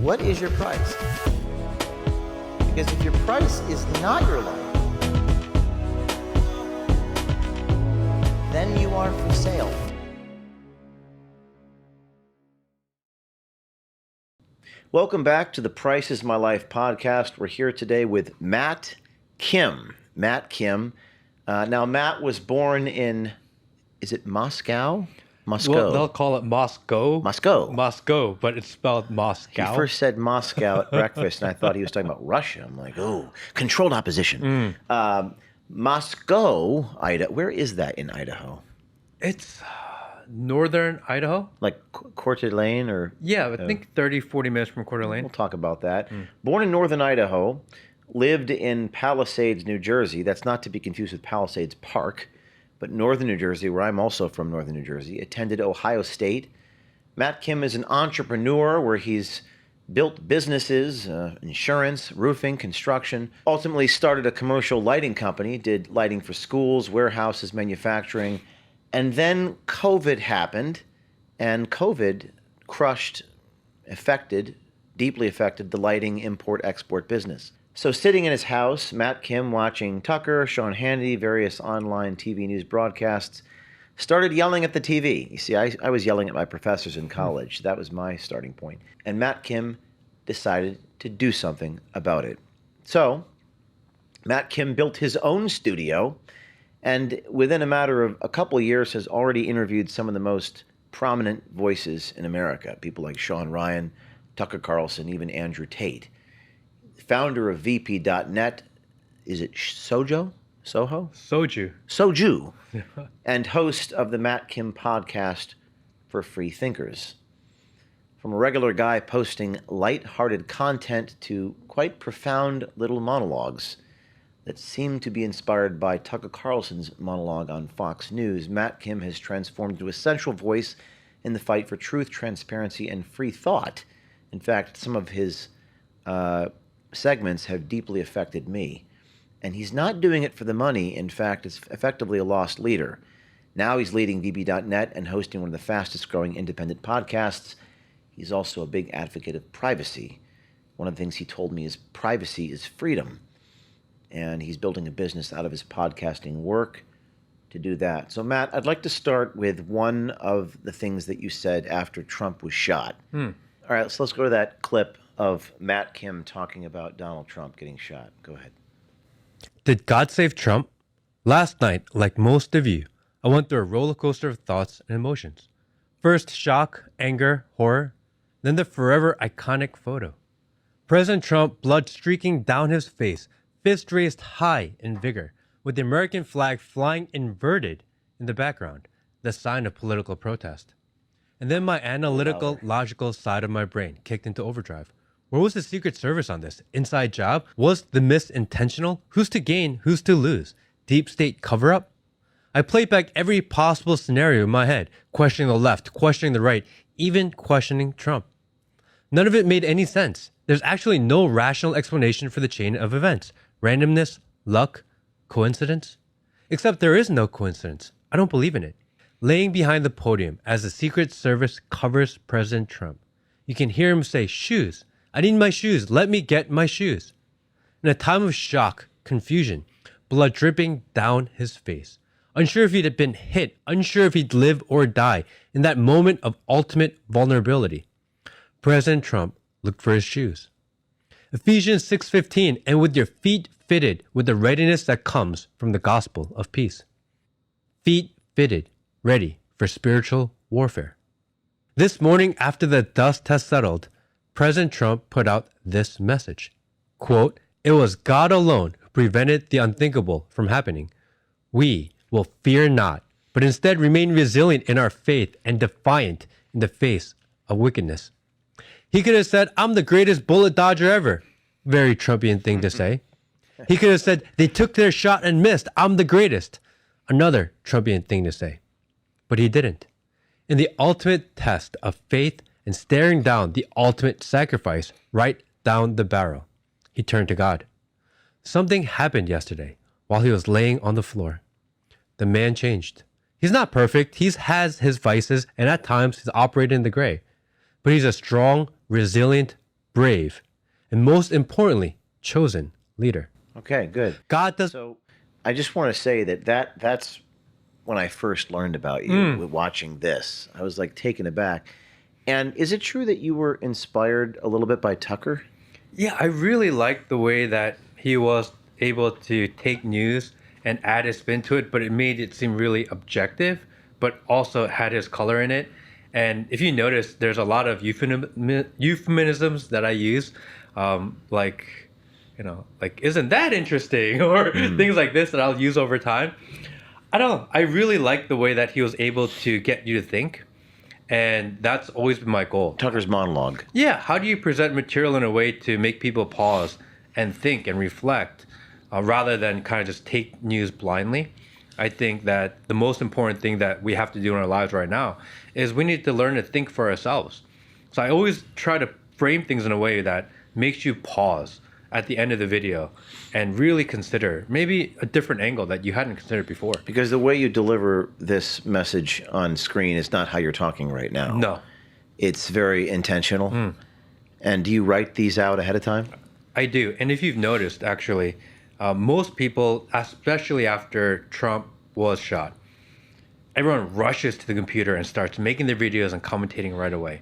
What is your price? Because if your price is not your life, then you are for sale. Welcome back to the Price is My Life podcast. We're here today with Matt Kim. Now, Matt was born in, is it Moscow? Well, they'll call it Moscow. Moscow, but it's spelled Moscow. He first said Moscow at breakfast, and I thought he was talking about Russia. I'm like, oh, controlled opposition. Moscow, Idaho. Where is that in Idaho? It's northern Idaho. Like Coeur d'Alene or? Yeah, I think 30, 40 minutes from Coeur d'Alene. We'll talk about that. Born in northern Idaho, lived in Palisades, New Jersey. That's not to be confused with Palisades Park, but northern New Jersey, where I'm also from northern New Jersey. Attended Ohio State. Matt Kim is an entrepreneur where he's built businesses, insurance, roofing, construction. Ultimately started a commercial lighting company, did lighting for schools, warehouses, manufacturing. And then COVID happened, and COVID deeply affected the lighting import-export business. So sitting in his house, Matt Kim watching Tucker, Sean Hannity, various online TV news broadcasts, started yelling at the TV. You see, I was yelling at my professors in college. That was my starting point. And Matt Kim decided to do something about it. So Matt Kim built his own studio, and within a matter of a couple of years has already interviewed some of the most prominent voices in America, people like Sean Ryan, Tucker Carlson, even Andrew Tate. Founder of VP.net, is it Soju? And host of the Matt Kim podcast for free thinkers. From a regular guy posting light-hearted content to quite profound little monologues that seem to be inspired by Tucker Carlson's monologue on Fox News, Matt Kim has transformed into a central voice in the fight for truth, transparency, and free thought. In fact, some of his segments have deeply affected me. And he's not doing it for the money. In fact, it's effectively a lost leader. Now he's leading VP.net and hosting one of the fastest growing independent podcasts. He's also a big advocate of privacy. One of the things he told me is privacy is freedom. And he's building a business out of his podcasting work to do that. So, Matt, I'd like to start with one of the things that you said after Trump was shot. All right, so let's go to that clip of Matt Kim talking about Donald Trump getting shot. Go ahead. Did God save Trump? Last night, like most of you, I went through a roller coaster of thoughts and emotions. First, shock, anger, horror, then the forever iconic photo. President Trump, blood streaking down his face, fist raised high in vigor, with the American flag flying inverted in the background, the sign of political protest. And then my analytical, logical side of my brain kicked into overdrive. Where was the Secret Service on this? Inside job? Was the miss intentional? Who's to gain? Who's to lose? Deep state cover-up? I played back every possible scenario in my head, questioning the left, questioning the right, even questioning Trump. None of it made any sense. There's actually no rational explanation for the chain of events. Randomness, luck, coincidence? Except there is no coincidence. I don't believe in it. Laying behind the podium as the Secret Service covers President Trump, you can hear him say, "Shoes. I need my shoes. Let me get my shoes." In a time of shock, confusion, blood dripping down his face, unsure if he'd have been hit, unsure if he'd live or die, in that moment of ultimate vulnerability, President Trump looked for his shoes. Ephesians 6:15, and with your feet fitted with the readiness that comes from the gospel of peace. Feet fitted, ready for spiritual warfare. This morning, after the dust has settled, President Trump put out this message. Quote, "It was God alone who prevented the unthinkable from happening. We will fear not, but instead remain resilient in our faith and defiant in the face of wickedness." He could have said, "I'm the greatest bullet dodger ever." Very Trumpian thing to say. He could have said, "They took their shot and missed. I'm the greatest." Another Trumpian thing to say. But he didn't. In the ultimate test of faith and staring down the ultimate sacrifice right down the barrel, he turned to God. Something happened yesterday while he was laying on the floor. The man changed. He's not perfect. He has his vices, and at times he's operated in the gray. But he's a strong, resilient, brave, and most importantly, chosen leader. Okay, good. God does. So I just want to say that's when I first learned about you with watching this. I was like taken aback. And is it true that you were inspired a little bit by Tucker? Yeah, I really liked the way that he was able to take news and add his spin to it, but it made it seem really objective, but also had his color in it. And if you notice, there's a lot of euphemisms that I use, like, like, isn't that interesting? Or things like this that I'll use over time. I don't know. I really like the way that he was able to get you to think. And that's always been my goal. Tucker's monologue. Yeah. How do you present material in a way to make people pause and think and reflect rather than kind of just take news blindly? I think that the most important thing that we have to do in our lives right now is we need to learn to think for ourselves. So I always try to frame things in a way that makes you pause at the end of the video and really consider maybe a different angle that you hadn't considered before. Because the way you deliver this message on screen is not how you're talking right now. No. It's very intentional. And do you write these out ahead of time? I do. And if you've noticed, actually, most people, especially after Trump was shot, everyone rushes to the computer and starts making their videos and commentating right away.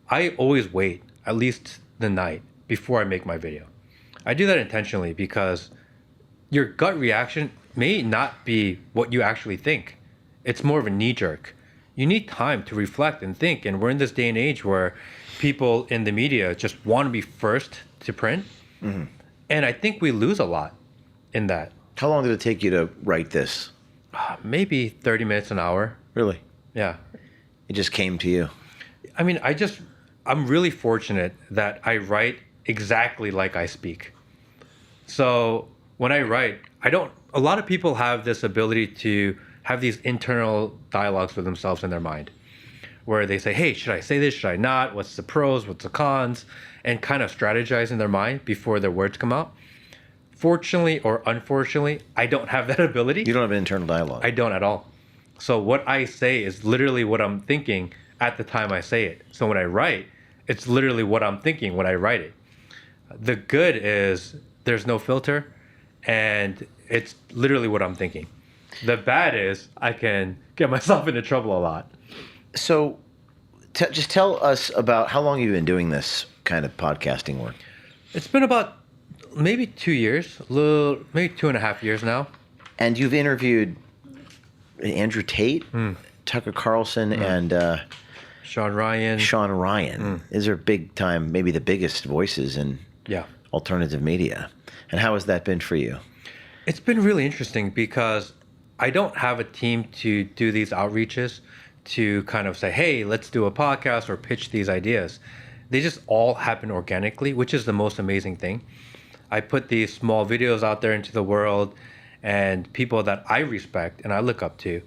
I always wait at least the night before I make my video. I do that intentionally because your gut reaction may not be what you actually think. It's more of a knee jerk. You need time to reflect and think. And we're in this day and age where people in the media just want to be first to print. And I think we lose a lot in that. How long did it take you to write this? Maybe 30 minutes, an hour. Really? Yeah. It just came to you. I mean, I'm really fortunate that I write exactly like I speak. So when I write, a lot of people have this ability to have these internal dialogues with themselves in their mind where they say, hey, should I say this? Should I not? What's the pros? What's the cons? And kind of strategize in their mind before their words come out. Fortunately or unfortunately, I don't have that ability. You don't have an internal dialogue. I don't at all. So what I say is literally what I'm thinking at the time I say it. So when I write, it's literally what I'm thinking when I write it. The good is there's no filter and it's literally what I'm thinking. The bad is I can get myself into trouble a lot. So just tell us about how long you've been doing this kind of podcasting work. It's been about maybe 2 years, maybe 2.5 years now. And you've interviewed Andrew Tate, Tucker Carlson, and Sean Ryan. These are big time, maybe the biggest voices in alternative media. And how has that been for you? It's been really interesting because I don't have a team to do these outreaches to kind of say, hey, let's do a podcast or pitch these ideas. They just all happen organically, which is the most amazing thing. I put these small videos out there into the world and people that I respect and I look up to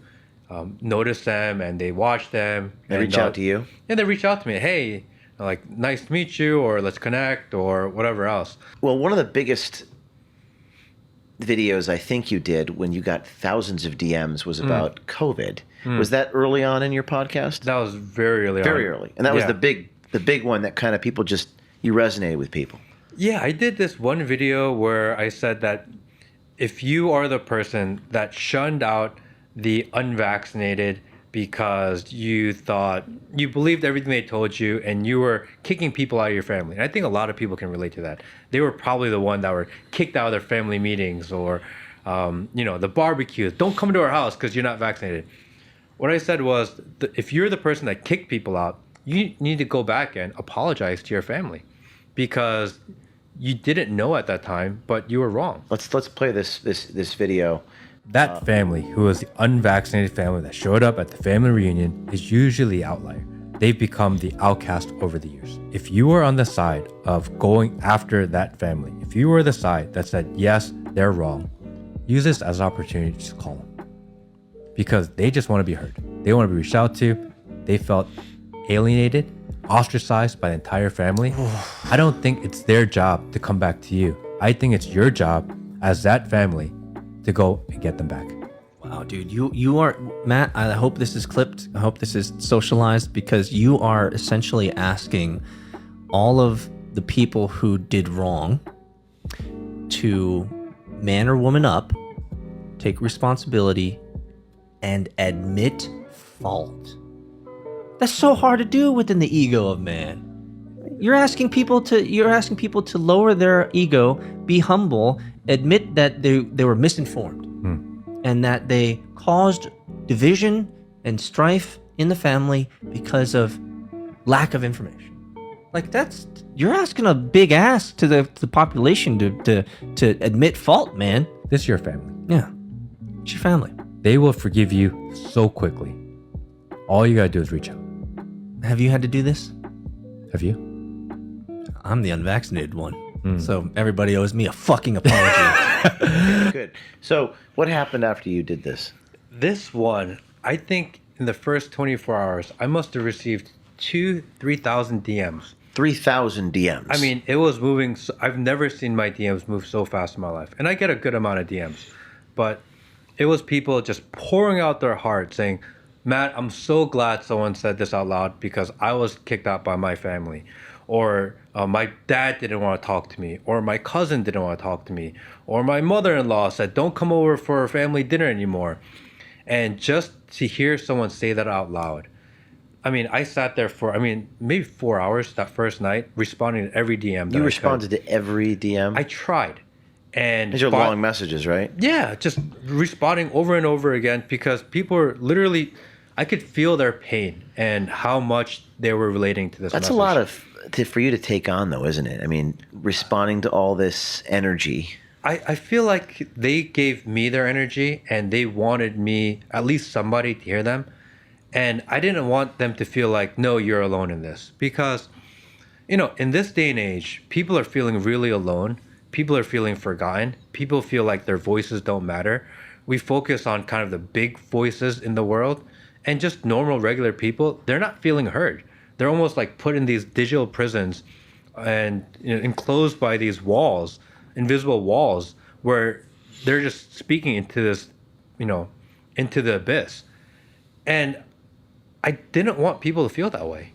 notice them and they watch them. They reach out to you? Yeah, they reach out to me. Hey, like, nice to meet you, or let's connect, or whatever else. Well, one of the biggest videos I think you did when you got thousands of DMs was about COVID. Was that early on in your podcast? That was very early on. Very early. And that was the big one that kind of people just, you resonated with people. Yeah, I did this one video where I said that if you are the person that shunned out the unvaccinated because you believed everything they told you and you were kicking people out of your family. And I think a lot of people can relate to that. They were probably the one that were kicked out of their family meetings or, the barbecues. Don't come to our house because you're not vaccinated. What I said was, if you're the person that kicked people out, you need to go back and apologize to your family because you didn't know at that time, but you were wrong. Let's play this video. That family, who was the unvaccinated family that showed up at the family reunion, is usually the outlier. They've become the outcast over the years. If you were on the side of going after that family, if you were the side that said, yes, they're wrong, use this as an opportunity to call them. Because they just want to be heard. They want to be reached out to. They felt alienated, ostracized by the entire family. I don't think it's their job to come back to you. I think it's your job as that family to go and get them back. Wow, dude, you are, Matt, I hope this is clipped. I hope this is socialized because you are essentially asking all of the people who did wrong to man or woman up, take responsibility, and admit fault. That's so hard to do within the ego of man. You're asking people to lower their ego, be humble, admit that they were misinformed, and that they caused division and strife in the family because of lack of information. Like you're asking a big ask to the population to admit fault, man. This is your family. Yeah, it's your family. They will forgive you so quickly. All you gotta do is reach out. Have you had to do this? Have you? I'm the unvaccinated one, so everybody owes me a fucking apology. Good. So, what happened after you did this? This one, I think in the first 24 hours, I must have received 3,000 DMs. 3,000 DMs. I mean, it was moving. I've never seen my DMs move so fast in my life. And I get a good amount of DMs. But it was people just pouring out their heart saying, Matt, I'm so glad someone said this out loud because I was kicked out by my family. Or my dad didn't want to talk to me. Or my cousin didn't want to talk to me. Or my mother-in-law said, don't come over for family dinner anymore. And just to hear someone say that out loud. I mean, I sat there for, maybe 4 hours that first night, responding to every DM. You responded to every DM? I tried. And these are long messages, right? Yeah, just responding over and over again because people were literally, I could feel their pain and how much they were relating to this That's message. a lot for you to take on, though, isn't it? I mean, responding to all this energy. I feel like they gave me their energy and they wanted me, at least somebody, to hear them. And I didn't want them to feel like, no, you're alone in this. Because, in this day and age, people are feeling really alone. People are feeling forgotten. People feel like their voices don't matter. We focus on kind of the big voices in the world. And just normal, regular people, they're not feeling heard. They're almost like put in these digital prisons and enclosed by these walls, invisible walls, where they're just speaking into this, into the abyss. And I didn't want people to feel that way.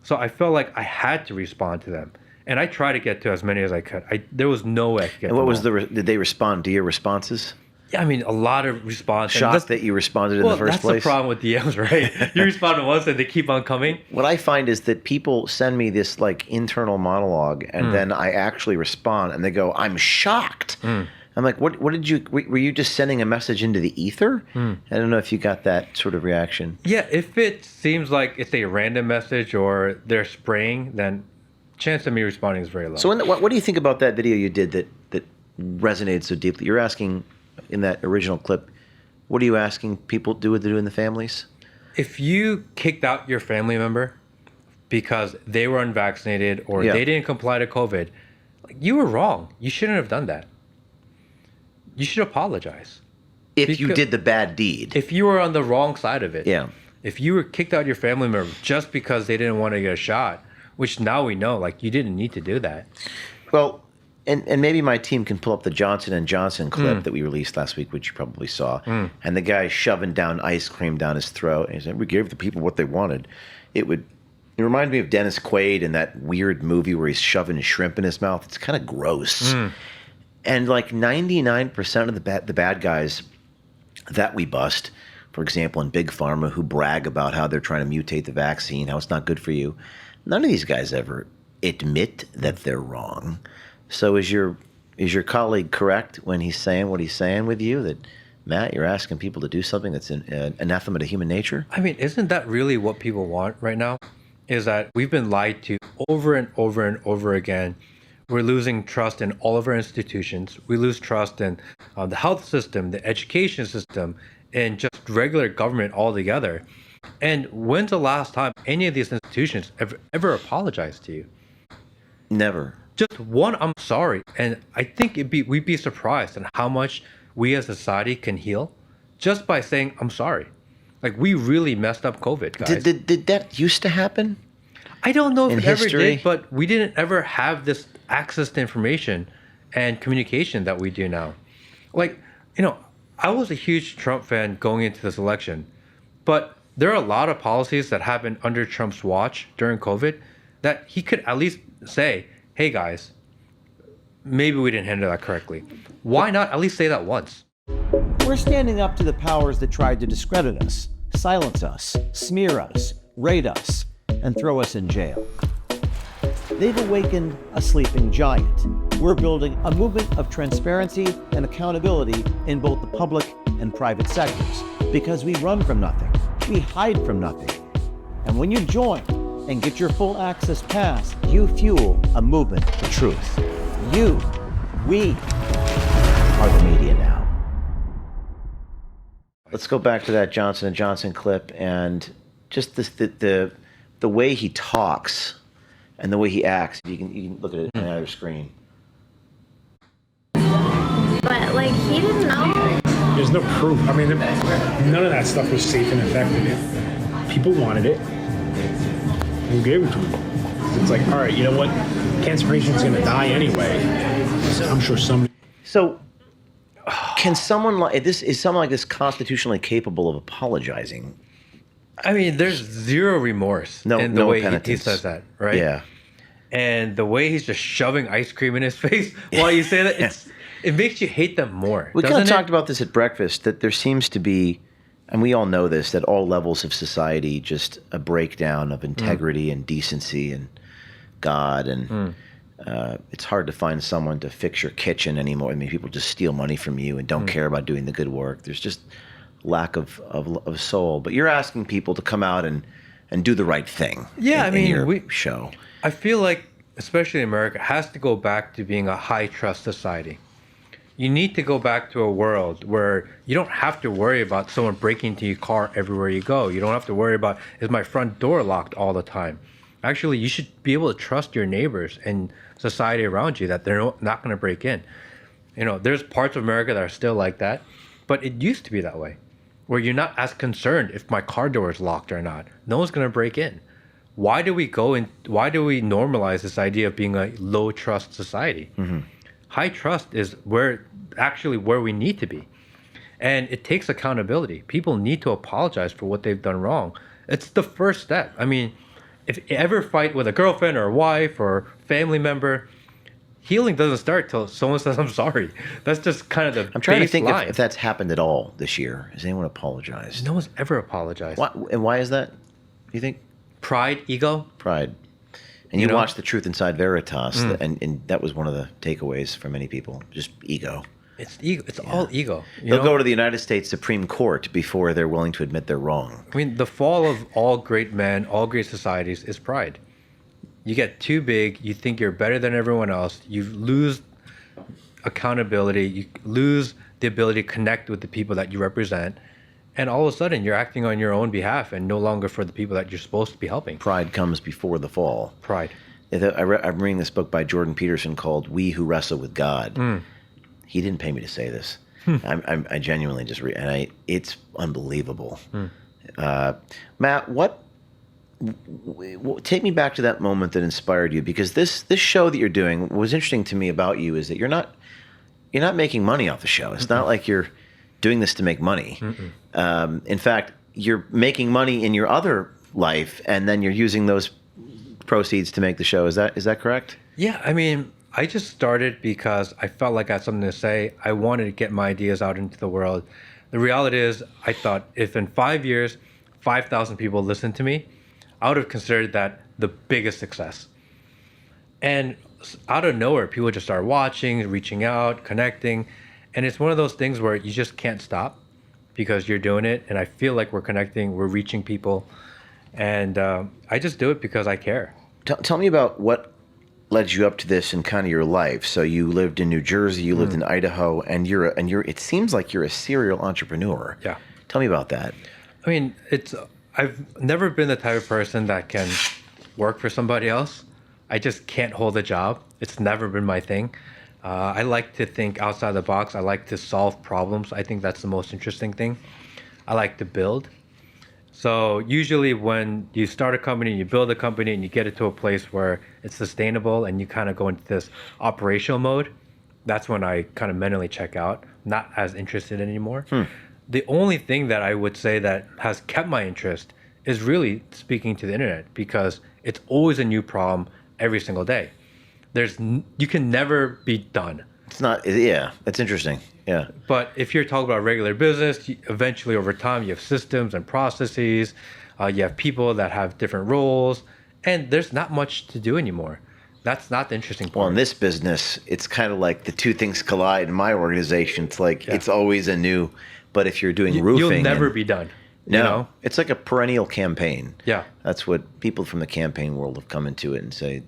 So I felt like I had to respond to them. And I tried to get to as many as I could. There was no way I could get And what to was them all. did they respond to your responses? Yeah, a lot of responses. Shocked that you responded in the first place? That's the problem with DMs, right? You respond once and they keep on coming. What I find is that people send me this like internal monologue and then I actually respond and they go, I'm shocked. I'm like, what did were you just sending a message into the ether? I don't know if you got that sort of reaction. Yeah, if it seems like it's a random message or they're spraying, then chance of me responding is very low. So what do you think about that video you did that resonated so deeply? You're asking in that original clip, what are you asking people to do in the families? If you kicked out your family member because they were unvaccinated or they didn't comply to COVID, you were wrong. You shouldn't have done that. You should apologize. If you did the bad deed. If you were on the wrong side of it. Yeah. If you were kicked out your family member just because they didn't want to get a shot, which now we know, you didn't need to do that. Well, and maybe my team can pull up the Johnson & Johnson clip that we released last week, which you probably saw. And the guy shoving down ice cream down his throat. And he said, we gave the people what they wanted. It reminded me of Dennis Quaid in that weird movie where he's shoving shrimp in his mouth. It's kind of gross. And 99% of the bad guys that we bust, for example, in Big Pharma, who brag about how they're trying to mutate the vaccine, how it's not good for you, none of these guys ever admit that they're wrong. So is your colleague correct when he's saying what he's saying with you, that, Matt, you're asking people to do something that's an anathema to human nature? Isn't that really what people want right now? Is that we've been lied to over and over and over again. We're losing trust in all of our institutions. We lose trust in the health system, the education system, and just regular government altogether. And when's the last time any of these institutions ever apologized to you? Never. Just one, I'm sorry. And I think we'd be surprised at how much we as a society can heal just by saying, I'm sorry. We really messed up COVID, guys. Did that used to happen? I don't know if in it history? ever did, but we didn't ever have this access to information and communication that we do now. I was a huge Trump fan going into this election, but there are a lot of policies that happened under Trump's watch during COVID that he could at least say, hey guys, maybe we didn't handle that correctly. Why not at least say that once? We're standing up to the powers that tried to discredit us, silence us, smear us, raid us, and throw us in jail. They've awakened a sleeping giant. We're building a movement of transparency and accountability in both the public and private sectors, because we run from nothing, we hide from nothing. And when you join and get your full access pass, you fuel a movement for truth. We are the media now. Let's go back to that Johnson & Johnson clip and just the way he talks and the way he acts. You can look at it on the other screen. But like he didn't know. There's no proof. I mean, none of that stuff was safe and effective. People wanted it. Who gave it to them? It's like, all right, you know what? Cancer patient's going to die anyway. I'm sure somebody. So, can someone like this constitutionally capable of apologizing? I mean, there's zero remorse in the way he says that, right? Yeah. And the way he's just shoving ice cream in his face while you say that, it makes you hate them more. We kind of talked about this at breakfast, that there seems to be, and we all know this, that all levels of society, just a breakdown of integrity and decency and God. And it's hard to find someone to fix your kitchen anymore. I mean, people just steal money from you and don't care about doing the good work. There's just lack of soul. But you're asking people to come out and do the right thing. Yeah, in your show. I feel like, especially in America, it has to go back to being a high trust society. You need to go back to a world where you don't have to worry about someone breaking into your car everywhere you go. You don't have to worry about, is my front door locked all the time? Actually, you should be able to trust your neighbors and society around you that they're not going to break in. You know, there's parts of America that are still like that, but it used to be that way, where you're not as concerned if my car door is locked or not. No one's going to break in. Why do we normalize this idea of being a low trust society? Mm-hmm. High trust is where we need to be. And it takes accountability. People need to apologize for what they've done wrong. It's the first step. I mean, if you ever fight with a girlfriend or a wife or family member, healing doesn't start till someone says, I'm sorry. That's just kind of the I'm trying to think if that's happened at all this year. Has anyone apologized? No one's ever apologized. And why is that, you think? Pride, ego? Pride. And you watched The Truth Inside Veritas, and that was one of the takeaways for many people, just ego. It's ego. It's all ego. They'll go to the United States Supreme Court before they're willing to admit they're wrong. I mean, the fall of all great men, all great societies is pride. You get too big, you think you're better than everyone else, you lose accountability, you lose the ability to connect with the people that you represent, and all of a sudden you're acting on your own behalf and no longer for the people that you're supposed to be helping. Pride comes before the fall. Pride. I'm reading this book by Jordan Peterson called We Who Wrestle with God. He didn't pay me to say this. I genuinely just read, and it's unbelievable. Matt, take me back to that moment that inspired you, because this show that you're doing, what was interesting to me about you is that you're not making money off the show. It's not like you're doing this to make money. In fact, you're making money in your other life, and then you're using those proceeds to make the show. Is that correct? Yeah, I mean, I just started because I felt like I had something to say. I wanted to get my ideas out into the world. The reality is, I thought if in 5 years, 5,000 people listened to me, I would have considered that the biggest success. And out of nowhere, people just start watching, reaching out, connecting. And it's one of those things where you just can't stop because you're doing it. And I feel like we're connecting, we're reaching people. And I just do it because I care. Tell me about what led you up to this in kind of your life. So you lived in New Jersey, you lived in Idaho, and it seems like you're a serial entrepreneur. Yeah. Tell me about that. I mean, I've never been the type of person that can work for somebody else. I just can't hold a job. It's never been my thing. I like to think outside the box. I like to solve problems. I think that's the most interesting thing. I like to build. So usually when you start a company, you build a company, and you get it to a place where it's sustainable and you kind of go into this operational mode, that's when I kind of mentally check out, not as interested anymore. The only thing that I would say that has kept my interest is really speaking to the internet, because It's always a new problem every single day. You can never be done. It's not. Yeah, that's interesting. Yeah. But if you're talking about regular business, eventually over time you have systems and processes. You have people that have different roles, and there's not much to do anymore. That's not the interesting part. Well, in this business, it's kind of like the two things collide. In my organization, it's like it's always a new. But if you're doing roofing, you'll never be done. No, you know? It's like a perennial campaign. Yeah. That's what people from the campaign world have come into it and say,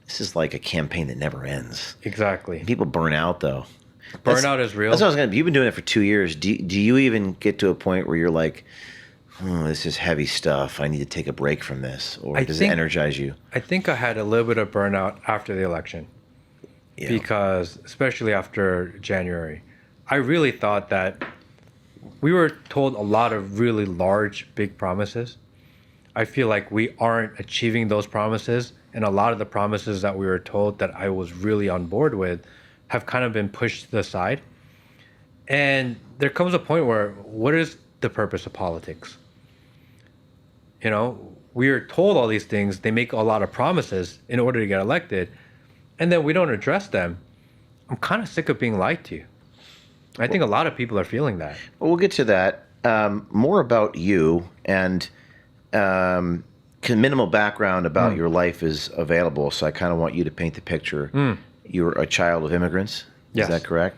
this is like a campaign that never ends. Exactly. And people burn out, though. Burnout is real. That's what I was going to. You've been doing it for 2 years. Do you even get to a point where you're like, oh, this is heavy stuff. I need to take a break from this, or does it energize you? I think I had a little bit of burnout after the election, because especially after January, I really thought that we were told a lot of really large, big promises. I feel like we aren't achieving those promises, and a lot of the promises that we were told that I was really on board with have kind of been pushed to the side. And there comes a point where, what is the purpose of politics? You know, we are told all these things, they make a lot of promises in order to get elected, and then we don't address them. I'm kind of sick of being lied to. I think a lot of people are feeling that. Well, we'll get to that. More about you, and minimal background about your life is available, so I kind of want you to paint the picture. You're a child of immigrants, Yes. Is that correct?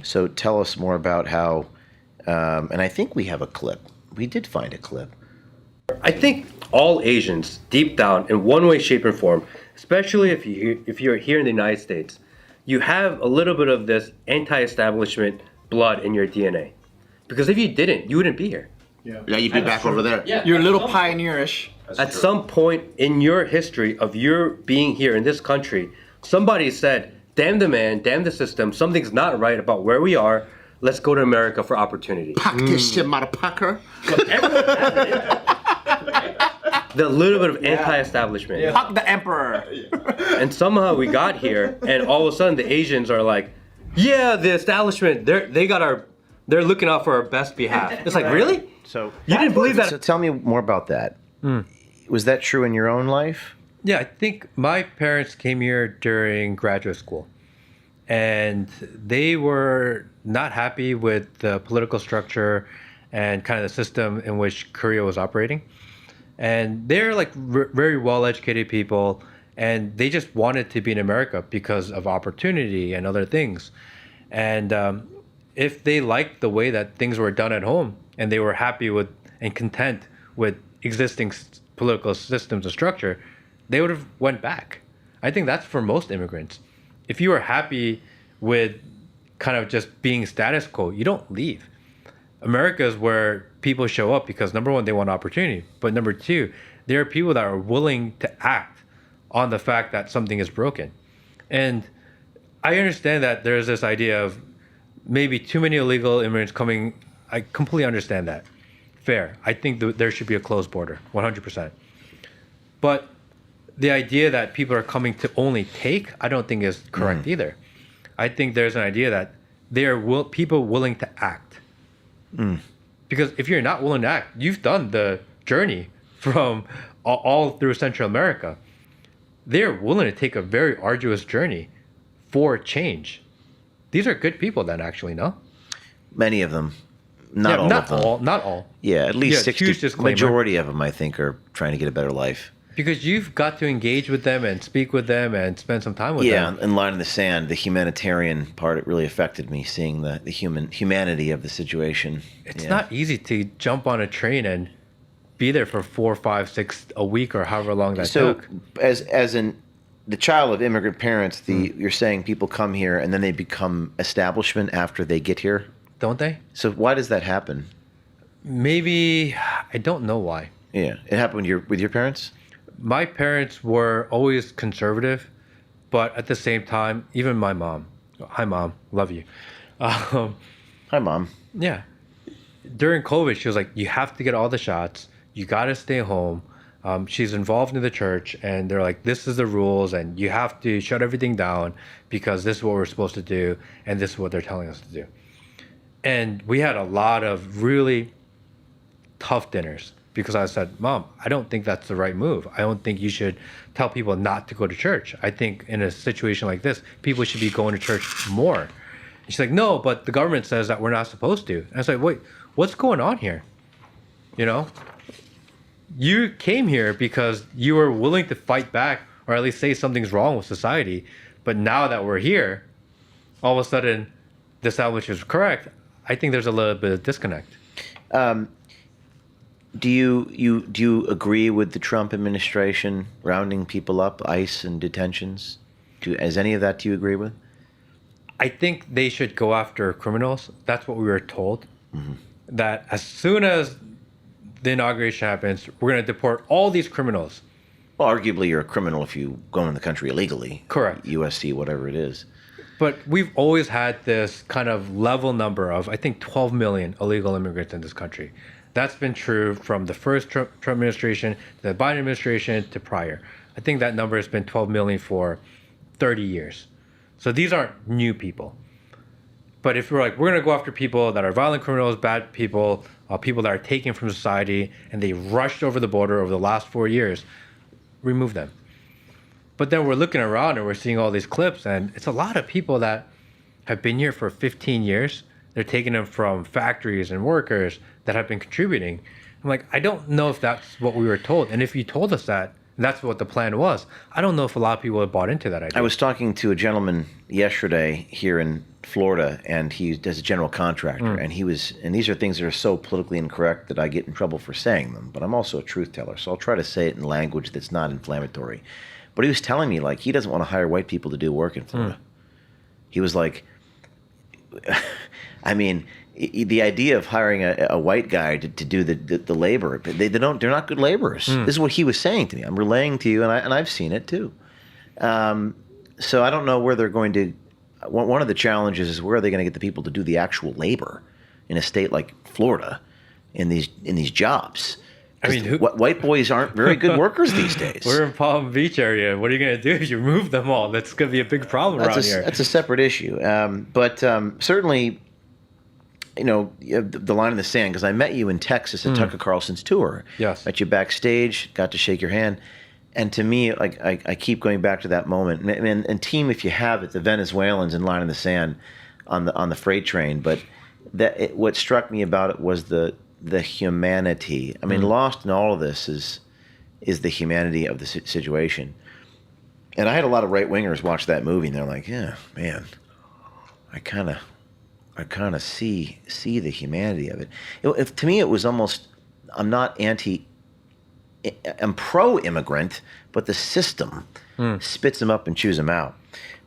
So tell us more about how, and I think we have a clip. We did find a clip. I think all Asians, deep down, in one way, shape, or form, especially if you're here in the United States, you have a little bit of this anti-establishment blood in your DNA. Because if you didn't, you wouldn't be here. Yeah, you'd be back over there. Yeah. You're a little pioneerish. At some point in your history of your being here in this country, somebody said, damn the man, damn the system, something's not right about where we are, let's go to America for opportunity. Pack this shit, motherfucker. The little bit of anti-establishment. Fuck the emperor. And somehow we got here, and all of a sudden the Asians are like, yeah, the establishment, they're looking out for our best behalf. It's like, really? So You didn't believe that? So tell me more about that. Was that true in your own life? Yeah, I think my parents came here during graduate school, and they were not happy with the political structure and kind of the system in which Korea was operating. And they're like very well-educated people, and they just wanted to be in America because of opportunity and other things. And if they liked the way that things were done at home, and they were happy with and content with existing political systems and structure, they would have went back. I think that's for most immigrants. If you are happy with kind of just being status quo, you don't leave. America is where people show up because number one, they want opportunity. But number two, there are people that are willing to act on the fact that something is broken. And I understand that there's this idea of maybe too many illegal immigrants coming. I completely understand that. Fair. I think there should be a closed border, 100%. But the idea that people are coming to only take, I don't think is correct either. I think there's an idea that there are people willing to act. Because if you're not willing to act, you've done the journey from all through Central America. They're willing to take a very arduous journey for change. These are good people then, actually, no? Many of them. Not all of them. Not all. Yeah, at least huge 60. disclaimer. Majority of them, I think, are trying to get a better life. Because you've got to engage with them and speak with them and spend some time with them. Yeah, and line in the sand, the humanitarian part, it really affected me, seeing the humanity of the situation. It's not easy to jump on a train and be there for 4, 5, 6 a week or however long that took. As in the child of immigrant parents, you're saying people come here and then they become establishment after they get here? Don't they? So why does that happen? Maybe, I don't know why. Yeah, it happened with your parents? My parents were always conservative, but at the same time, even my mom. Hi, Mom. Love you. Hi, Mom. Yeah. During COVID, she was like, you have to get all the shots. You got to stay home. She's involved in the church, and they're like, this is the rules, and you have to shut everything down because this is what we're supposed to do, and this is what they're telling us to do. And we had a lot of really tough dinners. because I said, Mom, I don't think that's the right move. I don't think you should tell people not to go to church. I think in a situation like this, people should be going to church more. And she's like, no, but the government says that we're not supposed to. And I was like, wait, what's going on here? You know, you came here because you were willing to fight back or at least say something's wrong with society. But now that we're here, all of a sudden, the establishment is correct. I think there's a little bit of disconnect. Do you agree with the Trump administration rounding people up, ICE and detentions? Is any of that do you agree with? I think they should go after criminals. That's what we were told. That as soon as the inauguration happens, we're going to deport all these criminals. Well, arguably you're a criminal if you go in the country illegally. Correct. USC, whatever it is. But we've always had this kind of level number of, I think, 12 million illegal immigrants in this country. That's been true from the first Trump administration, the Biden administration, to prior. I think that number has been 12 million for 30 years. So these aren't new people. But if we're going to go after people that are violent criminals, bad people, people that are taken from society, and they rushed over the border over the last 4 years, remove them. But then we're looking around and we're seeing all these clips, and it's a lot of people that have been here for 15 years. They're taking them from factories and workers that have been contributing. I'm like, I don't know if that's what we were told. And if you told us that, and that's what the plan was, I don't know if a lot of people have bought into that idea. I was talking to a gentleman yesterday here in Florida, and he does a general contractor, and these are things that are so politically incorrect that I get in trouble for saying them, but I'm also a truth teller, so I'll try to say it in language that's not inflammatory. But he was telling me, like, he doesn't want to hire white people to do work in Florida. He was like, I mean, the idea of hiring a white guy to do the labor, they're not good laborers. This is what he was saying to me. I'm relaying to you, and I've seen it too. So I don't know where they're going to. One of the challenges is where are they going to get the people to do the actual labor in a state like Florida in these jobs? I mean, white boys aren't very good workers these days. We're in Palm Beach area. What are you going to do if you remove them all? That's going to be a big problem around here. That's a separate issue. But certainly, you know, the line in the sand, because I met you in Texas at Tucker Carlson's tour. Yes. Met you backstage, got to shake your hand. And to me, like I keep going back to that moment. And team, if you have it, the Venezuelans in line in the sand on the freight train. But what struck me about it was the humanity. I mean, lost in all of this is the humanity of the situation. And I had a lot of right wingers watch that movie, and they're like, "Yeah, man, I kind of see the humanity of it." To me, it was almost. I'm pro-immigrant, but the system spits them up and chews them out.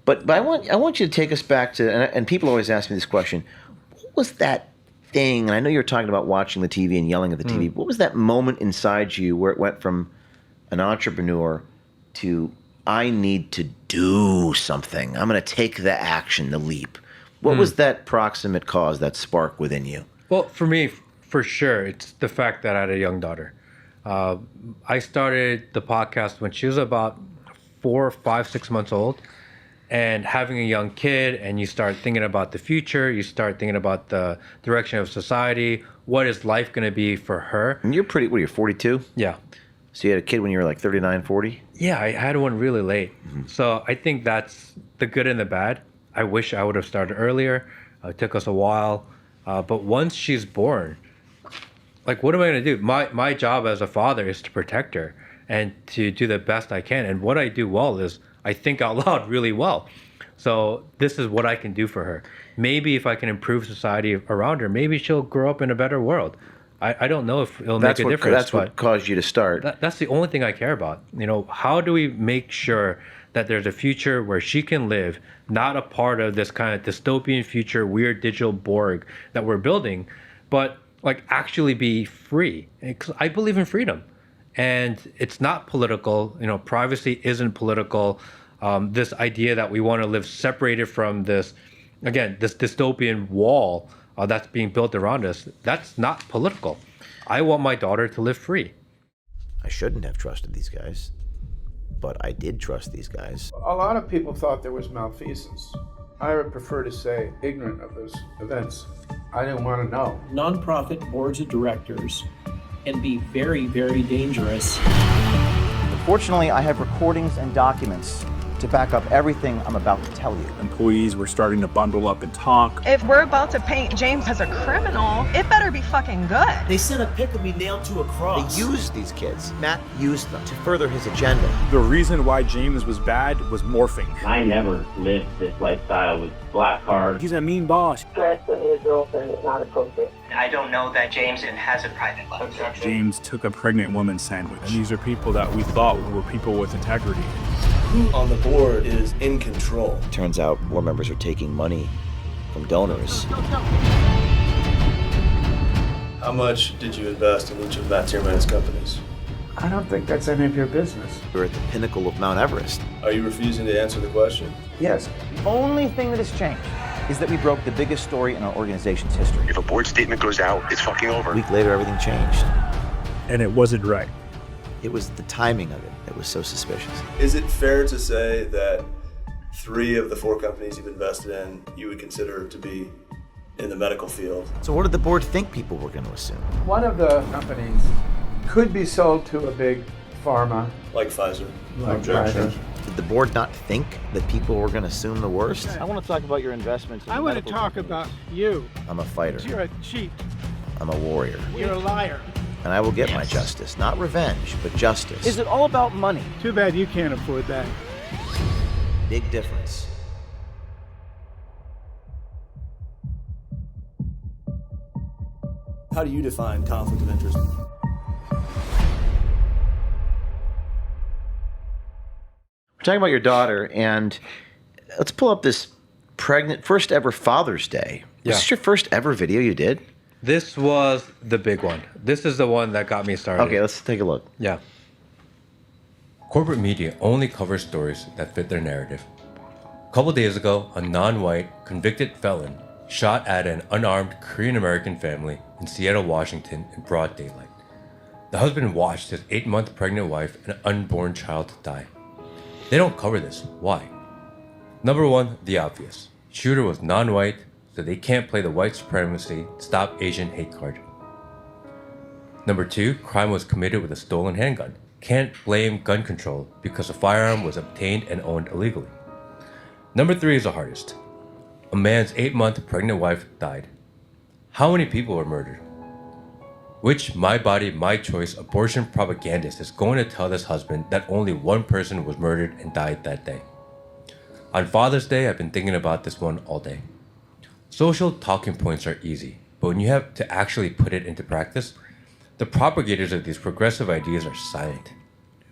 But I want you to take us back to, and people always ask me this question: what was that thing? And I know you're talking about watching the TV and yelling at the TV. What was that moment inside you where it went from an entrepreneur to I need to do something? I'm going to take the action, the leap. What was that proximate cause, that spark within you? Well, for me, for sure, it's the fact that I had a young daughter. I started the podcast when she was about 4, 5, 6 months old. And having a young kid, and you start thinking about the future, you start thinking about the direction of society, what is life going to be for her? And you're you're 42? Yeah. So you had a kid when you were like 39, 40? Yeah, I had one really late. So I think that's the good and the bad. I wish I would have started earlier. It took us a while. But once she's born, like, what am I going to do? My job as a father is to protect her and to do the best I can. And what I do well is I think out loud really well. So this is what I can do for her. Maybe if I can improve society around her, maybe she'll grow up in a better world. I don't know if it'll make a difference. That's what caused you to start. That's the only thing I care about. You know, how do we make sure that there's a future where she can live, not a part of this kind of dystopian future, weird digital Borg that we're building, but like actually be free? Because I believe in freedom. And it's not political. You know, privacy isn't political. This idea that we want to live separated from this, again, this dystopian wall that's being built around us, that's not political. I want my daughter to live free. I shouldn't have trusted these guys, but I did trust these guys. A lot of people thought there was malfeasance. I would prefer to say ignorant of those events. I didn't want to know. Nonprofit boards of directors and be very, very dangerous. Fortunately, I have recordings and documents to back up everything I'm about to tell you. Employees were starting to bundle up and talk. If we're about to paint James as a criminal, it better be fucking good. They sent a pic of me nailed to a cross. They used these kids. Matt used them to further his agenda. The reason why James was bad was morphing. I never lived this lifestyle with black cards. He's a mean boss. Stress with his girlfriend is not appropriate. I don't know that James has a private life. James took a pregnant woman's sandwich. And these are people that we thought were people with integrity. Who on the board is in control? Turns out board members are taking money from donors. How much did you invest in each of Matt Tierman's companies? I don't think that's any of your business. We're at the pinnacle of Mount Everest. Are you refusing to answer the question? Yes. The only thing that has changed is that we broke the biggest story in our organization's history. If a board statement goes out, it's fucking over. A week later, everything changed. And it wasn't right. It was the timing of it that was so suspicious. Is it fair to say that 3 of the 4 companies you've invested in, you would consider to be in the medical field? So what did the board think people were going to assume? One of the companies could be sold to a big pharma. Like Pfizer. Objection. Did the board not think that people were going to assume the worst? I want to talk about your investments. I want to talk about you. I'm a fighter. You're a cheat. I'm a warrior. You're a liar. And I will get my justice. Not revenge, but justice. Is it all about money? Too bad you can't afford that. Big difference. How do you define conflict of interest? We're talking about your daughter, and let's pull up this first ever Father's Day. Was this your first ever video you did? This was the big one. This is the one that got me started. Okay, let's take a look. Yeah. Corporate media only covers stories that fit their narrative. A couple days ago, a non-white convicted felon shot at an unarmed Korean-American family in Seattle, Washington in broad daylight. The husband watched his 8-month pregnant wife and unborn child die. They don't cover this. Why? Number 1, the obvious. Shooter was non-white, so they can't play the white supremacy, stop Asian hate card. Number 2, crime was committed with a stolen handgun. Can't blame gun control because the firearm was obtained and owned illegally. Number 3 is the hardest. A man's 8-month pregnant wife died. How many people were murdered? Which my body, my choice abortion propagandist is going to tell this husband that only one person was murdered and died that day? On Father's Day, I've been thinking about this one all day. Social talking points are easy, but when you have to actually put it into practice, the propagators of these progressive ideas are silent.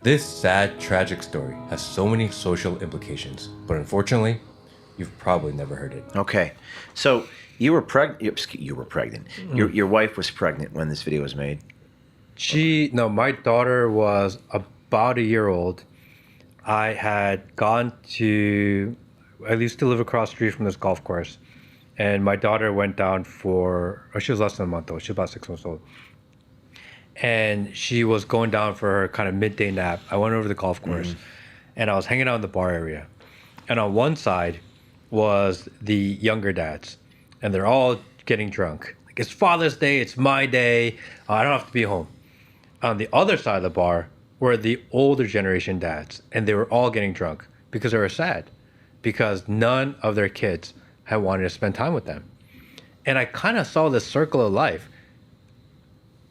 This sad, tragic story has so many social implications, but unfortunately, you've probably never heard it. Okay, so you were pregnant. You were pregnant. Your wife was pregnant when this video was made. My daughter was about a year old. I had gone to, I used to live across the street from this golf course. And my daughter went down she was less than a month old. She was about 6 months old. And she was going down for her kind of midday nap. I went over to the golf course and I was hanging out in the bar area. And on one side was the younger dads. And they're all getting drunk. Like, it's Father's Day, it's my day. I don't have to be home. On the other side of the bar were the older generation dads. And they were all getting drunk because they were sad. Because none of their kids had wanted to spend time with them. And I kind of saw this circle of life.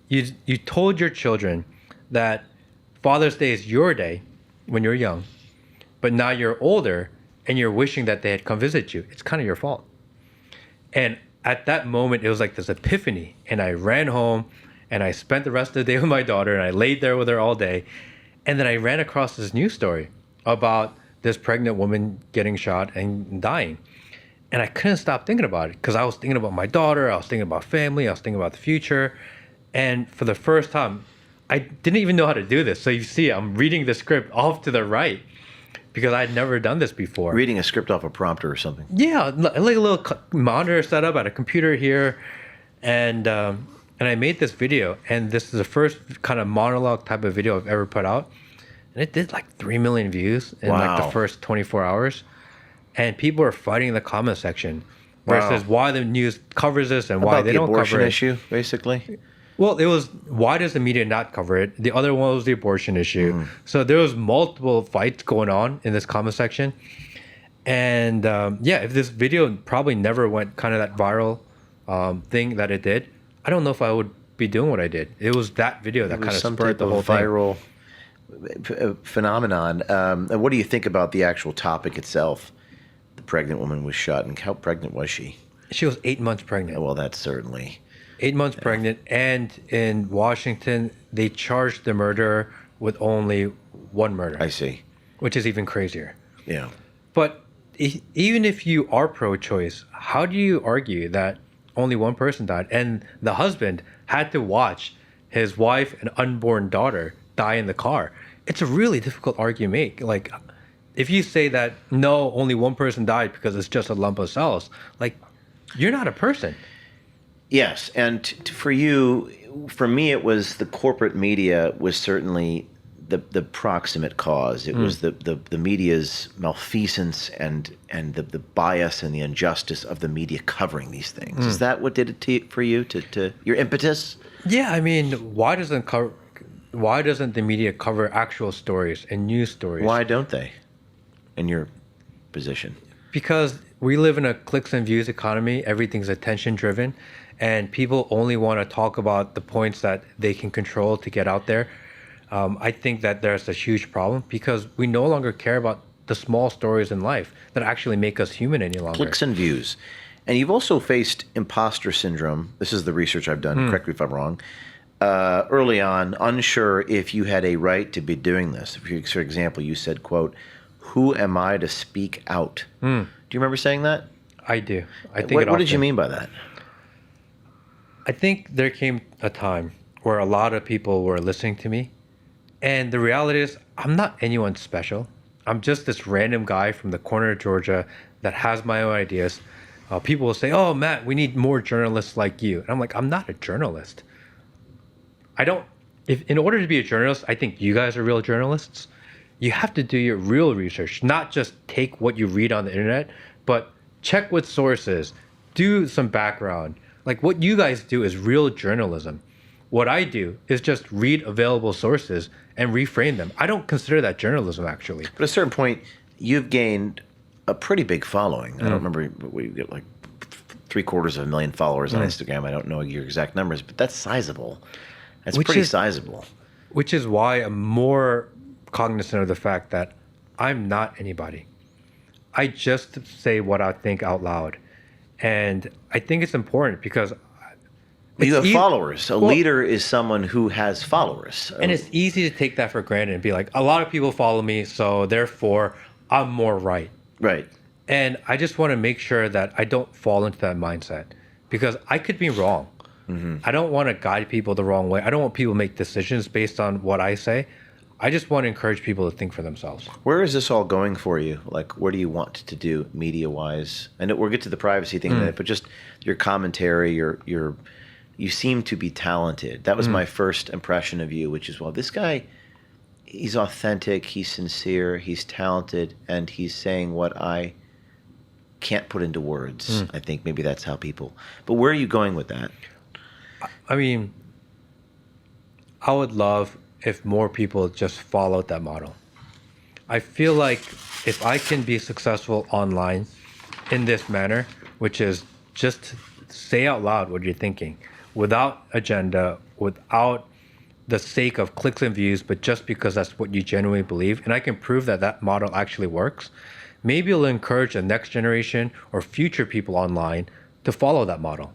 You told your children that Father's Day is your day when you're young, but now you're older and you're wishing that they had come visit you. It's kind of your fault. And at that moment, it was like this epiphany. And I ran home and I spent the rest of the day with my daughter and I laid there with her all day. And then I ran across this news story about this pregnant woman getting shot and dying. And I couldn't stop thinking about it because I was thinking about my daughter, I was thinking about family, I was thinking about the future. And for the first time, I didn't even know how to do this. So you see, I'm reading the script off to the right because I'd never done this before. Reading a script off a prompter or something. Yeah, like a little monitor set up at a computer here. And I made this video. And this is the first kind of monologue type of video I've ever put out. And it did like 3 million views in like the first 24 hours. And people are fighting in the comment section versus why the news covers this and why they don't cover it. About the abortion issue, basically? Well, it was, why does the media not cover it? The other one was the abortion issue. So there was multiple fights going on in this comment section. And if this video probably never went kind of that viral thing that it did, I don't know if I would be doing what I did. It was that video that kind of spurred the whole viral phenomenon. And what do you think about the actual topic itself? The pregnant woman was shot, and how pregnant was she? She was 8 months pregnant. Well, that's certainly 8 months pregnant, and in Washington, they charged the murderer with only one murder. I see. Which is even crazier. Yeah. But even if you are pro-choice, how do you argue that only one person died? And the husband had to watch his wife and unborn daughter die in the car. It's a really difficult argument to make. Like, if you say that, no, only one person died because it's just a lump of cells, like, you're not a person. Yes, and for me, it was the corporate media was certainly the proximate cause. It was the media's malfeasance and the bias and the injustice of the media covering these things. Is that what did it for you? To your impetus? Yeah, I mean, why doesn't the media cover actual stories and news stories? Why don't they? In your position? Because we live in a clicks and views economy. Everything's attention driven. And people only want to talk about the points that they can control to get out there. I think that there's a huge problem because we no longer care about the small stories in life that actually make us human any longer. Clicks and views. And you've also faced imposter syndrome. This is the research I've done. Correct me if I'm wrong. Early on, unsure if you had a right to be doing this. For example, you said, quote, "Who am I to speak out?" Do you remember saying that? I do. I think what did you mean by that? I think there came a time where a lot of people were listening to me. And the reality is, I'm not anyone special. I'm just this random guy from the corner of Georgia that has my own ideas. People will say, "Oh, Matt, we need more journalists like you." And I'm like, I'm not a journalist. In order to be a journalist, I think you guys are real journalists. You have to do your real research, not just take what you read on the internet, but check with sources, do some background. Like, what you guys do is real journalism. What I do is just read available sources and reframe them. I don't consider that journalism, actually. But at a certain point, you've gained a pretty big following. I don't remember, we get like 750,000 followers on Instagram. I don't know your exact numbers, but that's sizable. That's pretty sizable. Which is why I'm more cognizant of the fact that I'm not anybody. I just say what I think out loud. And I think it's important because you have followers. A leader is someone who has followers. And it's easy to take that for granted and be like, a lot of people follow me, so therefore I'm more right. Right. And I just want to make sure that I don't fall into that mindset because I could be wrong. I don't want to guide people the wrong way. I don't want people to make decisions based on what I say. I just want to encourage people to think for themselves. Where is this all going for you? Like, what do you want to do media-wise? And we'll get to the privacy thing in a minute, but just your commentary, you seem to be talented. That was my first impression of you, which is, well, this guy, he's authentic, he's sincere, he's talented, and he's saying what I can't put into words. I think maybe that's how people... But where are you going with that? I mean, I would love if more people just followed that model. I feel like if I can be successful online in this manner, which is just say out loud what you're thinking, without agenda, without the sake of clicks and views, but just because that's what you genuinely believe, and I can prove that that model actually works, maybe it'll encourage the next generation or future people online to follow that model.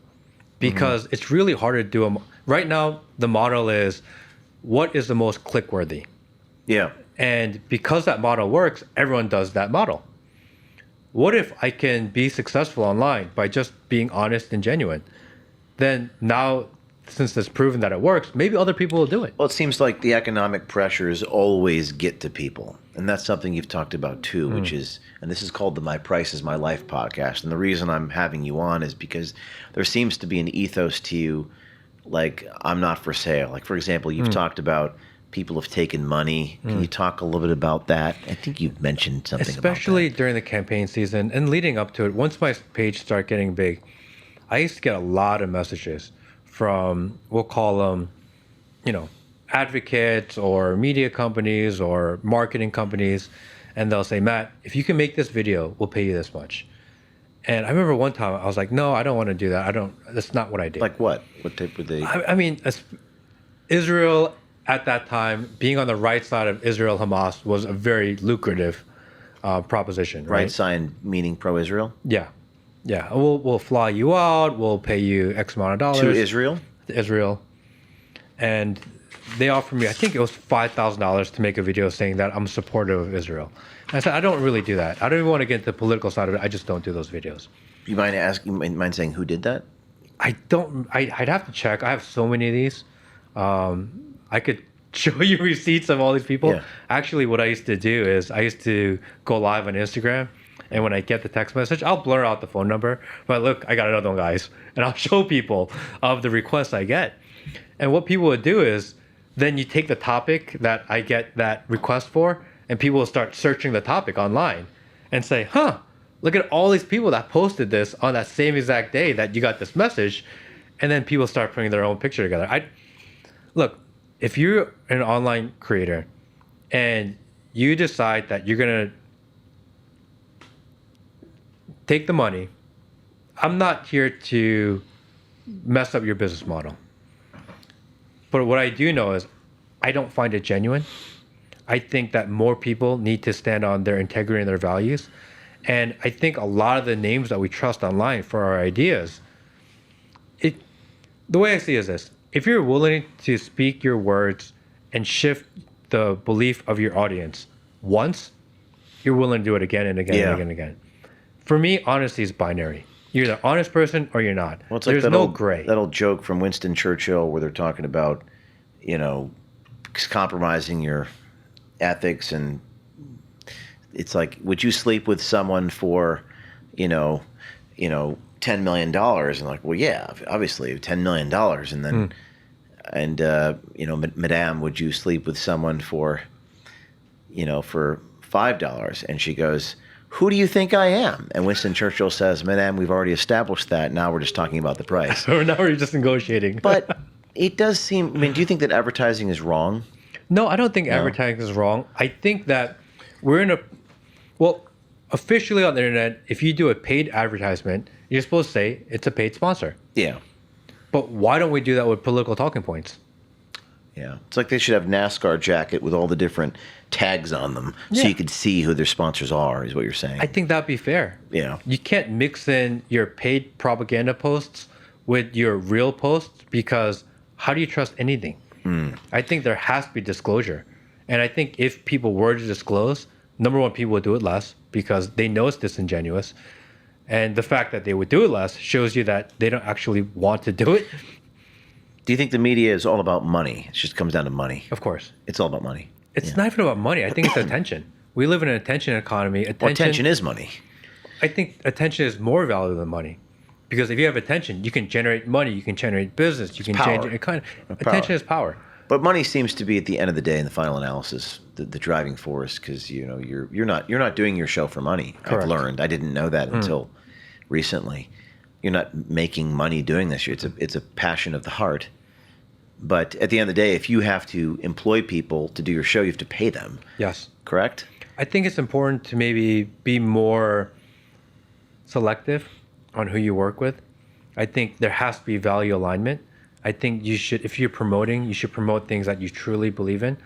Because it's really hard to do. Right now, the model is, what is the most click-worthy? Yeah. And because that model works, everyone does that model. What if I can be successful online by just being honest and genuine? Then now, since it's proven that it works, maybe other people will do it. Well, it seems like the economic pressures always get to people. And that's something you've talked about too, which is, and this is called the My Price is My Life podcast. And the reason I'm having you on is because there seems to be an ethos to you, like, I'm not for sale. Like, for example, you've talked about people have taken money. Can you talk a little bit about that? I think you've mentioned something about that. Especially during the campaign season and leading up to it. Once my page started getting big, I used to get a lot of messages from, we'll call them, advocates or media companies or marketing companies, and they'll say, Matt, if you can make this video, we'll pay you this much. And I remember one time I was like, no, I don't want to do that. That's not what I do. Like what? What type would they? I mean, Israel at that time, being on the right side of Israel Hamas was a very lucrative proposition. Right side meaning pro-Israel? Yeah. Yeah. We'll fly you out. We'll pay you X amount of dollars. To Israel? To Israel. And they offered me, I think it was $5,000 to make a video saying that I'm supportive of Israel. And I said, I don't really do that. I don't even want to get into the political side of it. I just don't do those videos. You mind saying who did that? I'd have to check. I have so many of these. I could show you receipts of all these people. Yeah. Actually, what I used to do is I used to go live on Instagram, and when I get the text message, I'll blur out the phone number. But look, I got another one, guys. And I'll show people of the requests I get. And what people would do is then you take the topic that I get that request for, and people will start searching the topic online and say, look at all these people that posted this on that same exact day that you got this message. And then people start putting their own picture together. Look, if you're an online creator and you decide that you're going to take the money, I'm not here to mess up your business model. But what I do know is I don't find it genuine. I think that more people need to stand on their integrity and their values. And I think a lot of the names that we trust online for our ideas, the way I see it is this. If you're willing to speak your words and shift the belief of your audience once, you're willing to do it again and again and again and again. For me, honesty is binary. You're either an honest person or you're not. Well, it's There's like no gray. That old joke from Winston Churchill where they're talking about, compromising your ethics, and it's like, would you sleep with someone for, $10 million? And like, well, yeah, obviously $10 million. And then, Madame, would you sleep with someone for $5? And she goes, who do you think I am? And Winston Churchill says, Madame, we've already established that. Now we're just talking about the price. Now we're just negotiating. But it does seem, do you think that advertising is wrong? No, I don't think advertising is wrong. I think that we're officially on the internet, if you do a paid advertisement, you're supposed to say it's a paid sponsor. Yeah. But why don't we do that with political talking points? Yeah. It's like they should have NASCAR jacket with all the different tags on them so you could see who their sponsors are, is what you're saying. I think that'd be fair. Yeah. You can't mix in your paid propaganda posts with your real posts, because how do you trust anything? I think there has to be disclosure. And I think if people were to disclose, number one, people would do it less because they know it's disingenuous. And the fact that they would do it less shows you that they don't actually want to do it. Do you think the media is all about money? It just comes down to money. Of course. It's all about money. It's not even about money. I think it's attention. We live in an attention economy. Attention is money. I think attention is more valuable than money. Because if you have attention, you can generate money, you can generate business, you can change it. Attention is power. But money seems to be, at the end of the day, in the final analysis, the driving force. Because you're not doing your show for money. Correct. I've learned. I didn't know that until recently. You're not making money doing this. It's a passion of the heart. But at the end of the day, if you have to employ people to do your show, you have to pay them. Yes. Correct? I think it's important to maybe be more selective on who you work with. I think there has to be value alignment. I think you should, if you're promoting, you should promote things that you truly believe in.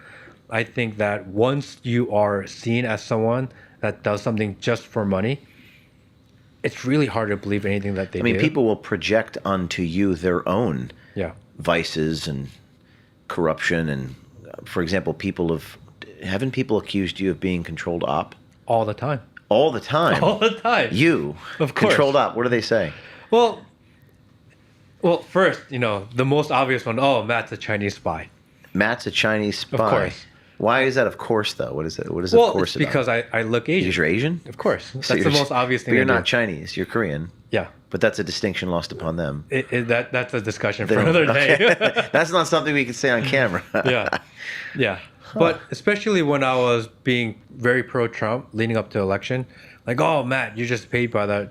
I think that once you are seen as someone that does something just for money, it's really hard to believe anything that they do. I mean, people will project onto you their own vices and corruption. And, for example, haven't people accused you of being controlled op? All the time. All the time? All the time. You? Of course. Controlled op. What do they say? Well, first, the most obvious one, Matt's a Chinese spy. Matt's a Chinese spy? Of course. Why is that of course, though? What is it? What is of course about? Because I look Asian. Because you're Asian? Of course. So That's the most obvious thing. But you're not Chinese. You're Korean. Yeah. But that's a distinction lost upon them. That's a discussion for another day. Okay. That's not something we can say on camera. Yeah. But especially when I was being very pro-Trump leading up to the election, like, oh, Matt, you're just paid by the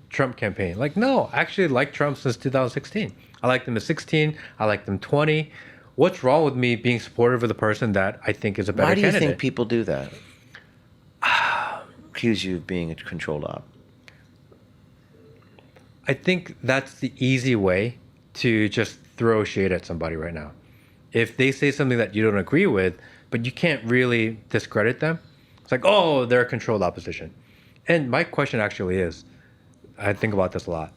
Trump campaign. Like, no, I actually liked Trump since 2016. I like them at 16. I like them 20. What's wrong with me being supportive of the person that I think is a better candidate? Why do you think people do that? Accuse you of being a controlled op. I think that's the easy way to just throw shade at somebody right now. If they say something that you don't agree with, but you can't really discredit them, it's like, oh, they're a controlled opposition. And my question actually is, I think about this a lot.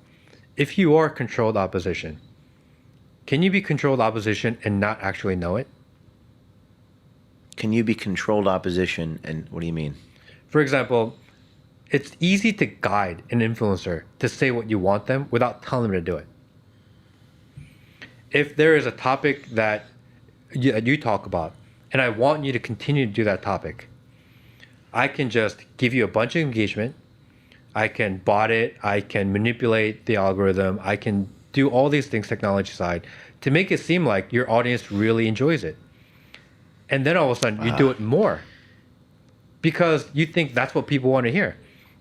If you are controlled opposition, can you be controlled opposition and not actually know it? Can you be controlled opposition and what do you mean? For example, it's easy to guide an influencer to say what you want them without telling them to do it. If there is a topic that you talk about and I want you to continue to do that topic, I can just give you a bunch of engagement. I can bot it. I can manipulate the algorithm. I can do all these things technology side to make it seem like your audience really enjoys it. And then all of a sudden you do it more because you think that's what people want to hear.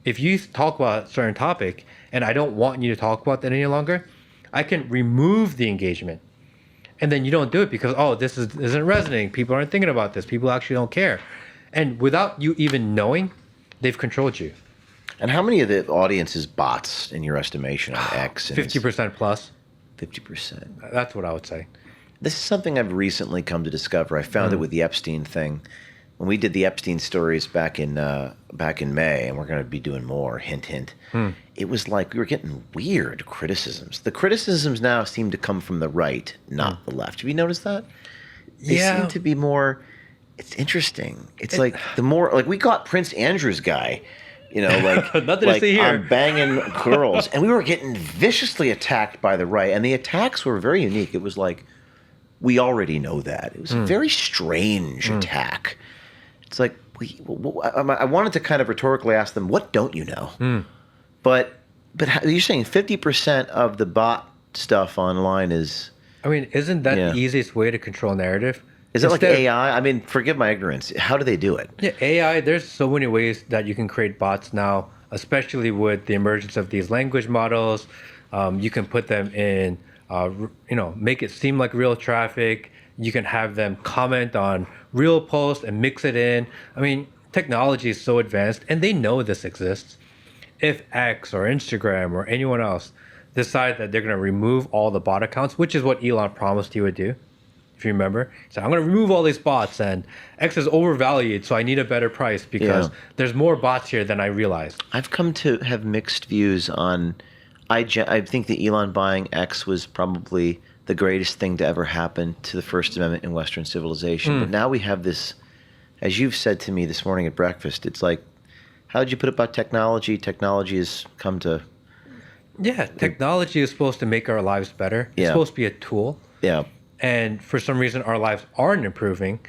If you talk about a certain topic and I don't want you to talk about that any longer, I can remove the engagement. And then you don't do it because, oh, this isn't resonating. People aren't thinking about this. People actually don't care. And without you even knowing, they've controlled you. And how many of the audience is bots in your estimation on X? 50% plus. 50%. That's what I would say. This is something I've recently come to discover. I found it with the Epstein thing. When we did the Epstein stories back in May, and we're going to be doing more, hint, hint, it was like we were getting weird criticisms. The criticisms now seem to come from the right, not the left. Have you noticed that? They seem to be more, it's interesting. It's like the more, like we got Prince Andrew's guy, you know, like, nothing to see here. I'm banging girls. And we were getting viciously attacked by the right. And the attacks were very unique. It was like, we already know that. It was a very strange attack. It's like, I wanted to kind of rhetorically ask them, what don't you know? But you're saying 50% of the bot stuff online is... I mean, isn't that the easiest way to control narrative? Is it like AI? I mean, forgive my ignorance. How do they do it? Yeah, AI, there's so many ways that you can create bots now, especially with the emergence of these language models. You can put them in, make it seem like real traffic. You can have them comment on real posts and mix it in. I mean, technology is so advanced and they know this exists. If X or Instagram or anyone else decide that they're going to remove all the bot accounts, which is what Elon promised he would do, if you remember. So I'm going to remove all these bots and X is overvalued, so I need a better price because there's more bots here than I realized. I've come to have mixed views on... I think that Elon buying X was probably the greatest thing to ever happen to the First Amendment in Western civilization. But now we have this, as you've said to me this morning at breakfast, it's like, how did you put it about technology? Technology has come to... Yeah, technology is supposed to make our lives better. It's supposed to be a tool. Yeah. And for some reason, our lives aren't improving.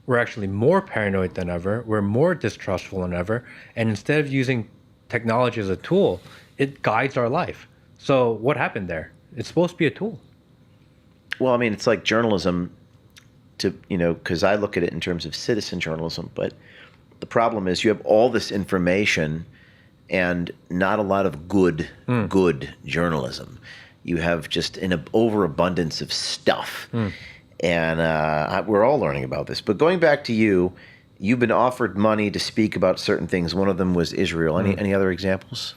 We're actually more paranoid than ever. We're more distrustful than ever. And instead of using technology as a tool, it guides our life. So what happened there? It's supposed to be a tool. Well, I mean, it's like journalism because I look at it in terms of citizen journalism, but the problem is you have all this information and not a lot of good journalism. You have just an overabundance of stuff. And we're all learning about this. But going back to you've been offered money to speak about certain things. One of them was Israel. Any other examples?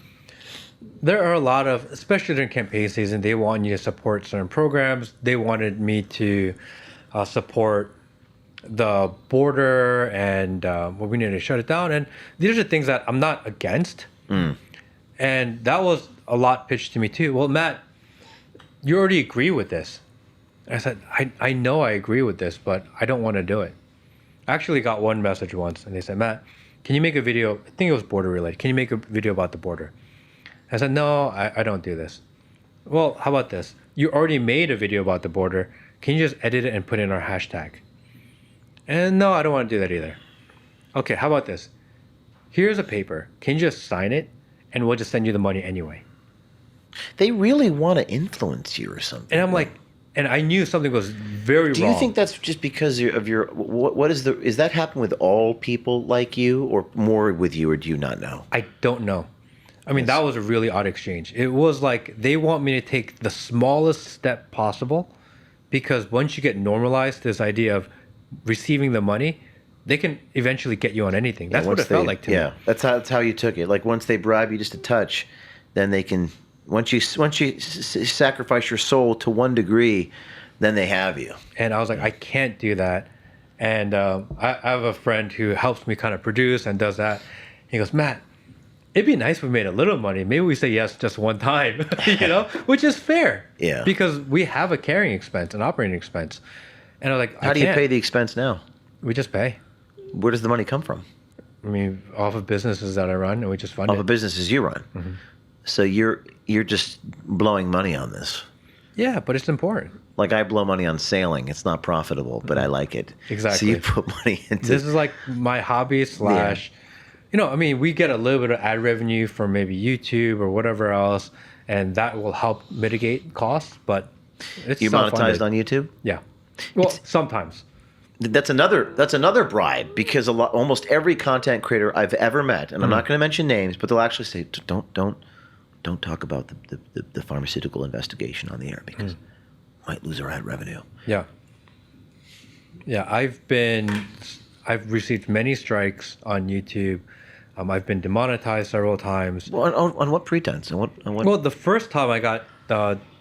There are a lot of, especially during campaign season, they want you to support certain programs. They wanted me to support the border and we need to shut it down. And these are things that I'm not against. And that was a lot pitched to me too. Well, Matt, you already agree with this. I said, I know I agree with this, but I don't want to do it. I actually got one message once and they said, Matt, can you make a video? I think it was border related. Can you make a video about the border? I said, no, I don't do this. Well, how about this? You already made a video about the border. Can you just edit it and put in our hashtag? And no, I don't want to do that either. Okay, how about this? Here's a paper. Can you just sign it? And we'll just send you the money anyway. They really want to influence you or something. And I'm like, and I knew something was very wrong. Do you think that's just because of your, is that happen with all people like you or more with you, or do you not know? I don't know. I mean, that was a really odd exchange. It was like they want me to take the smallest step possible, because once you get normalized this idea of receiving the money, they can eventually get you on anything. That's what it felt like to me. Yeah, that's how you took it. Like once they bribe you just a touch, then they can. Once you sacrifice your soul to one degree, then they have you. And I was like, I can't do that. And I have a friend who helps me kind of produce and does that. He goes, Matt, it'd be nice if we made a little money. Maybe we say yes just one time, which is fair. Yeah. Because we have a carrying expense, an operating expense. And I'm like, how do you pay the expense now? We just pay. Where does the money come from? I mean, off of businesses that I run, and we just fund it. Off of businesses you run. Mm-hmm. So you're just blowing money on this. Yeah, but it's important. Like I blow money on sailing. It's not profitable, but I like it. Exactly. So you put money into this is like my hobby slash, I mean, we get a little bit of ad revenue from maybe YouTube or whatever else, and that will help mitigate costs. But it's you monetized on YouTube. Yeah. Well, sometimes. That's another bribe, because almost every content creator I've ever met, and I'm not going to mention names, but they'll actually say, don't talk about the pharmaceutical investigation on the air because might lose our ad revenue. Yeah. Yeah, I've received many strikes on YouTube. I've been demonetized several times. Well, on what pretense? On what? Well, the first time I got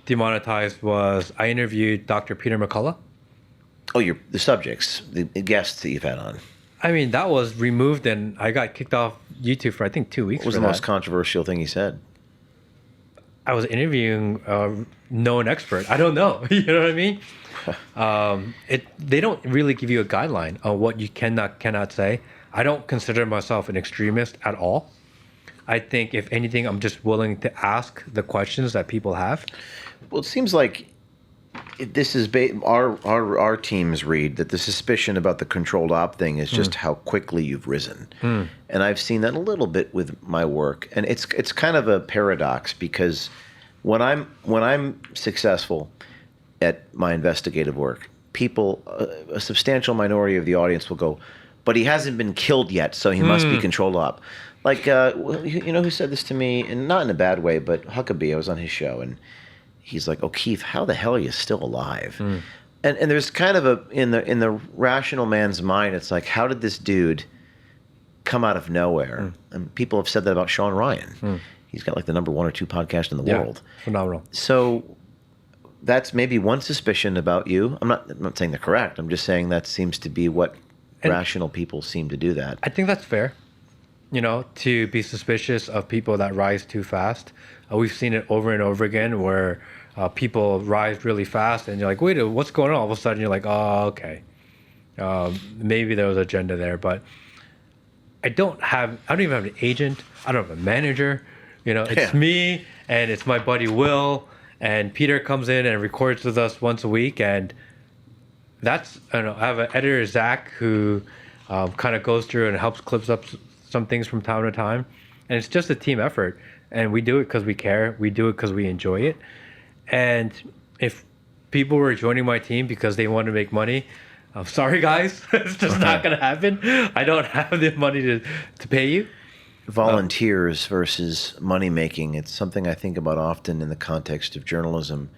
demonetized was I interviewed Dr. Peter McCullough. Oh, the subjects, the guests that you've had on. I mean, that was removed, and I got kicked off YouTube for I think 2 weeks. What was the most controversial thing he said? I was interviewing a known expert. I don't know. You know what I mean? They don't really give you a guideline on what you cannot say. I don't consider myself an extremist at all. I think, if anything, I'm just willing to ask the questions that people have. Well, it seems like this is our teams read that the suspicion about the controlled op thing is just how quickly you've risen, and I've seen that a little bit with my work, and it's kind of a paradox, because when I'm successful at my investigative work, people, a substantial minority of the audience will go, but he hasn't been killed yet, so he must be controlled op. Like who said this to me, and not in a bad way, but Huckabee. I was on his show, and he's like, O'Keefe, how the hell are you still alive? And there's kind of in the rational man's mind, it's like, how did this dude come out of nowhere? And people have said that about Sean Ryan. He's got like the number 1 or 2 podcast in the world. Phenomenal. So that's maybe one suspicion about you. I'm not saying they're correct. I'm just saying that seems to be what rational people seem to do that. I think that's fair. To be suspicious of people that rise too fast. We've seen it over and over again where people rise really fast and you're like, wait, what's going on? All of a sudden you're like, oh, okay. Maybe there was an agenda there, but I don't even have an agent. I don't have a manager. It's me and it's my buddy Will, and Peter comes in and records with us once a week. And I have an editor, Zach, who kind of goes through and helps clips up some things from time to time. And it's just a team effort. And we do it because we care. We do it because we enjoy it. And if people were joining my team because they want to make money, I'm sorry, guys. It's just not going to happen. I don't have the money to pay you. Volunteers versus money making. It's something I think about often in the context of journalism.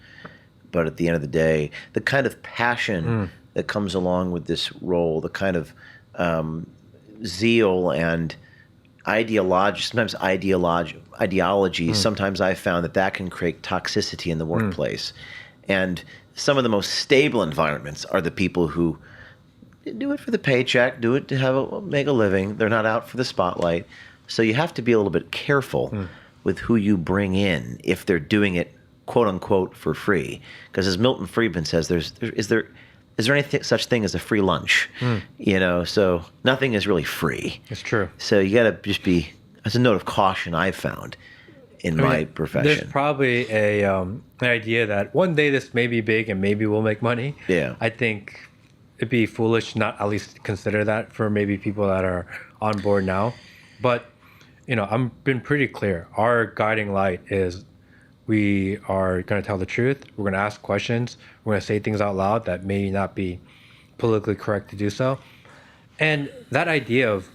But at the end of the day, the kind of passion that comes along with this role, the kind of zeal and ideology, sometimes I've found that can create toxicity in the workplace. And some of the most stable environments are the people who do it for the paycheck, do it to make a living. They're not out for the spotlight. So you have to be a little bit careful with who you bring in if they're doing it, quote unquote, for free. Because as Milton Friedman says, is there any such thing as a free lunch? So nothing is really free. It's true. So you got to just be, as a note of caution I've found in my profession. There's probably an idea that one day this may be big and maybe we'll make money. Yeah. I think it'd be foolish not at least consider that for maybe people that are on board now. But, I've been pretty clear. Our guiding light is we are going to tell the truth. We're going to ask questions. We're going to say things out loud that may not be politically correct to do so. And that idea of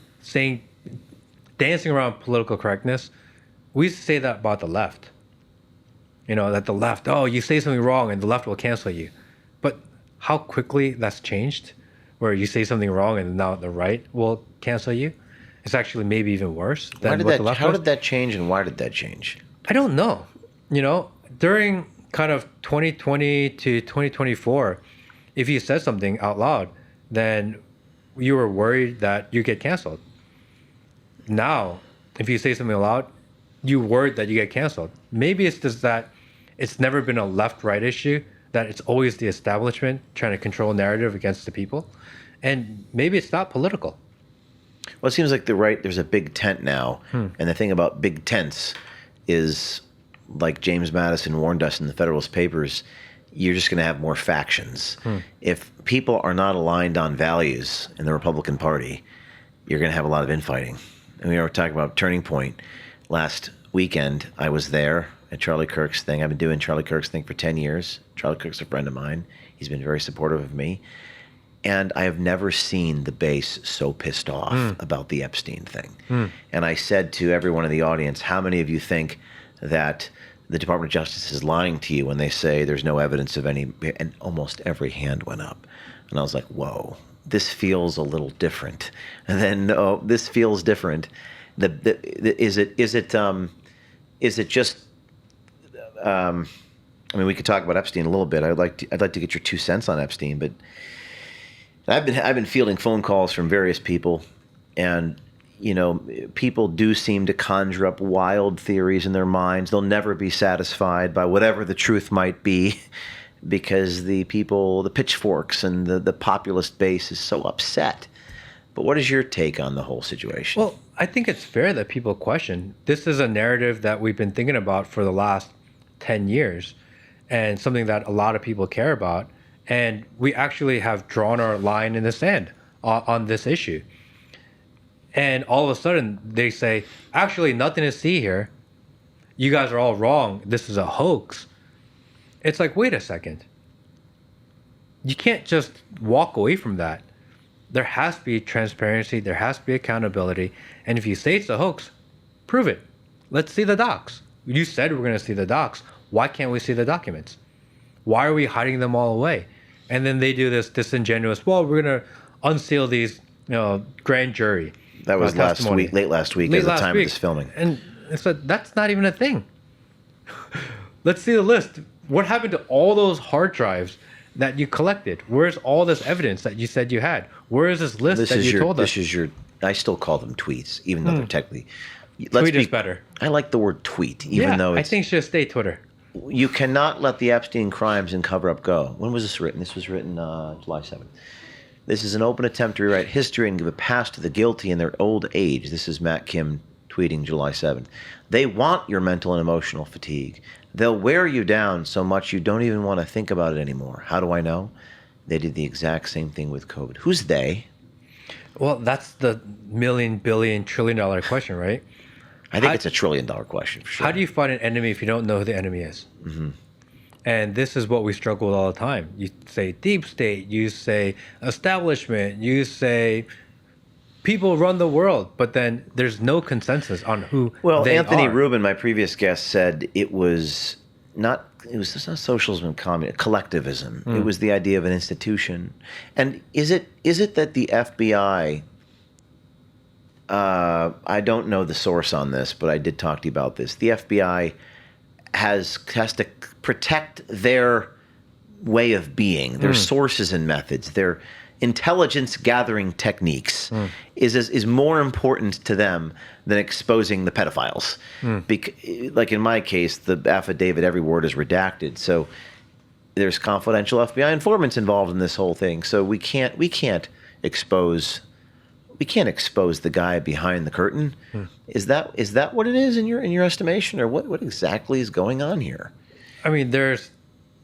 dancing around political correctness, we used to say that about the left. You know, that the left, oh, you say something wrong and the left will cancel you. But how quickly that's changed, where you say something wrong and now the right will cancel you. It's actually maybe even worse than what the left How was. did that change, and why did that change? I don't know. You know, during kind of 2020 to 2024, if you said something out loud, then you were worried that you get canceled. Now, if you say something aloud, you worried that you get canceled. Maybe it's just that it's never been a left-right issue, that it's always the establishment trying to control narrative against the people. And maybe it's not political. Well, it seems like there's a big tent now. And the thing about big tents is, like James Madison warned us in the Federalist Papers, you're just going to have more factions. If people are not aligned on values in the Republican Party, you're going to have a lot of infighting. And we were talking about Turning Point. Last weekend, I was there at Charlie Kirk's thing. I've been doing Charlie Kirk's thing for 10 years. Charlie Kirk's a friend of mine. He's been very supportive of me. And I have never seen the base so pissed off about the Epstein thing. And I said to everyone in the audience, how many of you think that the Department of Justice is lying to you when they say there's no evidence of any? And almost every hand went up. And I was like, whoa, this feels a little different. And then, no, this feels different. Is it just? I mean, we could talk about Epstein a little bit. I'd like to get your 2 cents on Epstein, but I've been fielding phone calls from various people, and you know, people do seem to conjure up wild theories in their minds. They'll never be satisfied by whatever the truth might be, because the pitchforks and the populist base is so upset. But what is your take on the whole situation? Well, I think it's fair that people question. This is a narrative that we've been thinking about for the last 10 years, and something that a lot of people care about. And we actually have drawn our line in the sand on this issue. And all of a sudden they say, actually, nothing to see here. You guys are all wrong. This is a hoax. It's like, wait a second. You can't just walk away from that. There has to be transparency. There has to be accountability. And if you say it's a hoax, prove it. Let's see the docs. You said we're going to see the docs. Why can't we see the documents? Why are we hiding them all away? And then they do this disingenuous, well, we're going to unseal these, grand jury. That was late last week at the time of this filming. And it's like, that's not even a thing. Let's see the list. What happened to all those hard drives that you collected? Where's all this evidence that you said you had? Where is this list that you told us? I still call them tweets, even though they're technically. Tweet is better. I like the word tweet, even though it's. I think it should stay Twitter. You cannot let the Epstein crimes and cover-up go. When was this written? This was written July 7th. This is an open attempt to rewrite history and give a pass to the guilty in their old age. This is Matt Kim tweeting July 7th. They want your mental and emotional fatigue. They'll wear you down so much you don't even want to think about it anymore. How do I know? They did the exact same thing with COVID. Who's they? Well, that's the million, billion, $1 trillion question, right? I think it's a $1 trillion question for sure. How do you fight an enemy if you don't know who the enemy is? Mm-hmm. And this is what we struggle with all the time. You say deep state, you say establishment, you say people run the world, but then there's no consensus on who they Anthony are. Rubin, my previous guest, said it was not socialism and communism, collectivism. It was the idea of an institution. And is it that the FBI, I don't know the source on this, but I did talk to you about this. The FBI has to protect their way of being, their sources and methods, their intelligence gathering techniques is more important to them than exposing the pedophiles. Like in my case, the affidavit, every word is redacted. So there's confidential FBI informants involved in this whole thing. So we can't expose the guy behind the curtain. Is that what it is in your estimation, or what exactly is going on here? I mean, there's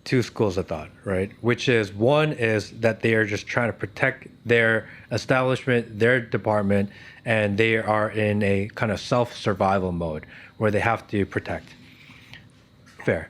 two schools of thought, right? Which is, one is that they are just trying to protect their establishment, their department, and they are in a kind of self-survival mode where they have to protect. Fair.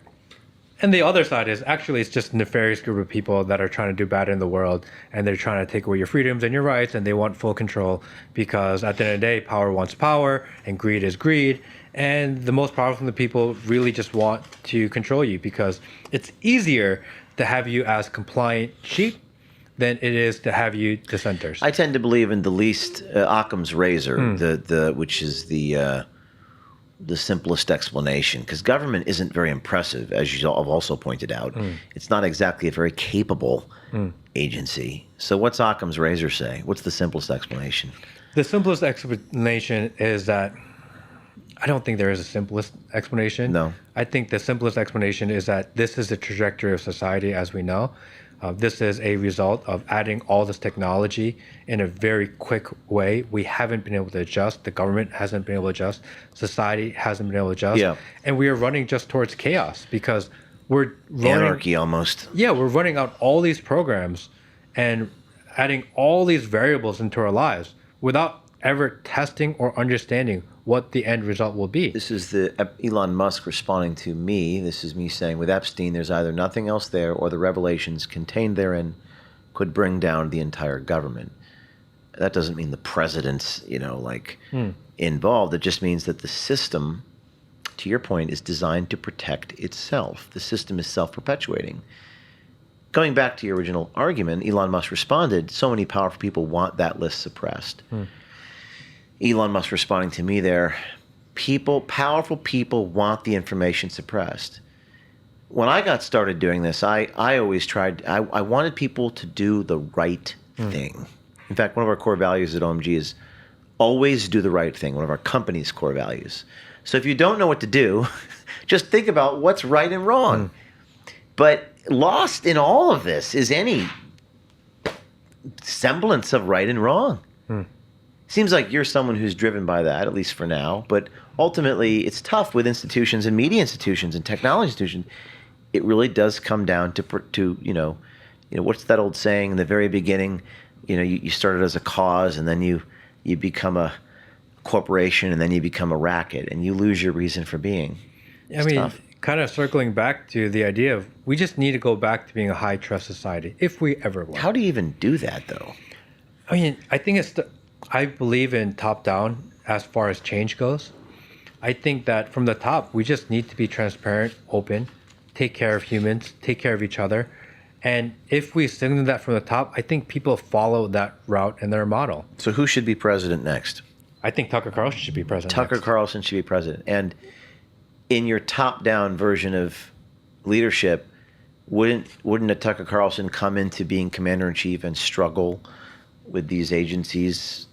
And the other side is actually it's just a nefarious group of people that are trying to do bad in the world, and they're trying to take away your freedoms and your rights, and they want full control because at the end of the day, power wants power and greed is greed. And the most powerful people really just want to control you because it's easier to have you as compliant sheep than it is to have you dissenters. I tend to believe in the least Occam's razor, which is the simplest explanation, because government isn't very impressive, as you have also pointed out. It's not exactly a very capable agency. So what's Occam's razor say? What's the simplest explanation? The simplest explanation is that I don't think there is a simplest explanation. No. I think the simplest explanation is that this is the trajectory of society as we know. This is a result of adding all this technology in a very quick way. We haven't been able to adjust. The government hasn't been able to adjust. Society hasn't been able to adjust. Yeah. And we are running just towards chaos because we're running, anarchy almost. Yeah, we're running out all these programs and adding all these variables into our lives without ever testing or understanding what the end result will be. This is the Elon Musk responding to me. This is me saying, with Epstein, there's either nothing else there or the revelations contained therein could bring down the entire government. That doesn't mean the president's, involved. It just means that the system, to your point, is designed to protect itself. The system is self-perpetuating. Going back to your original argument, Elon Musk responded, so many powerful people want that list suppressed. Elon Musk responding to me there, powerful people want the information suppressed. When I got started doing this, I always tried, I wanted people to do the right thing. In fact, one of our core values at OMG is always do the right thing, one of our company's core values. So if you don't know what to do, just think about what's right and wrong. But lost in all of this is any semblance of right and wrong. Seems like you're someone who's driven by that, at least for now. But ultimately, it's tough with institutions and media institutions and technology institutions. It really does come down to what's that old saying in the very beginning? You started as a cause, and then you become a corporation, and then you become a racket, and you lose your reason for being. It's tough. Kind of circling back to the idea of we just need to go back to being a high trust society if we ever will. How do you even do that, though? I think I believe in top down as far as change goes. I think that from the top, we just need to be transparent, open, take care of humans, take care of each other. And if we signal that from the top, I think people follow that route in their model. So who should be president next? I think Tucker Carlson should be president Tucker next. Carlson should be president. And in your top-down version of leadership, wouldn't a Tucker Carlson come into being commander-in-chief and struggle with these agencies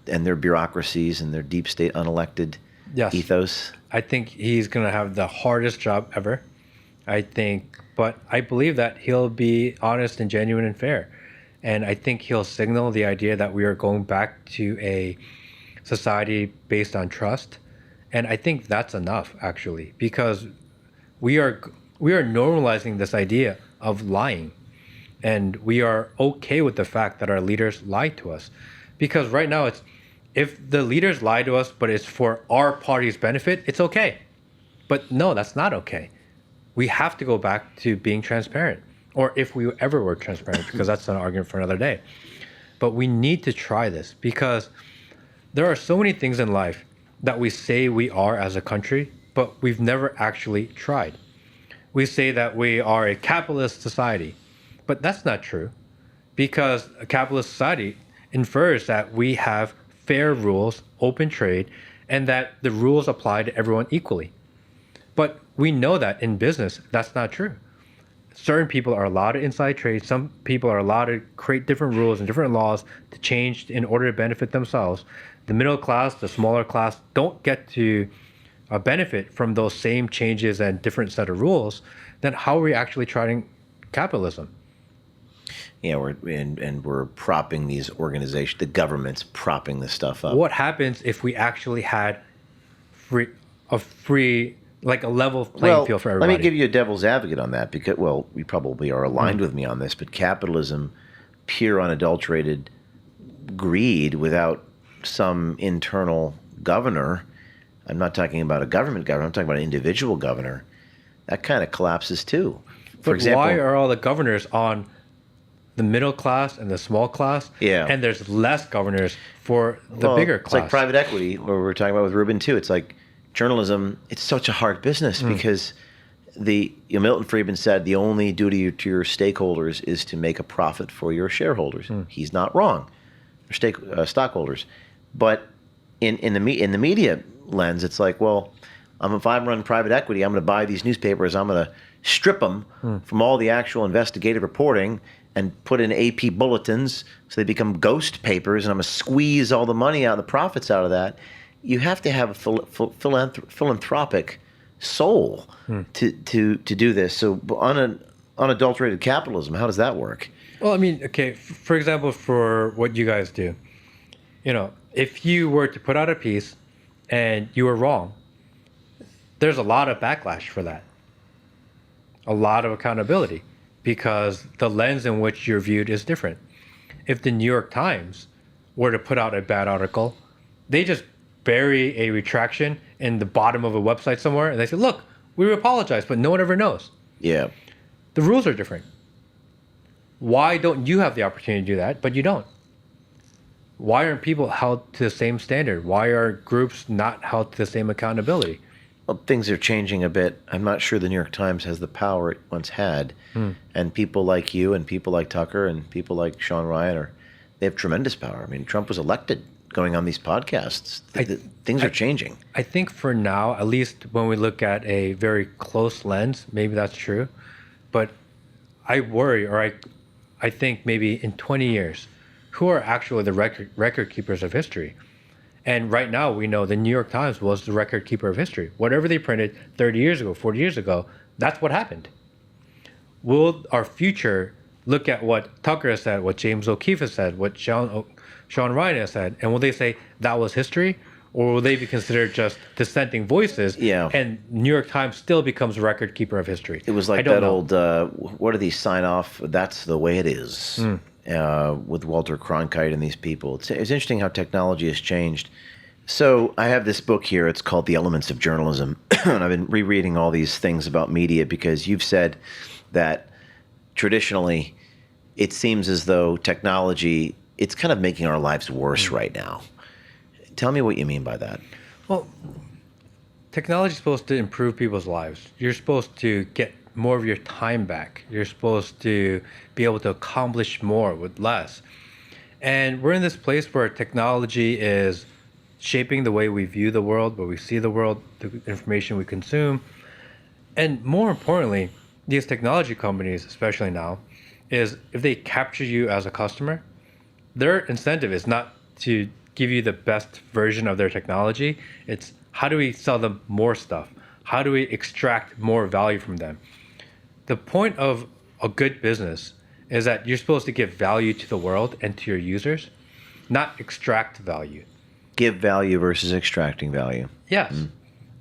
and their bureaucracies and their deep state unelected ethos? I think he's going to have the hardest job ever. But I believe that he'll be honest and genuine and fair. And I think he'll signal the idea that we are going back to a society based on trust. And I think that's enough, actually, because we are normalizing this idea of lying. And we are okay with the fact that our leaders lie to us. Because right now, if the leaders lie to us, but it's for our party's benefit, it's okay. But no, that's not okay. We have to go back to being transparent, or if we ever were transparent, because that's an argument for another day. But we need to try this because there are so many things in life that we say we are as a country, but we've never actually tried. We say that we are a capitalist society, but that's not true, because a capitalist society infers that we have fair rules, open trade, and that the rules apply to everyone equally. But we know that in business, that's not true. Certain people are allowed to inside trade. Some people are allowed to create different rules and different laws to change in order to benefit themselves. The middle class, the smaller class, don't get to benefit from those same changes and different set of rules. Then how are we actually trying capitalism? Yeah, we're propping these organizations, the government's propping this stuff up. What happens if we actually had a level playing field for everybody? Let me give you a devil's advocate on that, because, you probably are aligned with me on this, but capitalism, pure unadulterated greed without some internal governor, I'm not talking about a government governor, I'm talking about an individual governor, that kind of collapses too. For example, why are all the governors on the middle class and the small class? Yeah. And there's less governors for the bigger class. It's like private equity, where we're talking about with Rubin too. It's like journalism, it's such a hard business because Milton Friedman said the only duty to your stakeholders is to make a profit for your shareholders. He's not wrong, or stockholders. But in the media lens, it's like, well, if I'm running private equity, I'm going to buy these newspapers, I'm going to strip them from all the actual investigative reporting and put in AP bulletins so they become ghost papers, and I'm going to squeeze all the money out, the profits out of that. You have to have a philanthropic soul to do this. So unadulterated capitalism, how does that work? Well, I mean, okay, for example, for what you guys do, if you were to put out a piece and you were wrong, there's a lot of backlash for that. A lot of accountability, because the lens in which you're viewed is different. If the New York Times were to put out a bad article, they just bury a retraction in the bottom of a website somewhere, and they say, look, we apologize, but no one ever knows. Yeah. The rules are different. Why don't you have the opportunity to do that, but you don't? Why aren't people held to the same standard? Why are groups not held to the same accountability? Well, things are changing a bit. I'm not sure the New York Times has the power it once had. And people like you and people like Tucker and people like Sean Ryan, they have tremendous power. I mean, Trump was elected going on these podcasts. Things are changing. I think for now, at least when we look at a very close lens, maybe that's true. But I worry, or I think maybe in 20 years, who are actually the record keepers of history? And right now, we know the New York Times was the record keeper of history. Whatever they printed 30 years ago, 40 years ago, that's what happened. Will our future look at what Tucker has said, what James O'Keefe has said, what Sean Ryan has said, and will they say that was history? Or will they be considered just dissenting voices? Yeah. And New York Times still becomes a record keeper of history. It was like that old, what do these sign off? That's the way it is. With Walter Cronkite and these people. It's interesting how technology has changed. So I have this book here. It's called The Elements of Journalism. And I've been rereading all these things about media because you've said that traditionally it seems as though technology, it's kind of making our lives worse right now. Tell me what you mean by that. Well, technology is supposed to improve people's lives. You're supposed to get more of your time back. You're supposed to be able to accomplish more with less. And we're in this place where technology is shaping the way we view the world, where we see the world, the information we consume. And more importantly, these technology companies, especially now, is if they capture you as a customer, their incentive is not to give you the best version of their technology. It's how do we sell them more stuff? How do we extract more value from them? The point of a good business is that you're supposed to give value to the world and to your users, not extract value. Give value versus extracting value. Yes.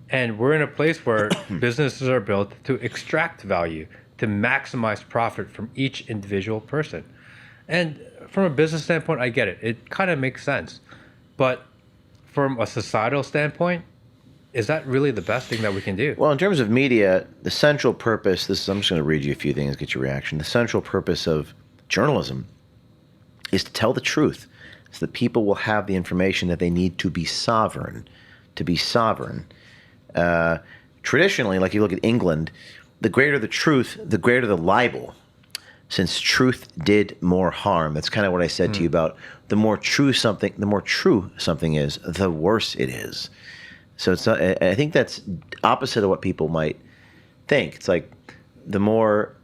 And we're in a place where businesses are built to extract value, to maximize profit from each individual person. And from a business standpoint, I get it. It kind of makes sense. But from a societal standpoint, is that really the best thing that we can do? Well, in terms of media, the central purpose, I'm just going to read you a few things, get your reaction. The central purpose of journalism is to tell the truth so that people will have the information that they need to be sovereign. Traditionally, like you look at England, the greater the truth, the greater the libel. Since truth did more harm. That's kind of what I said to you about the more true something is, the worse it is. So it's not, I think that's opposite of what people might think. It's like the more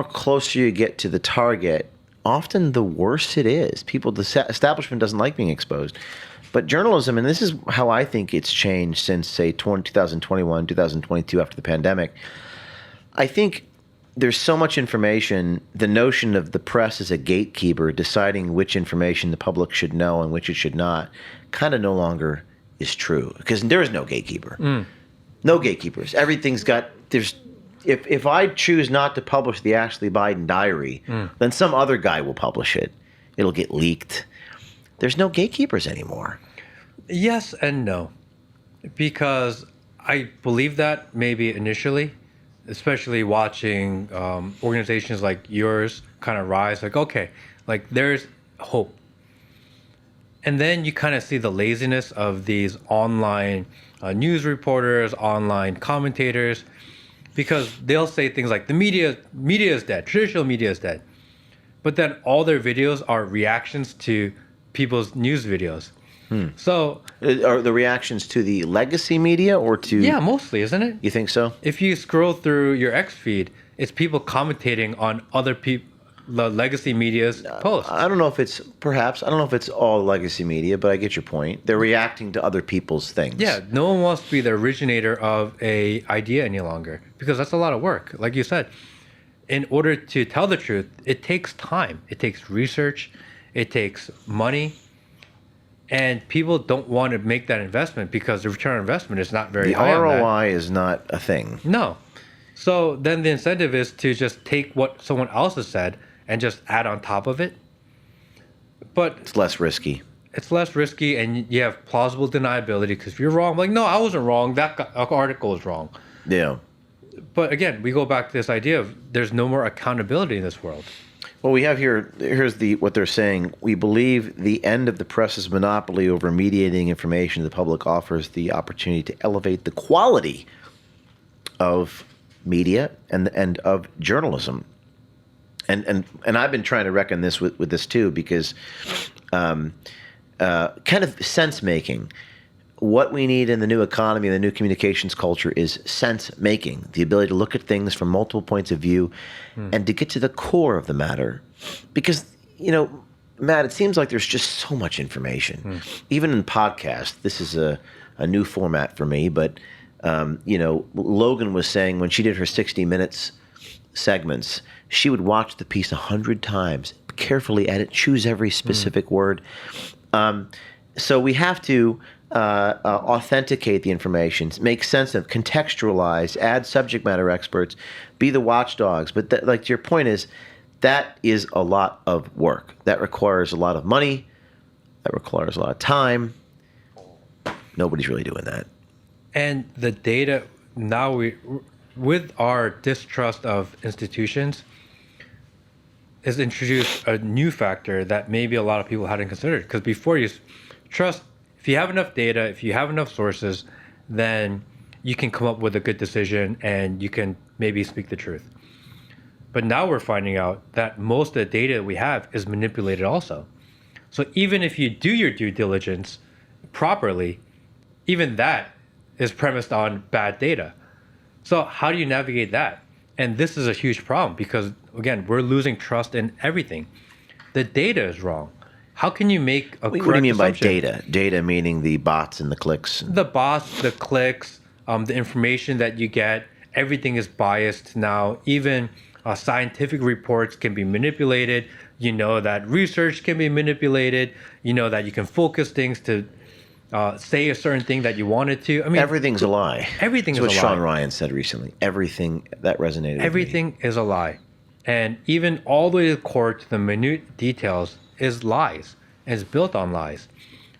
closer you get to the target, often the worse it is. The establishment doesn't like being exposed. But journalism, and this is how I think it's changed since, say, 2021, 2022, after the pandemic, I think there's so much information, the notion of the press as a gatekeeper deciding which information the public should know and which it should not kind of no longer is true, because there is no gatekeeper. No gatekeepers. Everything's got, if I choose not to publish the Ashley Biden diary, then some other guy will publish it. It'll get leaked. There's no gatekeepers anymore. Yes and no, because I believe that maybe initially, especially watching organizations like yours kind of rise, like, okay, like there's hope. And then you kind of see the laziness of these online news reporters, online commentators, because they'll say things like the media is dead, traditional media is dead, but then all their videos are reactions to people's news videos. So are the reactions to the legacy media or to? Yeah, mostly, isn't it? You think so? If you scroll through your X feed, it's people commentating on other people, the legacy media's posts. I don't know if it's all legacy media, but I get your point. They're reacting to other people's things. Yeah, no one wants to be the originator of a idea any longer because that's a lot of work. Like you said, in order to tell the truth, it takes time. It takes research. It takes money. And people don't want to make that investment because the return on investment is not very high. The ROI is not a thing. No. So then the incentive is to just take what someone else has said and just add on top of it. But it's less risky. It's less risky, and you have plausible deniability because if you're wrong, like, no, I wasn't wrong. That article is wrong. Yeah. But again, we go back to this idea of there's no more accountability in this world. Well, we have here's what they're saying. We believe the end of the press's monopoly over mediating information to the public offers the opportunity to elevate the quality of media and of journalism. And I've been trying to reckon this with this too, because kind of sense making. What we need in the new economy, the new communications culture, is sense making, the ability to look at things from multiple points of view and to get to the core of the matter. Because, Matt, it seems like there's just so much information. Even in podcasts, this is a new format for me, but, Logan was saying when she did her 60 Minutes segments, she would watch the piece 100 times, carefully edit, choose every specific word. So we have to authenticate the information, make sense of, contextualize, add subject matter experts, be the watchdogs. But to your point that is a lot of work. That requires a lot of money. That requires a lot of time. Nobody's really doing that. And the data now, with our distrust of institutions, has introduced a new factor that maybe a lot of people hadn't considered. Because before, you trust, if you have enough data, if you have enough sources, then you can come up with a good decision and you can maybe speak the truth. But now we're finding out that most of the data we have is manipulated also. So even if you do your due diligence properly, even that is premised on bad data. So how do you navigate that? And this is a huge problem because, again, we're losing trust in everything. The data is wrong. How can you make a correct assumption? What do you mean by data? Data meaning the bots and the clicks? The bots, the clicks, the information that you get, everything is biased now. Even scientific reports can be manipulated. You know that research can be manipulated. You know that you can focus things to say a certain thing that you wanted to. I mean, everything's a lie. Everything is a lie. That's what Sean Ryan said recently. Everything that resonated. Everything is a lie, and even all the way to the core, to the minute details, is lies and is built on lies.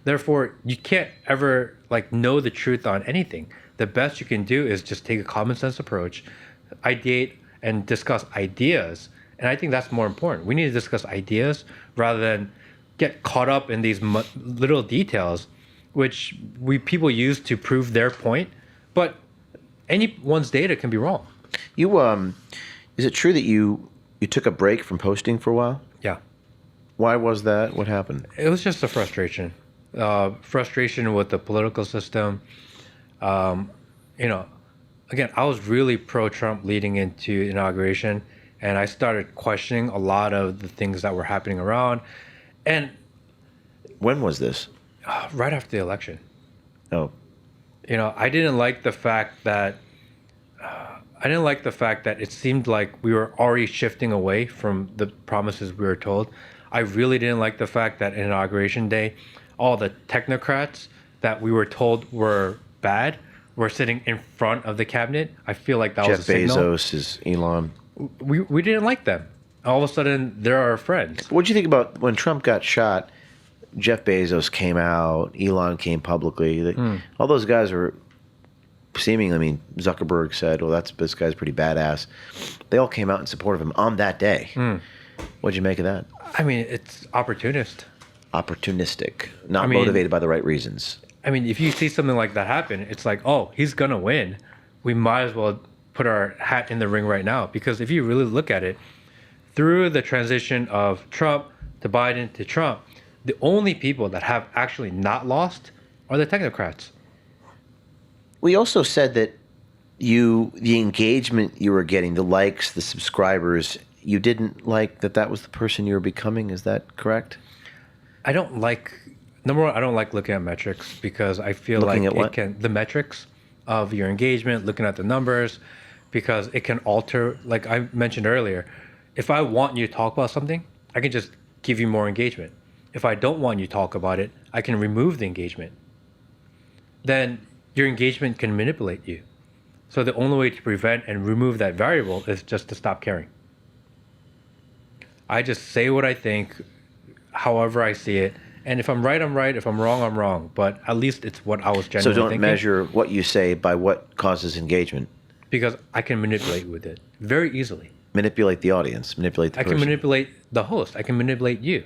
Therefore, you can't ever know the truth on anything. The best you can do is just take a common sense approach, ideate and discuss ideas. And I think that's more important. We need to discuss ideas rather than get caught up in these little details, which people use to prove their point. But anyone's data can be wrong. Is it true that you took a break from posting for a while? Yeah. Why was that? What happened? It was just a frustration. Frustration with the political system. Again, I was really pro-Trump leading into inauguration, and I started questioning a lot of the things that were happening around. And when was this? Right after the election. Oh. I didn't like the fact that it seemed like we were already shifting away from the promises we were told. I really didn't like the fact that Inauguration Day, all the technocrats that we were told were bad were sitting in front of the cabinet. I feel like that was a signal. Jeff Bezos is Elon. We didn't like them. All of a sudden, they're our friends. What do you think about when Trump got shot? Jeff Bezos came out. Elon came publicly. All those guys were seemingly. Zuckerberg said, "Well, this guy's pretty badass." They all came out in support of him on that day. What'd you make of that? It's opportunistic, not motivated by the right reasons. I mean, if you see something like that happen, it's like, oh, he's gonna win. We might as well put our hat in the ring right now. Because if you really look at it, through the transition of Trump to Biden to Trump, the only people that have actually not lost are the technocrats. We also said that the engagement you were getting, the likes, the subscribers, you didn't like that was the person you were becoming. Is that correct? I don't like, number one, I don't like looking at metrics because I feel Looking like at what? it can, the metrics of your engagement, looking at the numbers, because it can alter, like I mentioned earlier, if I want you to talk about something, I can just give you more engagement. If I don't want you to talk about it, I can remove the engagement. Then your engagement can manipulate you. So the only way to prevent and remove that variable is just to stop caring. I just say what I think, however I see it. And if I'm right, I'm right. If I'm wrong, I'm wrong. But at least it's what I was So genuinely don't thinking. measure what you say by what causes engagement. Because I can manipulate with it very easily. Manipulate the audience, manipulate the I person. can manipulate the host. I can manipulate you.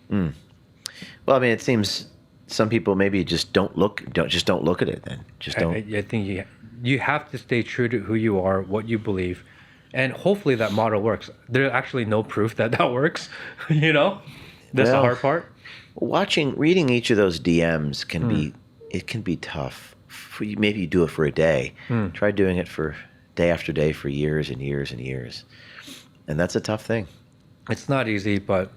Well, I mean, it seems some people maybe just don't look at it then. Just don't. I think you have to stay true to who you are, what you believe, and hopefully that model works. There's actually no proof that works, you know? That's the hard part. Reading each of those DMs can be tough. Maybe you do it for a day. Try doing it for day after day for years and years and years. And that's a tough thing. It's not easy, but,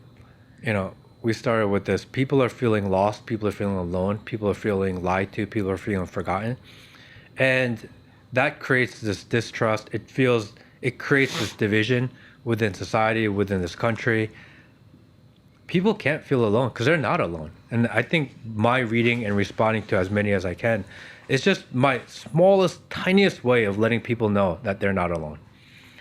you know, we started with this. People are feeling lost. People are feeling alone. People are feeling lied to. People are feeling forgotten. And that creates this distrust. It creates this division within society, within this country. People can't feel alone because they're not alone. And I think my reading and responding to as many as I can is just my smallest, tiniest way of letting people know that they're not alone.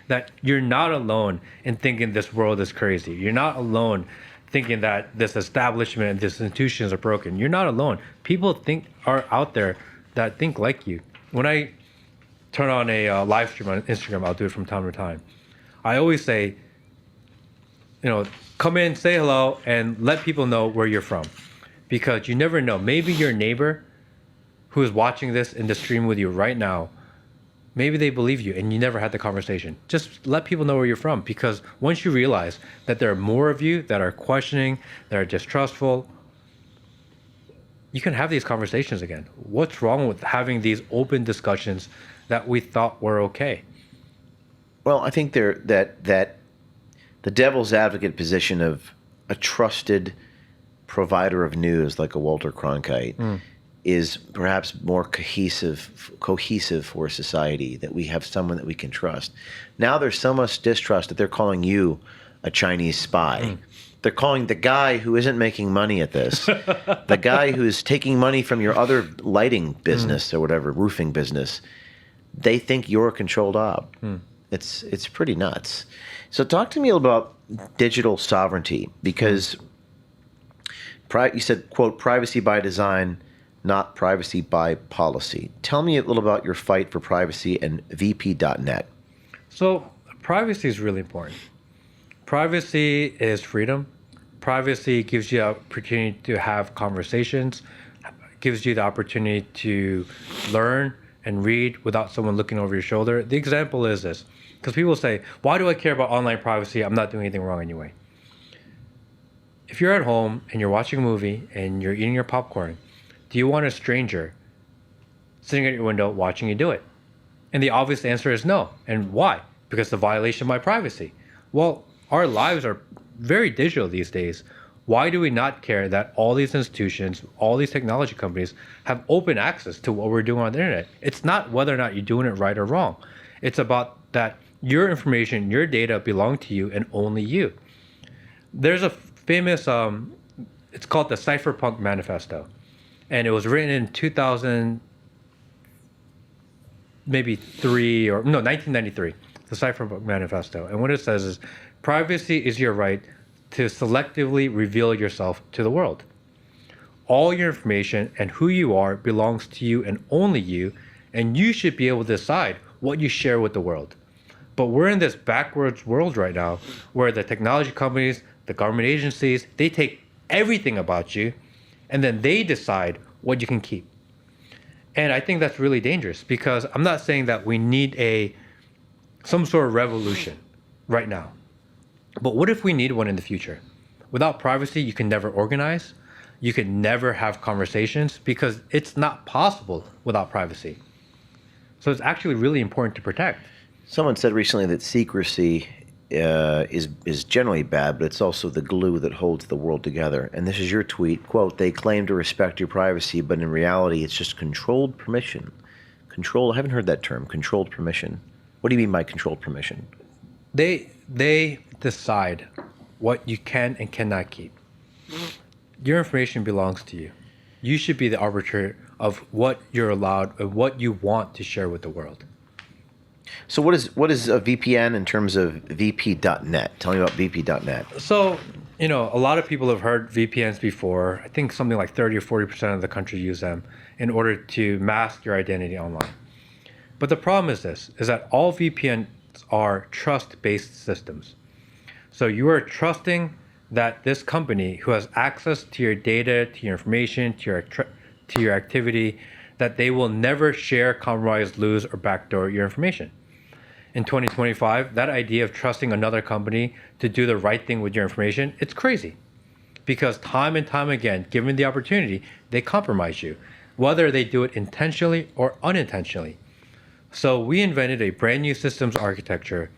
That you're not alone in thinking this world is crazy. You're not alone thinking that this establishment and these institutions are broken. You're not alone. People are out there that think like you. When I turn on a live stream on Instagram, I'll do it from time to time. I always say, you know, come in, say hello, and let people know where you're from. Because you never know. Maybe your neighbor who is watching this in the stream with you right now, maybe they believe you and you never had the conversation. Just let people know where you're from, because once you realize that there are more of you that are questioning, that are distrustful, you can have these conversations again. What's wrong with having these open discussions that we thought were okay? Well, I think that the devil's advocate position of a trusted provider of news like a Walter Cronkite is perhaps more cohesive for society, that we have someone that we can trust. Now there's so much distrust that they're calling you a Chinese spy. They're calling the guy who isn't making money at this, the guy who's taking money from your other lighting business or whatever, roofing business. They think you're a controlled op. It's pretty nuts. So talk to me about digital sovereignty, because you said, quote, privacy by design, not privacy by policy. Tell me a little about your fight for privacy and VP.net. So privacy is really important. Privacy is freedom. Privacy gives you the opportunity to have conversations, gives you the opportunity to learn and read without someone looking over your shoulder. The example is this, because people say, why do I care about online privacy? I'm not doing anything wrong anyway. If you're at home and you're watching a movie and you're eating your popcorn, do you want a stranger sitting at your window watching you do it? And the obvious answer is no. And why? Because it's a violation of my privacy. Well, our lives are very digital these days. Why do we not care that all these institutions, all these technology companies have open access to what we're doing on the internet? It's not whether or not you're doing it right or wrong. It's about that your information, your data belong to you and only you. There's a famous, it's called the Cypherpunk Manifesto. And it was written in 1993, the Cypherpunk Manifesto. And what it says is, privacy is your right to selectively reveal yourself to the world. All your information and who you are belongs to you and only you, and you should be able to decide what you share with the world. But we're in this backwards world right now where the technology companies, the government agencies, they take everything about you and then they decide what you can keep. And I think that's really dangerous because I'm not saying that we need some sort of revolution right now. But what if we need one in the future? Without privacy, you can never organize. You can never have conversations because it's not possible without privacy. So it's actually really important to protect. Someone said recently that secrecy is generally bad, but it's also the glue that holds the world together. And this is your tweet, quote, "They claim to respect your privacy, but in reality, it's just controlled permission." I haven't heard that term, controlled permission. What do you mean by controlled permission? They decide what you can and cannot keep. Your information belongs to you. You should be the arbiter of what you're allowed and what you want to share with the world. So what is a VPN in terms of VP.net? Tell me about VP.net. So, a lot of people have heard VPNs before. I think something like 30 or 40% of the country use them in order to mask your identity online. But the problem is that all VPNs are trust-based systems. So you are trusting that this company who has access to your data, to your information, to your activity, that they will never share, compromise, lose, or backdoor your information. In 2025, that idea of trusting another company to do the right thing with your information, it's crazy. Because time and time again, given the opportunity, they compromise you, whether they do it intentionally or unintentionally. So we invented a brand new systems architecture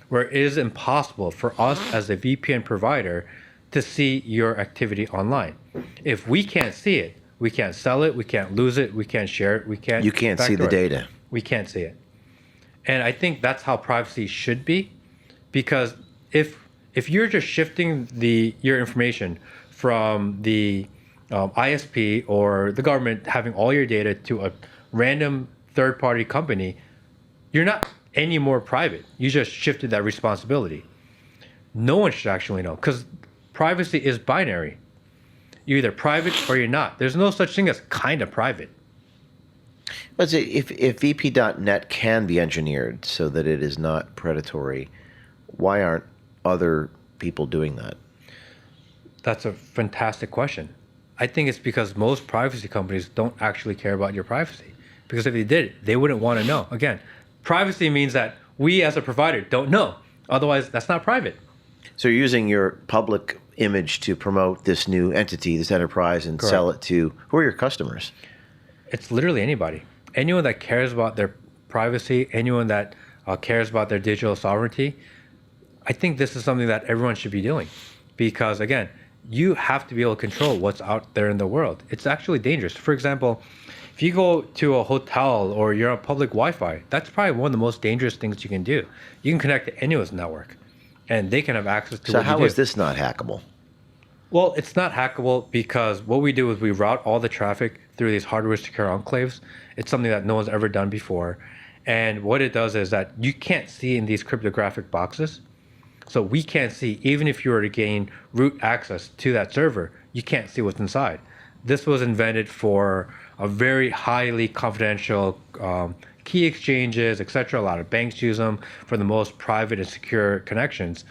where it is impossible for us as a VPN provider to see your activity online. If we can't see it, we can't sell it, we can't lose it, we can't share it, we can't... You can't see the data. We can't see it. And I think that's how privacy should be, because if you're just shifting your information from the ISP or the government having all your data to a random third-party company, you're not any more private. You just shifted that responsibility. No one should actually know, because privacy is binary. You're either private or you're not. There's no such thing as kind of private. But if VP.net can be engineered so that it is not predatory, why aren't other people doing that? That's a fantastic question. I think it's because most privacy companies don't actually care about your privacy. Because if they did, they wouldn't want to know. Again, privacy means that we as a provider don't know. Otherwise, that's not private. So you're using your public image to promote this new entity, this enterprise, and Correct. sell it to... Who are your customers? It's literally anybody. Anyone that cares about their privacy, anyone that cares about their digital sovereignty. I think this is something that everyone should be doing. Because again, you have to be able to control what's out there in the world. It's actually dangerous. For example, if you go to a hotel or you're on public Wi-Fi, that's probably one of the most dangerous things you can do. You can connect to anyone's network and they can have access to So what you do. how is this not hackable? Well, it's not hackable because what we do is we route all the traffic through these hardware secure enclaves. It's something that no one's ever done before. And what it does is that you can't see in these cryptographic boxes. So we can't see, even if you were to gain root access to that server, you can't see what's inside. This was invented for a very highly confidential key exchanges, etc. A lot of banks use them for the most private and secure connections.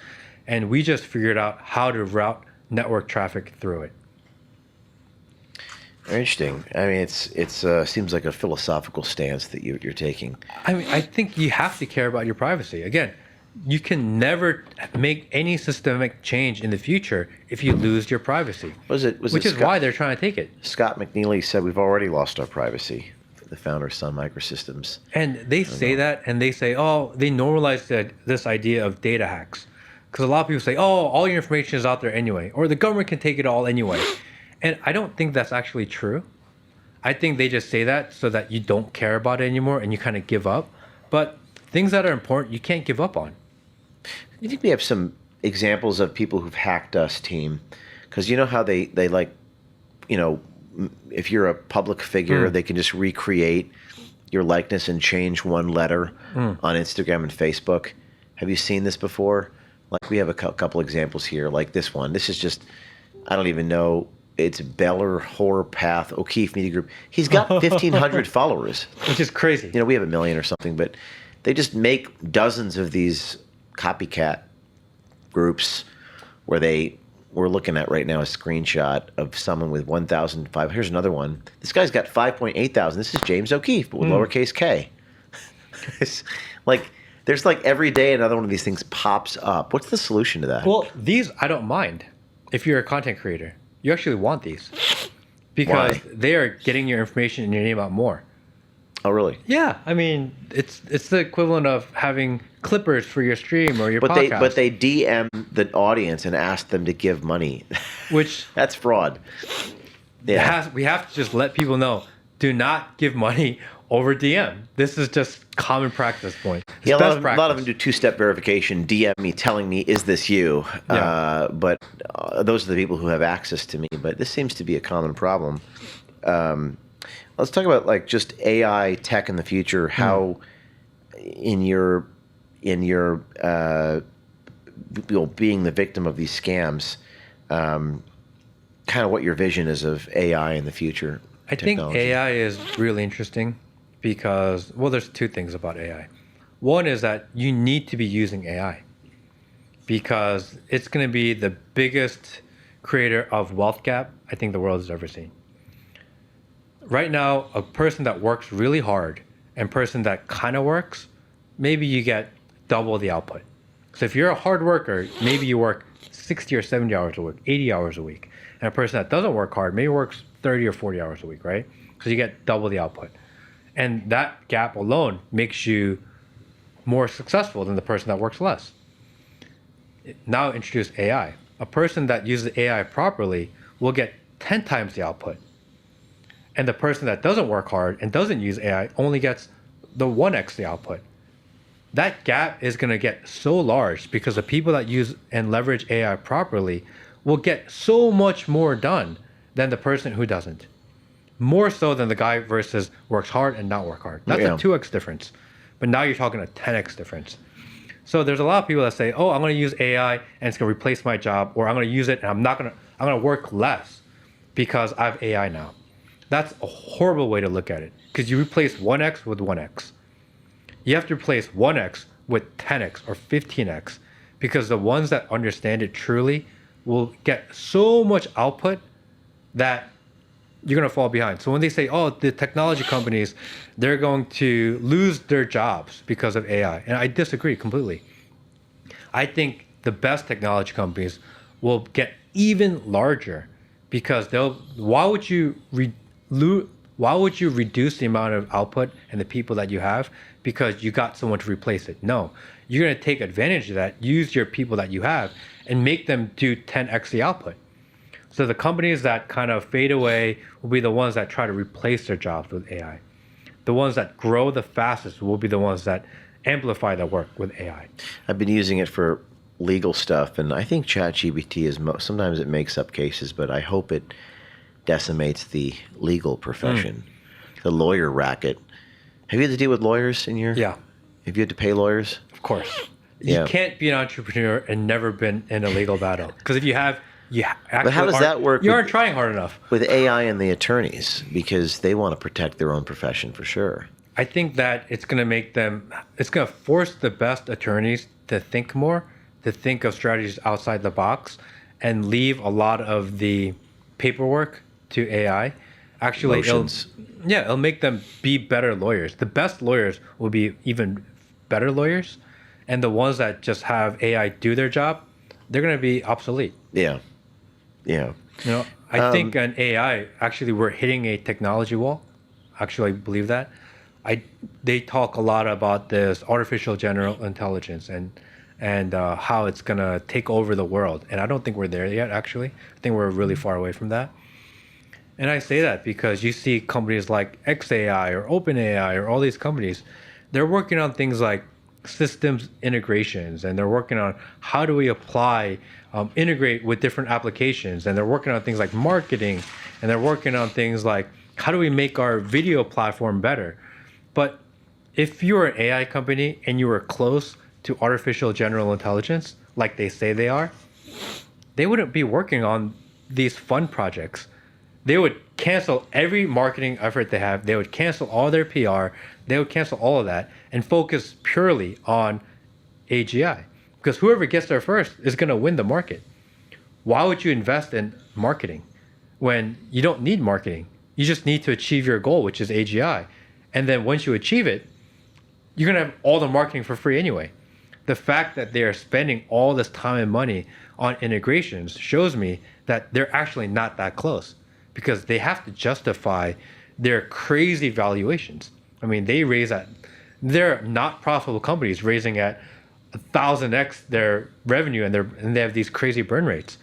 And we just figured out how to route network traffic through it. Interesting. I mean, it seems like a philosophical stance that you're taking. I mean, I think you have to care about your privacy. Again, you can never make any systemic change in the future if you lose your privacy. Which is why they're trying to take it. Scott McNeely said we've already lost our privacy. The founder of Sun Microsystems. And they say that, and they say, oh, they normalize this idea of data hacks. Because a lot of people say, oh, all your information is out there anyway, or the government can take it all anyway. And I don't think that's actually true. I think they just say that so that you don't care about it anymore and you kind of give up. But things that are important, you can't give up on. You think we have some examples of people who've hacked us, team? Because you know how they like, you know, if you're a public figure, they can just recreate your likeness and change one letter on Instagram and Facebook. Have you seen this before? Like we have a couple examples here, like this one. This is just, I don't even know. It's Beller Horpath O'Keefe Media Group. He's got 1,500 followers. Which is crazy. You know, we have 1 million or something, but they just make dozens of these copycat groups where they we're looking at right now a screenshot of someone with 1,005. Here's another one. This guy's got 5.8 thousand. This is James O'Keefe, but with lowercase k. It's like there's like every day another one of these things pops up. What's the solution to that? Well, these I don't mind. If you're a content creator, you actually want these because they are getting your information and your name out more. Oh, really? Yeah, I mean, it's the equivalent of having clippers for your stream or your podcast. But they DM the audience and ask them to give money, which that's fraud. Yeah, we have to just let people know: do not give money over DM. This is just common practice point. It's yeah, best a lot of them do two-step verification. DM me, telling me, "Is this you?" Yeah. But those are the people who have access to me. But this seems to be a common problem. Let's talk about like just AI tech in the future. How in your being the victim of these scams, kind of what your vision is of AI in the future. I think AI is really interesting because, well, there's two things about AI. One is that you need to be using AI because it's going to be the biggest creator of wealth gap I think the world has ever seen. Right now, a person that works really hard and person that kind of works, maybe you get double the output. So if you're a hard worker, maybe you work 60 or 70 hours a week, 80 hours a week. And a person that doesn't work hard maybe works 30 or 40 hours a week, right? So you get double the output. And that gap alone makes you more successful than the person that works less. Now introduce AI. A person that uses AI properly will get 10 times the output. And the person that doesn't work hard and doesn't use AI only gets the 1x the output. That gap is going to get so large because the people that use and leverage AI properly will get so much more done than the person who doesn't. More so than the guy versus works hard and not work hard. That's a 2x difference. But now you're talking a 10x difference. So there's a lot of people that say, oh, I'm going to use AI and it's going to replace my job, or I'm going to use it and I'm going to work less because I have AI now. That's a horrible way to look at it because you replace 1x with 1x. You have to replace 1x with 10x or 15x because the ones that understand it truly will get so much output that you're going to fall behind. So when they say, oh, the technology companies, they're going to lose their jobs because of AI. And I disagree completely. I think the best technology companies will get even larger because why would you reduce the amount of output and the people that you have because you got someone to replace it? No, you're going to take advantage of that, use your people that you have and make them do 10x the output. So the companies that kind of fade away will be the ones that try to replace their jobs with AI. The ones that grow the fastest will be the ones that amplify their work with AI. I've been using it for legal stuff, and I think ChatGPT is sometimes it makes up cases, but I hope it decimates the legal profession, the lawyer racket. Have you had to deal with lawyers in your? Yeah. Have you had to pay lawyers? Of course. You can't be an entrepreneur and never been in a legal battle because if you have. But how does that work? You aren't trying hard enough. With AI and the attorneys, because they want to protect their own profession for sure. I think that it's going to force the best attorneys to think more, to think of strategies outside the box, and leave a lot of the paperwork to AI. Actually, it'll make them be better lawyers. The best lawyers will be even better lawyers, and the ones that just have AI do their job, they're going to be obsolete. Yeah. Yeah. You know, I think an AI, actually, we're hitting a technology wall. Actually, I believe that. They talk a lot about this artificial general intelligence and how it's going to take over the world. And I don't think we're there yet, actually. I think we're really far away from that. And I say that because you see companies like XAI or OpenAI or all these companies, they're working on things like systems integrations, and they're working on how do we apply integrate with different applications, and they're working on things like marketing, and they're working on things like how do we make our video platform better. But if you're an AI company and you were close to artificial general intelligence like they say they are, they wouldn't be working on these fun projects. They would cancel every marketing effort they have. They would cancel all their PR. They would cancel all of that and focus purely on AGI. Because whoever gets there first is going to win the market. Why would you invest in marketing when you don't need marketing? You just need to achieve your goal, which is AGI. And then once you achieve it, you're going to have all the marketing for free anyway. The fact that they are spending all this time and money on integrations shows me that they're actually not that close, because they have to justify their crazy valuations. I mean, they're not profitable companies raising at 1,000x their revenue, and they have these crazy burn rates.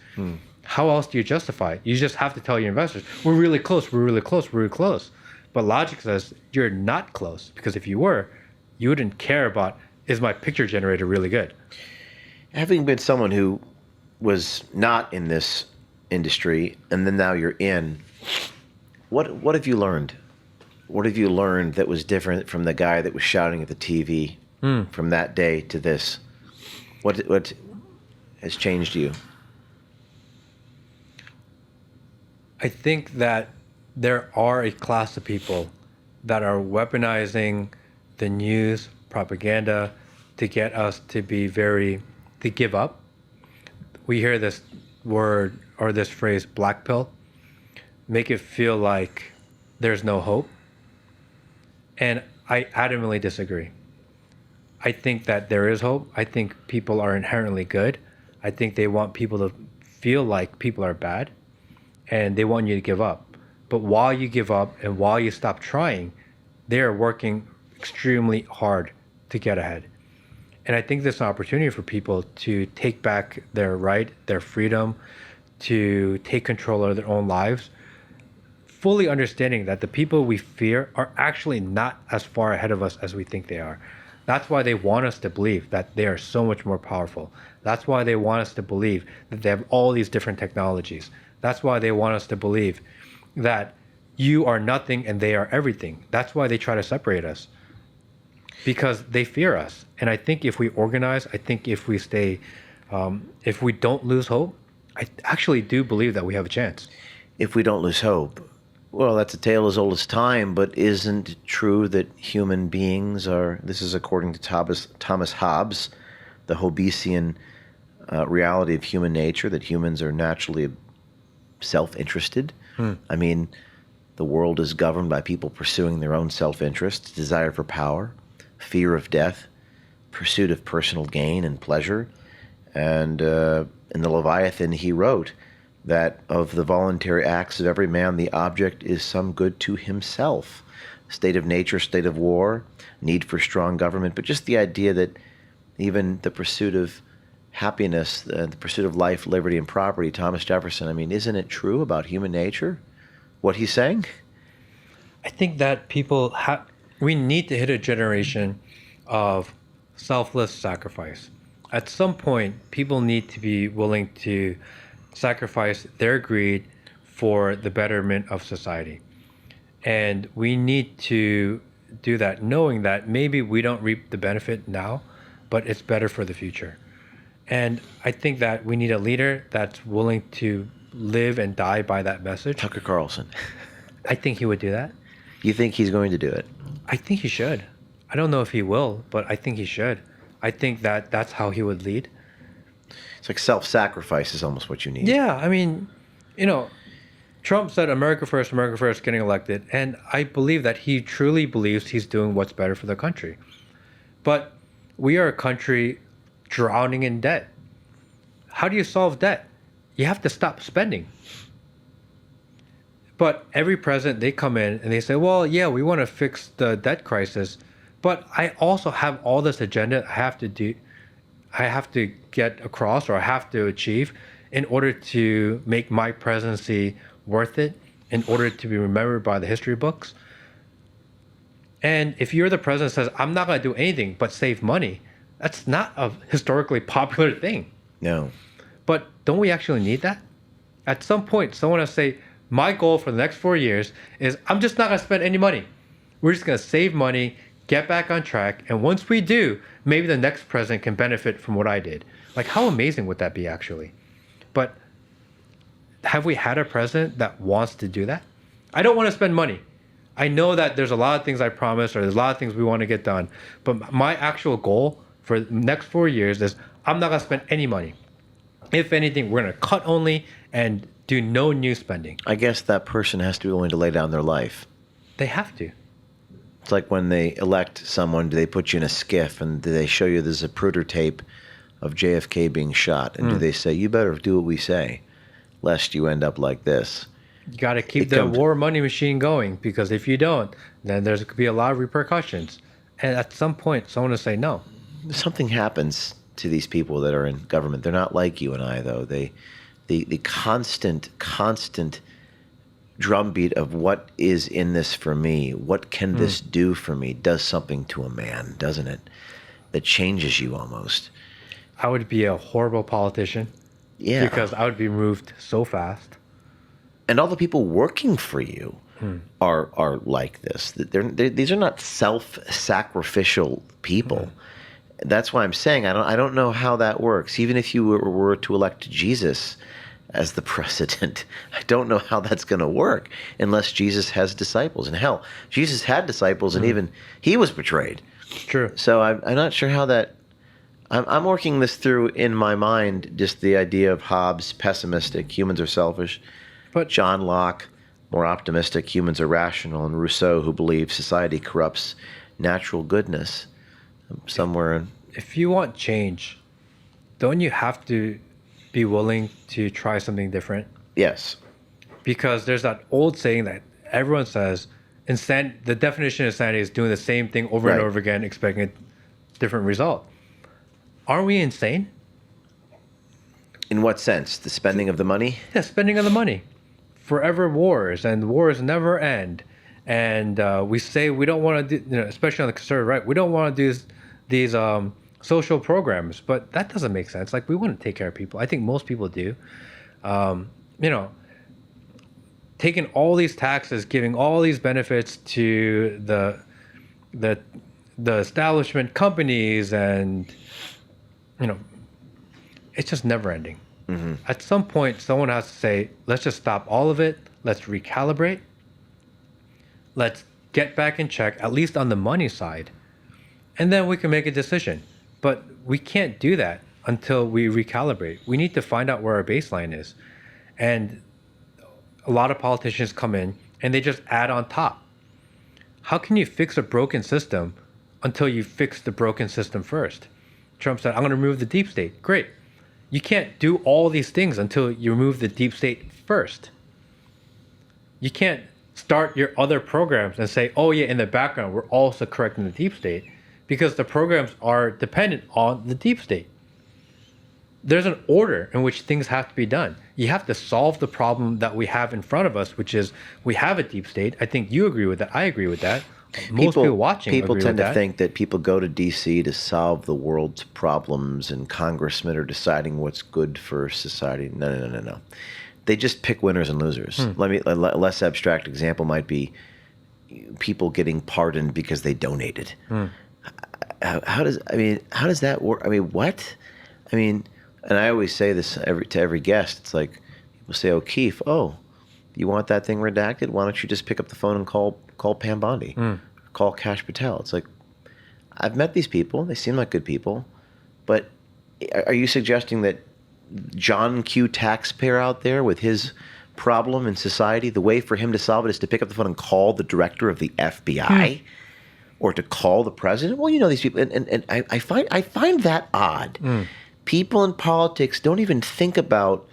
How else do you justify it? You just have to tell your investors, we're really close, we're really close, we're really close. But logic says you're not close, because if you were, you wouldn't care about, is my picture generator really good? Having been someone who was not in this industry, and then now you're in, what have you learned? What have you learned that was different from the guy that was shouting at the TV from that day to this? What has changed you? I think that there are a class of people that are weaponizing the news, propaganda, to get us to give up. We hear this word or this phrase, black pill, make it feel like there's no hope. And I adamantly disagree. I think that there is hope. I think people are inherently good. I think they want people to feel like people are bad, and they want you to give up. But while you give up and while you stop trying, they are working extremely hard to get ahead. And I think there's an opportunity for people to take back their right, their freedom, to take control of their own lives, fully understanding that the people we fear are actually not as far ahead of us as we think they are. That's why they want us to believe that they are so much more powerful. That's why they want us to believe that they have all these different technologies. That's why they want us to believe that you are nothing and they are everything. That's why they try to separate us, because they fear us. And I think if we organize, I think if we stay, if we don't lose hope, I actually do believe that we have a chance. If we don't lose hope, well, that's a tale as old as time, but isn't it true that human beings are, this is according to Thomas Hobbes, the Hobbesian reality of human nature, that humans are naturally self-interested? I mean, the world is governed by people pursuing their own self-interest, desire for power, fear of death, pursuit of personal gain and pleasure. And in the Leviathan, he wrote that of the voluntary acts of every man, the object is some good to himself. State of nature, state of war, need for strong government, but just the idea that even the pursuit of happiness, the pursuit of life, liberty, and property, Thomas Jefferson, I mean, isn't it true about human nature, what he's saying? I think that we need to hit a generation of selfless sacrifice. At some point, people need to be willing to sacrifice their greed for the betterment of society. And we need to do that knowing that maybe we don't reap the benefit now, but it's better for the future. And I think that we need a leader that's willing to live and die by that message. Tucker Carlson. I think he would do that. You think he's going to do it? I think he should. I don't know if he will, but I think he should. I think that that's how he would lead. It's like self-sacrifice is almost what you need. Yeah, I mean, Trump said America first, getting elected. And I believe that he truly believes he's doing what's better for the country. But we are a country drowning in debt. How do you solve debt? You have to stop spending. But every president, they come in and they say, well, yeah, we want to fix the debt crisis. But I also have all this agenda I have to get across, or I have to achieve, in order to make my presidency worth it, in order to be remembered by the history books. And if you're the president that says, I'm not going to do anything but save money, that's not a historically popular thing. No. But don't we actually need that? At some point, someone will say, my goal for the next 4 years is I'm just not going to spend any money. We're just going to save money, get back on track. And once we do, maybe the next president can benefit from what I did. Like, how amazing would that be, actually? But have we had a president that wants to do that? I don't want to spend money. I know that there's a lot of things I promised, or there's a lot of things we want to get done. But my actual goal for the next 4 years is I'm not going to spend any money. If anything, we're going to cut only and do no new spending. I guess that person has to be willing to lay down their life. They have to. It's like when they elect someone, do they put you in a skiff and do they show you there's a Zapruder tape of JFK being shot? And do they say, you better do what we say, lest you end up like this? You got to keep the war money machine going, because if you don't, then there's going to be a lot of repercussions. And at some point, someone will say no. Something happens to these people that are in government. They're not like you and I, though. The constant drumbeat of what is in this for me, what can this do for me, does something to a man, doesn't it? That changes you almost. I would be a horrible politician. Yeah. Because I would be removed so fast. And all the people working for you are like this. These are not self-sacrificial people. That's why I'm saying I don't know how that works. Even if you were to elect Jesus as the president, I don't know how that's going to work unless Jesus has disciples. And hell, Jesus had disciples, and even he was betrayed. True. So I'm not sure how that. I'm working this through in my mind. Just the idea of Hobbes, pessimistic, humans are selfish. But John Locke, more optimistic, humans are rational, and Rousseau, who believes society corrupts natural goodness. Somewhere in. If you want change, don't you have to be willing to try something different? Yes. Because there's that old saying that everyone says, the definition of insanity is doing the same thing over and over again, expecting a different result. Aren't we insane? In what sense? The spending of the money? Yeah, spending of the money. Forever wars, and wars never end. And we say we don't want to do, especially on the conservative right, we don't want to do these social programs, but that doesn't make sense. Like, we wouldn't take care of people. I think most people do. Taking all these taxes, giving all these benefits to the establishment companies, and it's just never ending. Mm-hmm. At some point, someone has to say, let's just stop all of it. Let's recalibrate. Let's get back in check, at least on the money side. And then we can make a decision. But we can't do that until we recalibrate. We need to find out where our baseline is. And a lot of politicians come in and they just add on top. How can you fix a broken system until you fix the broken system first? Trump said, I'm going to remove the deep state. Great. You can't do all these things until you remove the deep state first. You can't start your other programs and say, oh yeah, in the background, we're also correcting the deep state, because the programs are dependent on the deep state. There's an order in which things have to be done. You have to solve the problem that we have in front of us, which is we have a deep state. I think you agree with that. I agree with that. Most people watching people agree tend with to that. think that people go to D.C. to solve the world's problems, and congressmen are deciding what's good for society. No. They just pick winners and losers. A less abstract example might be people getting pardoned because they donated. How does that work? I mean, what? I mean, and I always say this to every guest. It's like people say, O'Keefe, you want that thing redacted? Why don't you just pick up the phone and call Pam Bondi, call Kash Patel? It's like, I've met these people. They seem like good people, but are you suggesting that John Q. taxpayer out there with his problem in society, the way for him to solve it is to pick up the phone and call the director of the FBI or to call the president? Well, these people, and I find that odd. People in politics don't even think about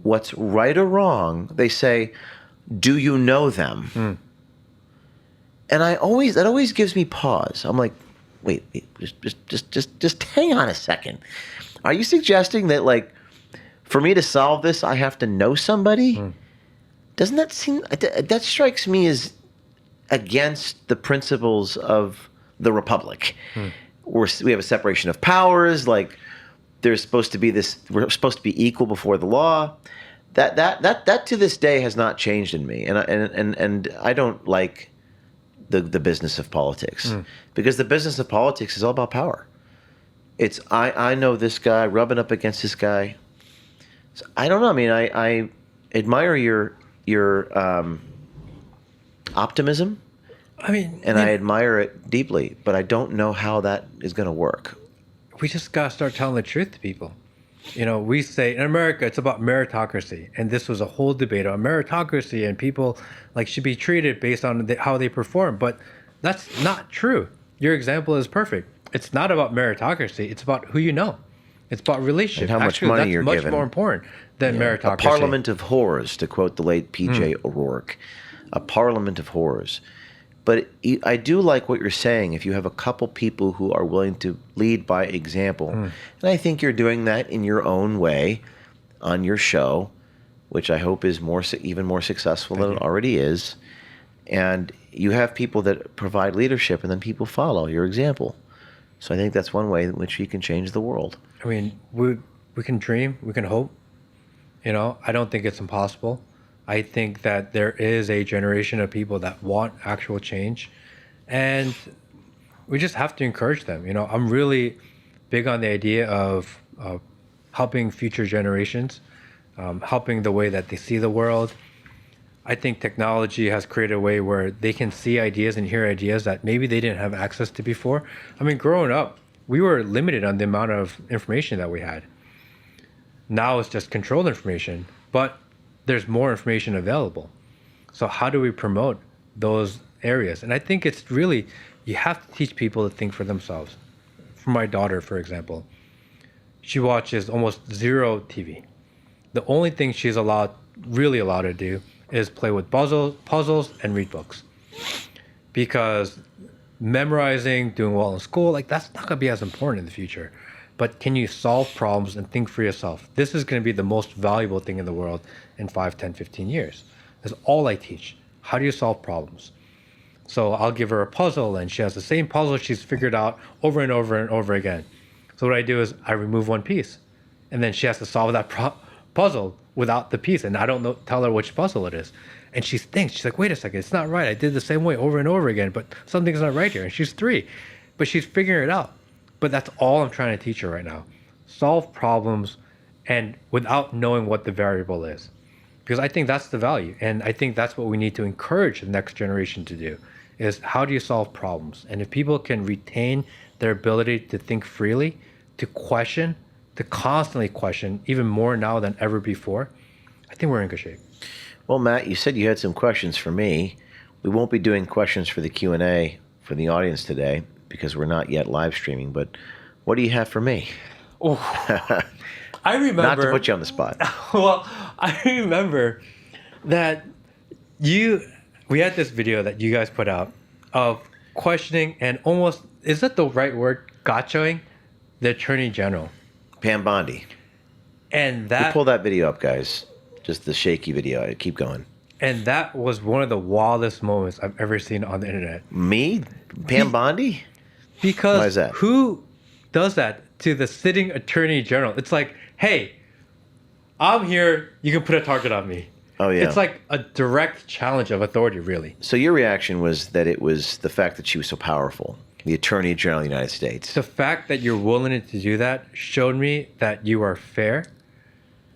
what's right or wrong. They say, do you know them? And that always gives me pause. I'm like, wait, just hang on a second. Are you suggesting that, like, for me to solve this, I have to know somebody? Doesn't that seem, that strikes me as against the principles of the Republic. We have a separation of powers, like there's supposed to be we're supposed to be equal before the law. That to this day has not changed in me. And I don't like the business of politics, because the business of politics is all about power. It's I know this guy rubbing up against this guy. So I don't know. I mean, I admire your optimism. I mean, and I admire it deeply, but I don't know how that is going to work. We just got to start telling the truth to people. We say in America it's about meritocracy, and this was a whole debate on meritocracy, and people should be treated based on how they perform. But that's not true. Your example is perfect. It's not about meritocracy. It's about who you know. It's about relationships. And how much money you're given. That's much more important than meritocracy. A parliament of whores, to quote the late P.J. O'Rourke. A parliament of whores. But I do like what you're saying. If you have a couple people who are willing to lead by example, and I think you're doing that in your own way on your show, which I hope is even more successful than it already is. And you have people that provide leadership, and then people follow your example. So I think that's one way in which you can change the world. I mean, we can dream, we can hope. I don't think it's impossible. I think that there is a generation of people that want actual change, and we just have to encourage them. I'm really big on the idea of helping future generations, helping the way that they see the world. I think technology has created a way where they can see ideas and hear ideas that maybe they didn't have access to before. I mean, growing up, we were limited on the amount of information that we had. Now it's just controlled information, but there's more information available. So how do we promote those areas? And I think it's really, you have to teach people to think for themselves. For my daughter, for example, she watches almost zero TV. The only thing she's really allowed to do is play with puzzles and read books. Because memorizing, doing well in school, that's not gonna be as important in the future. But can you solve problems and think for yourself? This is going to be the most valuable thing in the world in 5, 10, 15 years. That's all I teach. How do you solve problems? So I'll give her a puzzle, and she has the same puzzle she's figured out over and over and over again. So what I do is I remove one piece, and then she has to solve that puzzle without the piece, and I don't tell her which puzzle it is. And she thinks, she's like, wait a second, it's not right. I did the same way over and over again, but something's not right here. And she's 3, but she's figuring it out. But that's all I'm trying to teach her right now. Solve problems, and without knowing what the variable is. Because I think that's the value. And I think that's what we need to encourage the next generation to do, is how do you solve problems? And if people can retain their ability to think freely, to question, to constantly question, even more now than ever before, I think we're in good shape. Well, Matt, you said you had some questions for me. We won't be doing questions for the Q&A for the audience today, because we're not yet live streaming, but what do you have for me? Oh, I remember. Not to put you on the spot. Well, I remember that we had this video that you guys put out of questioning and almost, is that the right word, gotchaing the Attorney General? Pam Bondi. And that. You pull that video up, guys. Just the shaky video. Keep going. And that was one of the wildest moments I've ever seen on the internet. Me? Pam Bondi? Because why is that? Who does that to the sitting Attorney General? It's like, hey, I'm here, you can put a target on me. Oh, yeah. It's like a direct challenge of authority, really. So your reaction was that it was the fact that she was so powerful, the Attorney General of the United States. The fact that you're willing to do that showed me that you are fair,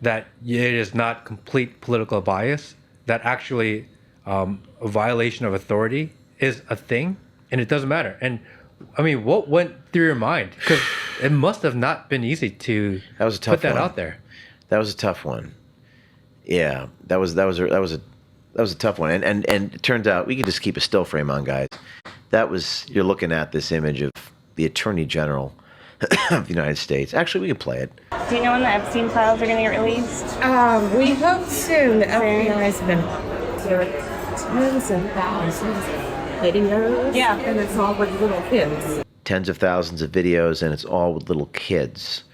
that it is not complete political bias, that actually a violation of authority is a thing, and it doesn't matter. And I mean, what went through your mind? Because it must have not been easy to put that out there. That was a tough one. Yeah, that was a tough one. And it turns out we can just keep a still frame on, guys. You're looking at this image of the Attorney General of the United States. Actually, we can play it. Do you know when the Epstein files are going to get released? We hope soon. The FBI's been tens and thousands videos. Yeah. And it's all with little kids. Tens of thousands of videos, and it's all with little kids.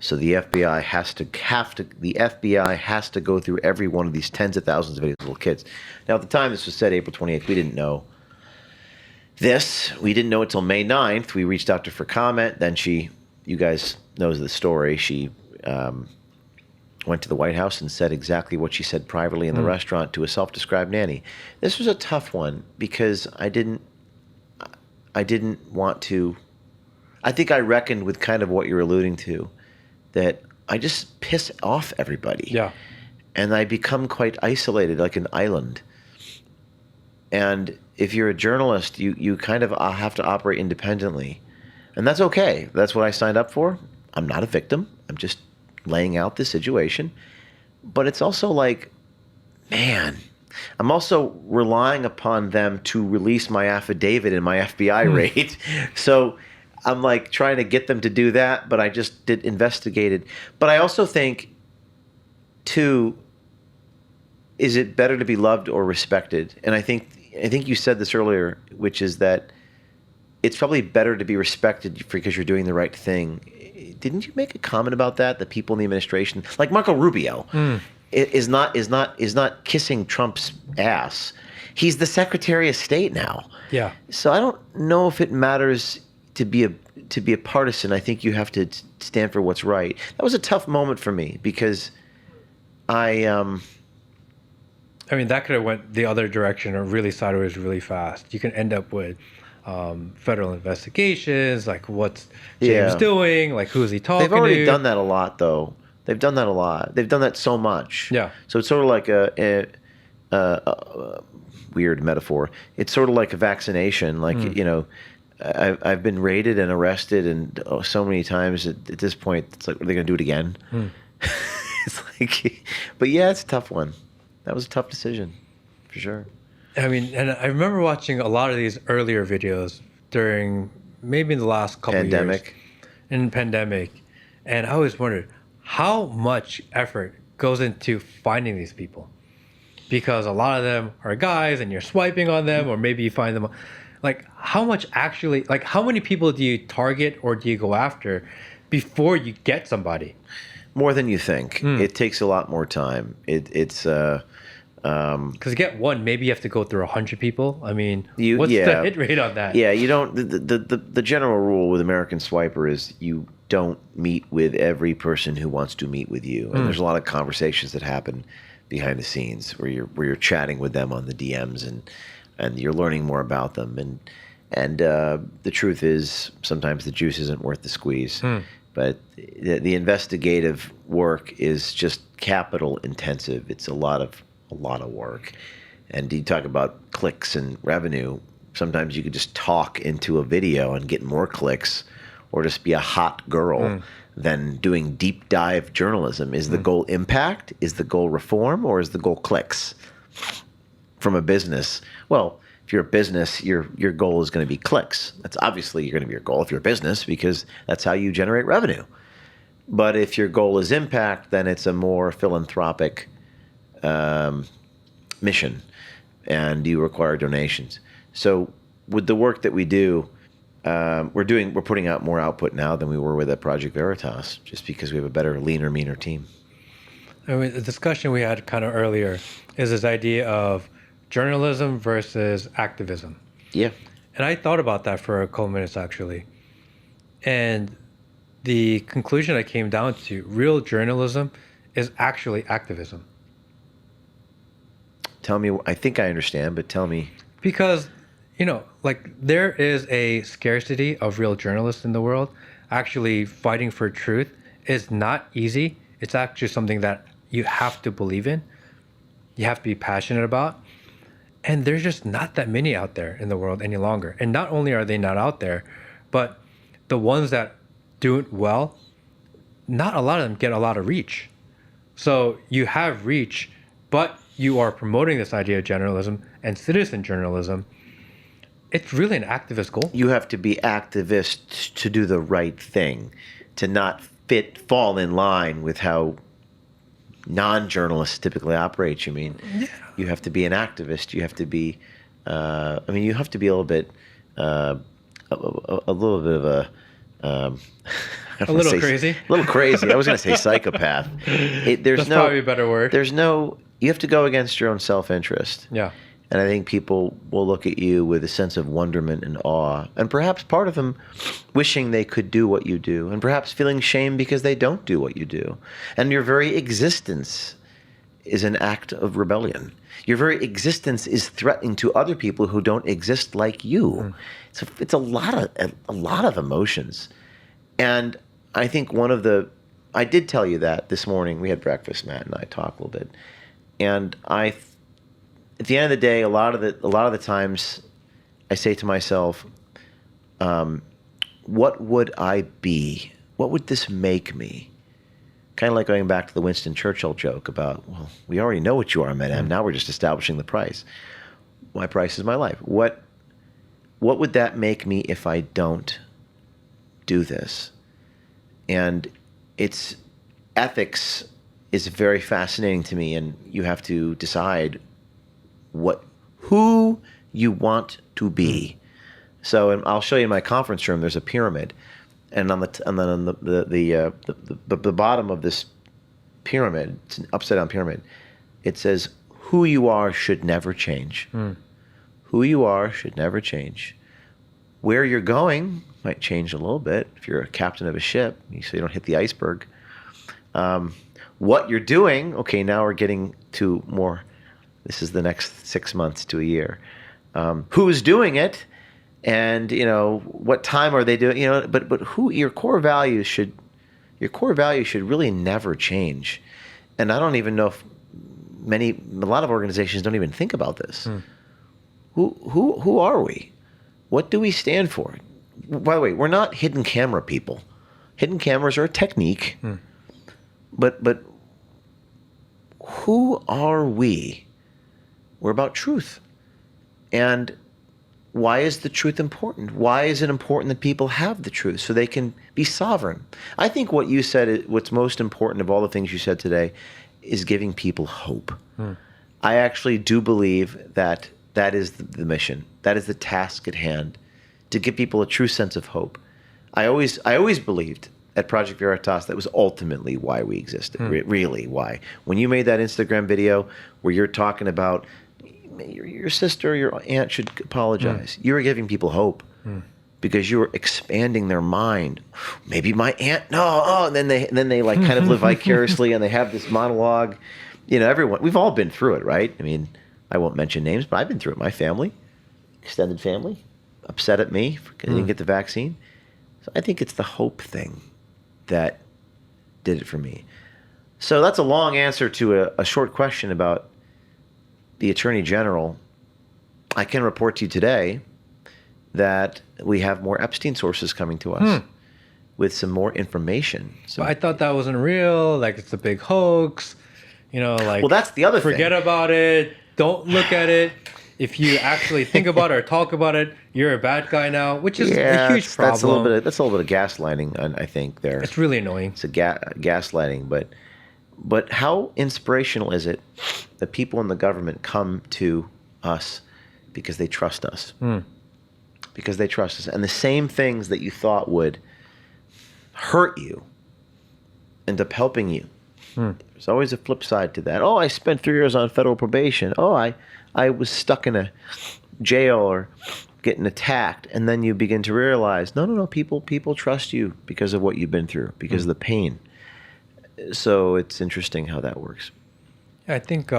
So the FBI has to go through every one of these tens of thousands of videos of little kids. Now, at the time this was said, April 28th, we didn't know this. We didn't know until May 9th. We reached out to her for comment. Then you guys know the story. She went to the White House and said exactly what she said privately in the restaurant to a self-described nanny. This was a tough one because I didn't want to. I think I reckoned with kind of what you're alluding to, that I just piss off everybody. Yeah. And I become quite isolated, like an island. And if you're a journalist, you kind of have to operate independently. And that's okay. That's what I signed up for. I'm not a victim. I'm just laying out the situation. But it's also like, man, I'm also relying upon them to release my affidavit in my FBI raid. So I'm like trying to get them to do that, but I just did investigated. But I also think, too, is it better to be loved or respected? And I think you said this earlier, which is that it's probably better to be respected because you're doing the right thing. Didn't you make a comment about that? The people in the administration, like Marco Rubio, is not kissing Trump's ass. He's the Secretary of State now. Yeah. So I don't know if it matters to be a partisan. I think you have to stand for what's right. That was a tough moment for me because I mean, that could have went the other direction or really sideways really fast. You can end up with federal investigations, like what's James doing, like who's he talking to. They've already done that a lot, though. They've done that a lot. They've done that so much. Yeah. So it's sort of like a weird metaphor. It's sort of like a vaccination. Like, you know, I've been raided and arrested and so many times at this point, it's like, are they going to do it again? It's like, but yeah, it's a tough one. That was a tough decision, for sure. I mean, and I remember watching a lot of these earlier videos during maybe the last couple of years. In pandemic. And I always wondered how much effort goes into finding these people. Because a lot of them are guys and you're swiping on them, or maybe you find them. Like, how much actually, like, how many people do you target or do you go after before you get somebody? More than you think. It takes a lot more time. It's because to get one, maybe you have to go through 100 people. I mean, what's the hit rate on that? Yeah, you don't. The general rule with American Swiper is you don't meet with every person who wants to meet with you, and there's a lot of conversations that happen behind the scenes where you're chatting with them on the DMs and you're learning more about them, and the truth is sometimes the juice isn't worth the squeeze. But the investigative work is just capital intensive. It's a lot of work. And you talk about clicks and revenue. Sometimes you could just talk into a video and get more clicks, or just be a hot girl than doing deep dive journalism. Is the goal impact? Is the goal reform? Or is the goal clicks? From a business, well, if you're a business, your goal is going to be clicks. That's obviously going to be your goal if you're a business, because that's how you generate revenue. But if your goal is impact, then it's a more philanthropic mission, and you require donations. So with the work that we do, we're putting out more output now than we were with at Project Veritas, just because we have a better, leaner, meaner team. I mean, the discussion we had kind of earlier is this idea of journalism versus activism. Yeah. And I thought about that for a couple minutes, actually. And the conclusion I came down to, real journalism is actually activism. Tell me, I think I understand, but tell me. Because, you know, like, there is a scarcity of real journalists in the world. Actually, fighting for truth is not easy. It's actually something that you have to believe in. You have to be passionate about. And there's just not that many out there in the world any longer. And not only are they not out there, but the ones that do it well, not a lot of them get a lot of reach. So you have reach, but you are promoting this idea of journalism and citizen journalism. It's really an activist goal. You have to be activist to do the right thing, to not fall in line with how non-journalists typically operate. You mean? Yeah. You have to be an activist. You have to be. You have to be a little bit, a little bit of a. A little crazy. A little crazy. I was going to say psychopath. That's probably a better word. You have to go against your own self-interest. Yeah. And I think people will look at you with a sense of wonderment and awe, and perhaps part of them wishing they could do what you do, and perhaps feeling shame because they don't do what you do. And your very existence is an act of rebellion. Your very existence is threatening to other people who don't exist like you. So it's a lot of emotions. And I think I did tell you that this morning. We had breakfast, Matt and I talked a little bit. And at the end of the day, a lot of the times I say to myself, what would I be? What would this make me? Kind of like going back to the Winston Churchill joke about, well, we already know what you are, madame. Now we're just establishing the price. My price is my life. What would that make me if I don't do this? And it's ethics is very fascinating to me, and you have to decide who you want to be. So, and I'll show you in my conference room. There's a pyramid, and on the bottom of this pyramid, it's an upside down pyramid. It says, "Who you are should never change." Who you are should never change. Where you're going might change a little bit if you're a captain of a ship, so you don't hit the iceberg. What you're doing, okay, now we're getting to more. This is the next 6 months to a year. Who's doing it, and what time are they doing? But who your core values should really never change. And I don't even know if a lot of organizations don't even think about this. Who are we? What do we stand for? By the way, we're not hidden camera people. Hidden cameras are a technique. But who are we? We're about truth. And why is the truth important? Why is it important that people have the truth so they can be sovereign? I think what you said, what's most important of all the things you said today, is giving people hope. I actually do believe that is the mission. That is the task at hand, to give people a true sense of hope. I always believed at Project Veritas that was ultimately why we existed. Really, why? When you made that Instagram video where you're talking about your sister, your aunt should apologize, you were giving people hope because you were expanding their mind. Maybe my aunt, and then they like kind of live vicariously, and they have this monologue. Everyone, we've all been through it, right? I mean, I won't mention names, but I've been through it. My family, extended family, upset at me because I didn't get the vaccine. So I think it's the hope thing that did it for me. So that's a long answer to a short question about the Attorney General. I can report to you today that we have more Epstein sources coming to us with some more information. So but I thought that wasn't real. Like, it's a big hoax. Well, that's the other thing. Forget about it. Don't look at it. If you actually think about it or talk about it, you're a bad guy now, which is a huge problem. That's a little bit of gaslighting, I think. There, it's really annoying. It's a gaslighting, but how inspirational is it that people in the government come to us because they trust us, because they trust us, and the same things that you thought would hurt you end up helping you. There's always a flip side to that. Oh, I spent 3 years on federal probation. Oh, I was stuck in a jail or getting attacked. And then you begin to realize, no, people trust you because of what you've been through, because of the pain. So it's interesting how that works. I think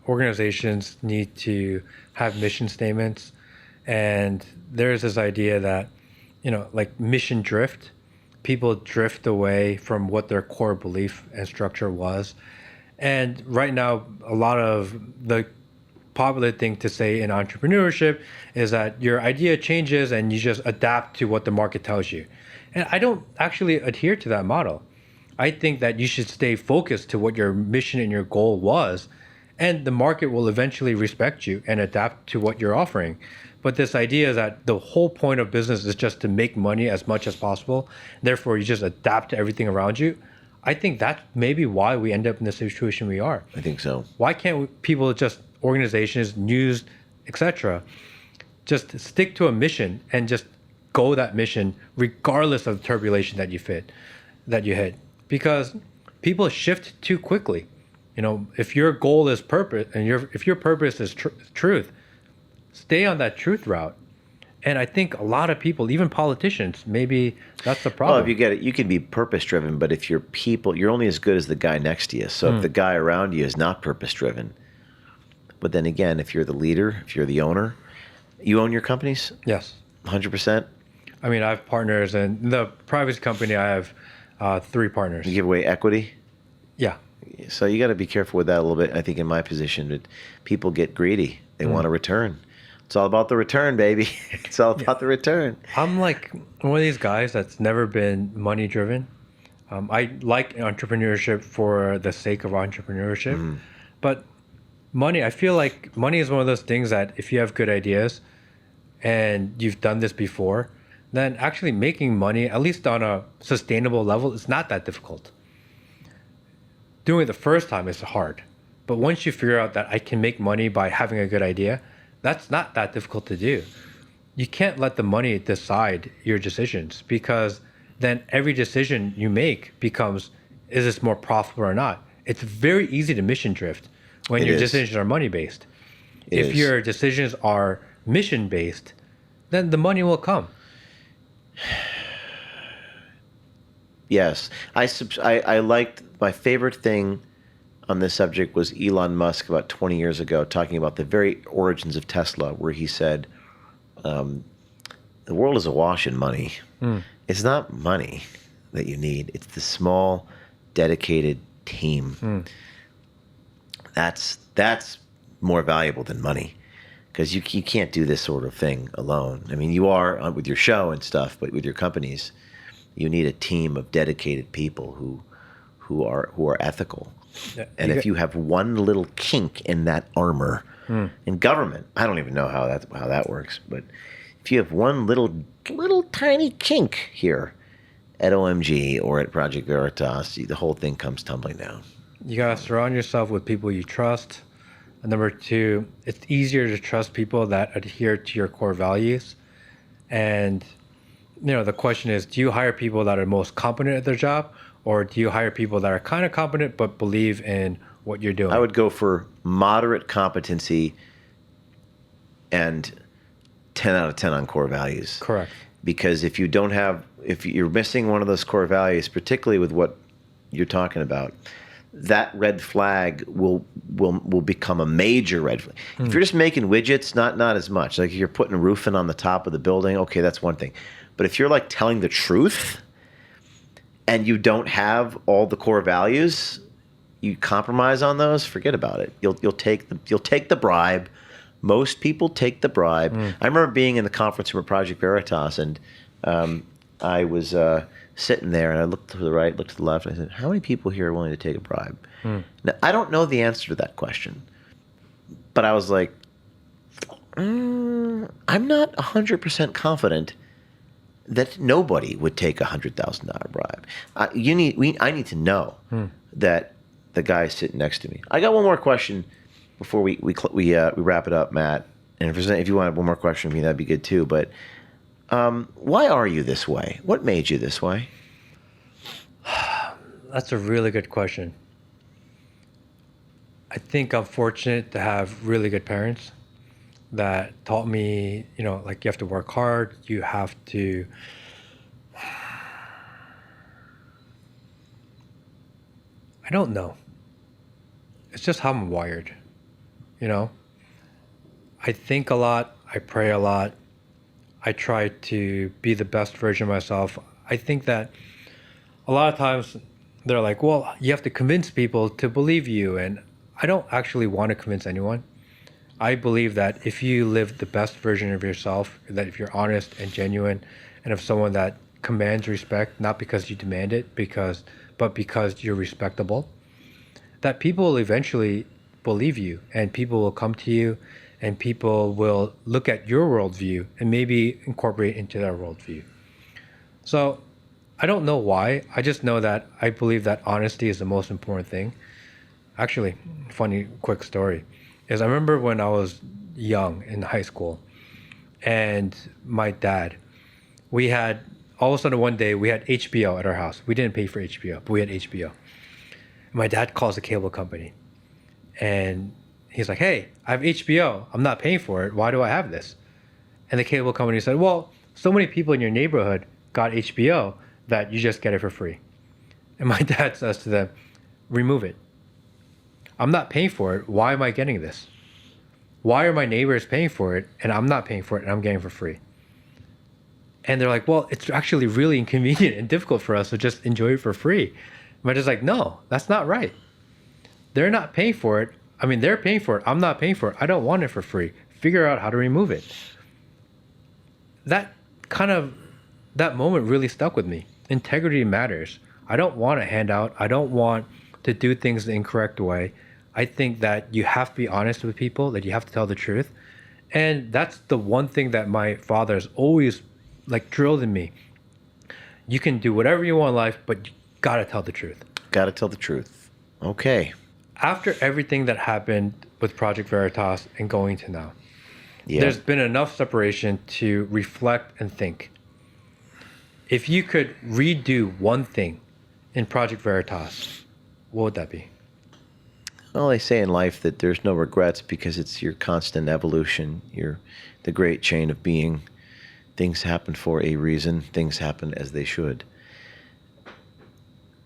organizations need to have mission statements. And there's this idea that, like mission drift. People drift away from what their core belief and structure was. And right now, a lot of the popular thing to say in entrepreneurship is that your idea changes and you just adapt to what the market tells you. And I don't actually adhere to that model. I think that you should stay focused to what your mission and your goal was, and the market will eventually respect you and adapt to what you're offering. But this idea is that the whole point of business is just to make money as much as possible. Therefore, you just adapt to everything around you. I think that's maybe why we end up in the situation we are. I think so. Why can't people just, organizations, news, etc., just stick to a mission and just go that mission regardless of the turbulation that you hit? Because people shift too quickly. If your goal is purpose and if your purpose is truth, stay on that truth route. And I think a lot of people, even politicians, maybe that's the problem. Well, if you get it, you can be purpose-driven, but if you're only as good as the guy next to you. So if the guy around you is not purpose-driven, but then again, if you're the leader, if you're the owner, you own your companies? Yes. 100%? I mean, I have partners, and the private company, I have 3 partners. You give away equity? Yeah. So you got to be careful with that a little bit. I think in my position, people get greedy. They want a return. It's all about the return, baby. It's all about the return. I'm like one of these guys that's never been money driven. I like entrepreneurship for the sake of entrepreneurship, but money, I feel like money is one of those things that if you have good ideas and you've done this before, then actually making money, at least on a sustainable level, is not that difficult. Doing it the first time is hard. But once you figure out that I can make money by having a good idea, that's not that difficult to do. You can't let the money decide your decisions, because then every decision you make becomes, is this more profitable or not? It's very easy to mission drift when your decisions are money based. If your decisions are mission based, then the money will come. Yes. I liked, my favorite thing on this subject was Elon Musk about 20 years ago talking about the very origins of Tesla, where he said, the world is awash in money. It's not money that you need. It's the small, dedicated team. That's more valuable than money, because you can't do this sort of thing alone. I mean, you are with your show and stuff, but with your companies, you need a team of dedicated people who are ethical. Yeah, and if you have one little kink in that armor, in government, I don't even know how that works, but if you have one little tiny kink here at OMG or at Project Veritas, the whole thing comes tumbling down. You gotta surround yourself with people you trust. And number two, it's easier to trust people that adhere to your core values. And the question is, do you hire people that are most competent at their job, or do you hire people that are kind of competent but believe in what you're doing? I would go for moderate competency and 10 out of 10 on core values. Correct. Because if you're missing one of those core values, particularly with what you're talking about, that red flag will become a major red flag. If you're just making widgets, not as much. Like if you're putting roofing on the top of the building, okay, that's one thing. But if you're like telling the truth and you don't have all the core values, you compromise on those, forget about it. You'll take the bribe. Most people take the bribe. I remember being in the conference room at Project Veritas, and I was sitting there, and I looked to the right, looked to the left, and I said, how many people here are willing to take a bribe? Now, I don't know the answer to that question, but I was like, I'm not 100% confident that nobody would take a $100,000 bribe. I need to know that the guy sitting next to me. I got one more question before we wrap it up, Matt. And if you want one more question from me, that'd be good too. But why are you this way? What made you this way? That's a really good question. I think I'm fortunate to have really good parents that taught me, like you have to work hard, you have to I don't know. It's just how I'm wired, I think a lot, I pray a lot, I try to be the best version of myself. I think that a lot of times they're like, well, you have to convince people to believe you, and I don't actually want to convince anyone. I believe that if you live the best version of yourself, that if you're honest and genuine, and if someone that commands respect, not because you demand it, but because you're respectable, that people will eventually believe you, and people will come to you, and people will look at your worldview and maybe incorporate into their worldview. So I don't know why. I just know that I believe that honesty is the most important thing. Actually, funny quick story is I remember when I was young in high school, and my dad, we had, all of a sudden one day we had HBO at our house. We didn't pay for HBO, but we had HBO. My dad calls the cable company, and he's like, hey, I have HBO. I'm not paying for it. Why do I have this? And the cable company said, well, so many people in your neighborhood got HBO that you just get it for free. And my dad says to them, remove it. I'm not paying for it. Why am I getting this? Why are my neighbors paying for it and I'm not paying for it and I'm getting it for free? And they're like, well, it's actually really inconvenient and difficult for us to just enjoy it for free. My dad's like, no, that's not right. They're not paying for it. I mean, they're paying for it. I'm not paying for it. I don't want it for free. Figure out how to remove it. That moment really stuck with me. Integrity matters. I don't want a handout. I don't want to do things the incorrect way. I think that you have to be honest with people, that you have to tell the truth. And that's the one thing that my father has always like drilled in me. You can do whatever you want in life, but you gotta tell the truth. Gotta tell the truth. Okay. After everything that happened with Project Veritas and going to now, there's been enough separation to reflect and think. If you could redo one thing in Project Veritas, what would that be? Well, they say in life that there's no regrets because it's your constant evolution. You're the great chain of being. Things happen for a reason. Things happen as they should.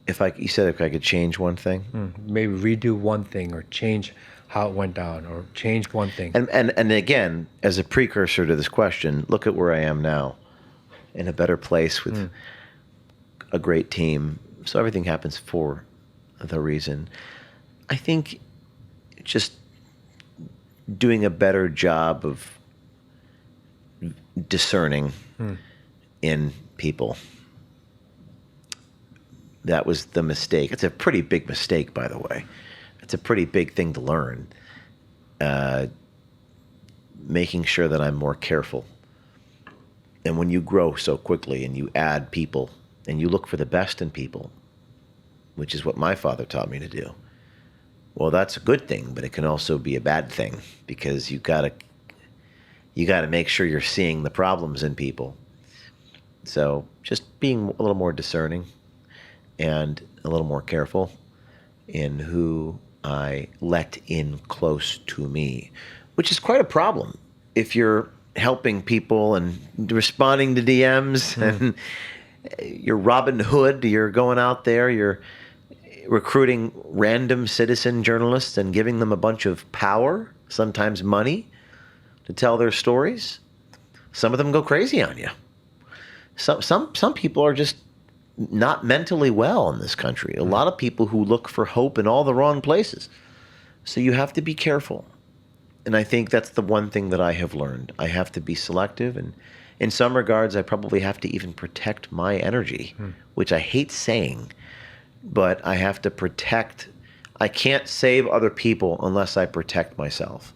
You said if I could change one thing? Maybe redo one thing or change how it went down or change one thing. And again, as a precursor to this question, look at where I am now. In a better place with a great team. So everything happens for the reason. I think just doing a better job of discerning in people. That was the mistake. It's a pretty big mistake, by the way. It's a pretty big thing to learn. Making sure that I'm more careful. And when you grow so quickly and you add people and you look for the best in people, which is what my father taught me to do, well, that's a good thing, but it can also be a bad thing because you gotta make sure you're seeing the problems in people. So just being a little more discerning and a little more careful in who I let in close to me, which is quite a problem if you're helping people and responding to DMs and you're Robin Hood, you're going out there, you're recruiting random citizen journalists and giving them a bunch of power, sometimes money, to tell their stories. Some of them go crazy on you. Some people are just not mentally well in this country. A lot of people who look for hope in all the wrong places. So you have to be careful. And I think that's the one thing that I have learned. I have to be selective, and in some regards, I probably have to even protect my energy, which I hate saying, but I have to protect. I can't save other people unless I protect myself.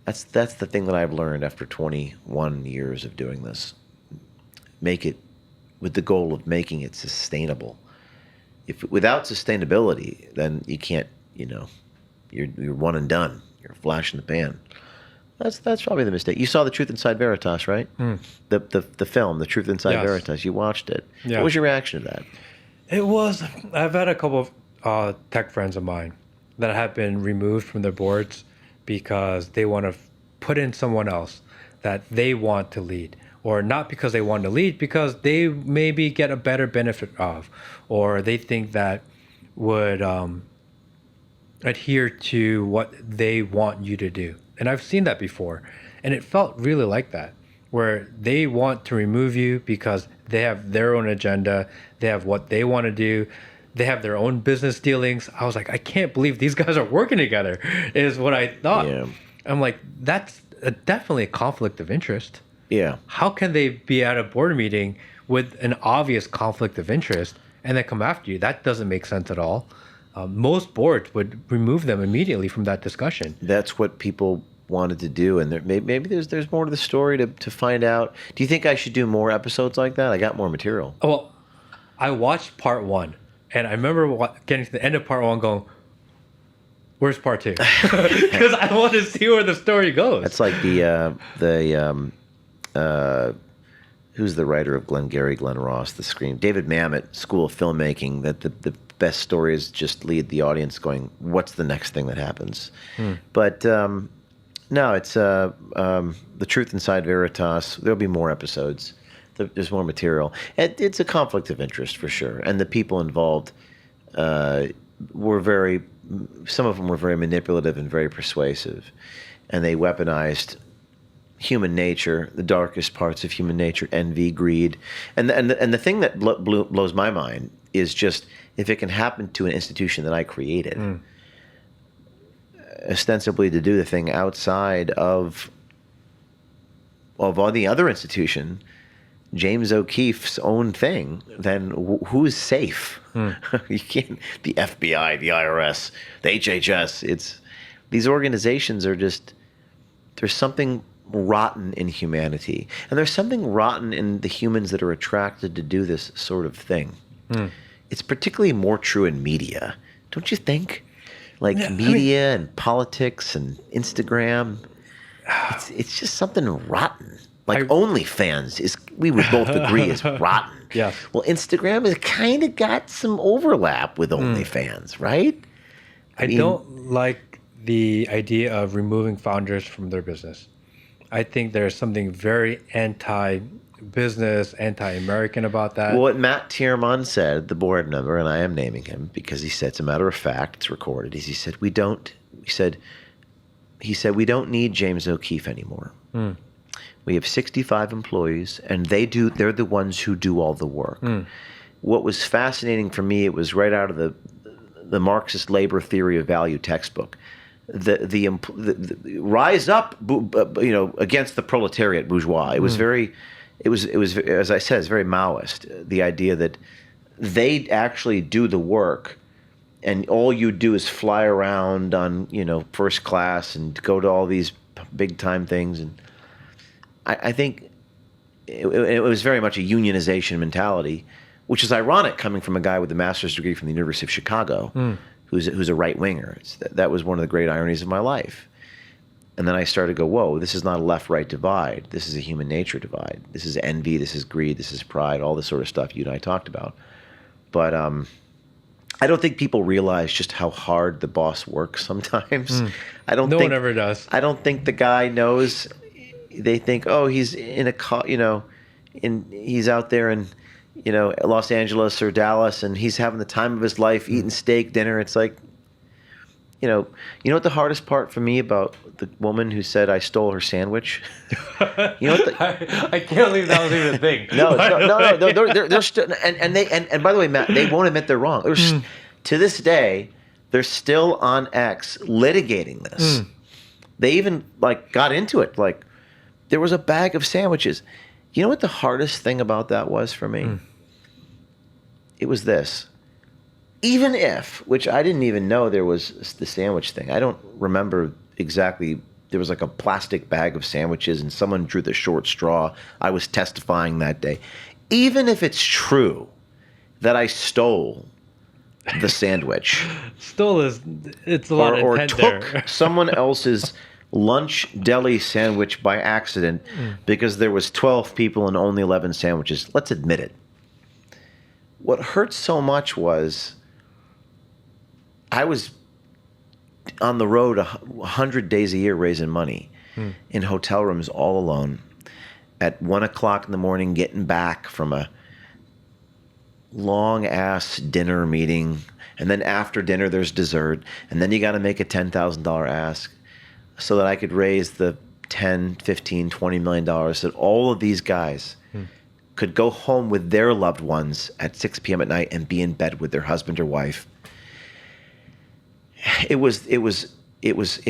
That's the thing that I've learned after 21 years of doing this. Make it with the goal of making it sustainable. Without sustainability, then you can't, you're one and done. You're a flash in the pan. That's probably the mistake. You saw The Truth Inside Veritas, right? The film, The Truth Inside Veritas. You watched it. Yeah. What was your reaction to that? It was, I've had a couple of tech friends of mine that have been removed from their boards because they want to put in someone else that they want to lead. Or not because they want to lead, because they maybe get a better benefit of, or they think that would adhere to what they want you to do. And I've seen that before. And it felt really like that, where they want to remove you because they have their own agenda. They have what they want to do. They have their own business dealings. I was like, I can't believe these guys are working together, is what I thought. Yeah. I'm like, that's definitely a conflict of interest. Yeah. How can they be at a board meeting with an obvious conflict of interest and then come after you? That doesn't make sense at all. Most boards would remove them immediately from that discussion. That's what people wanted to do, and maybe there's more to the story to find out. Do you think I should do more episodes like that? I got more material. Oh, well, I watched part one, and I remember getting to the end of part one going, where's part two? Because I want to see where the story goes. That's like who's the writer of Glengarry Glen Ross, The Scream? David Mamet, School of Filmmaking, that the best stories just lead the audience going, what's the next thing that happens? But no, it's The Truth Inside Veritas. There'll be more episodes. There's more material. It's a conflict of interest for sure. And the people involved some of them were very manipulative and very persuasive. And they weaponized human nature, the darkest parts of human nature, envy, greed. And the thing that blows my mind is just if it can happen to an institution that I created, ostensibly to do the thing outside of all the other institution, James O'Keefe's own thing, then who's safe? You can't. The FBI, the IRS, the HHS. These organizations are just. There's something rotten in humanity, and there's something rotten in the humans that are attracted to do this sort of thing. It's particularly more true in media, don't you think? Like media and politics and Instagram. It's just something rotten. Like OnlyFans we would both agree is rotten. Yeah. Well, Instagram has kind of got some overlap with OnlyFans, right? I mean, don't like the idea of removing founders from their business. I think there's something very anti-business, anti-American about that. Well, what Matt Tierman said, the board member, and I am naming him because he said, it's a matter of fact, it's recorded, is he said, we don't need James O'Keefe anymore. We have 65 employees, and they're the ones who do all the work. What was fascinating for me, it was right out of the Marxist labor theory of value textbook. The rise up, against the proletariat bourgeois. It was as I said, it's very Maoist. The idea that they actually do the work, and all you do is fly around on first class and go to all these big time things. And I think it was very much a unionization mentality, which is ironic coming from a guy with a master's degree from the University of Chicago, who's a right winger. That was one of the great ironies of my life. And then I started to go, whoa, this is not a left-right divide. This is a human nature divide. This is envy. This is greed. This is pride. All this sort of stuff you and I talked about. But I don't think people realize just how hard the boss works sometimes. No one ever does. I don't think the guy knows. They think, oh, he's in a he's out there in Los Angeles or Dallas, and he's having the time of his life, eating steak dinner. It's like, you know what the hardest part for me about the woman who said I stole her sandwich? I can't believe that was even a thing. No. They're still, and by the way, Matt, they won't admit they're wrong. To this day, they're still on X litigating this. They even got into it. There was a bag of sandwiches. You know what the hardest thing about that was for me? It was this. Even if, which I didn't even know there was the sandwich thing. I don't remember exactly. There was a plastic bag of sandwiches and someone drew the short straw. I was testifying that day. Even if it's true that I stole the sandwich. It's a lot of intent or took there. someone else's lunch deli sandwich by accident because there was 12 people and only 11 sandwiches. Let's admit it. What hurt so much was I was on the road 100 days a year raising money in hotel rooms all alone at 1 o'clock in the morning, getting back from a long ass dinner meeting. And then after dinner, there's dessert. And then you got to make a $10,000 ask so that I could raise the 10, 15, $20 million that all of these guys could go home with their loved ones at 6 p.m. at night and be in bed with their husband or wife. It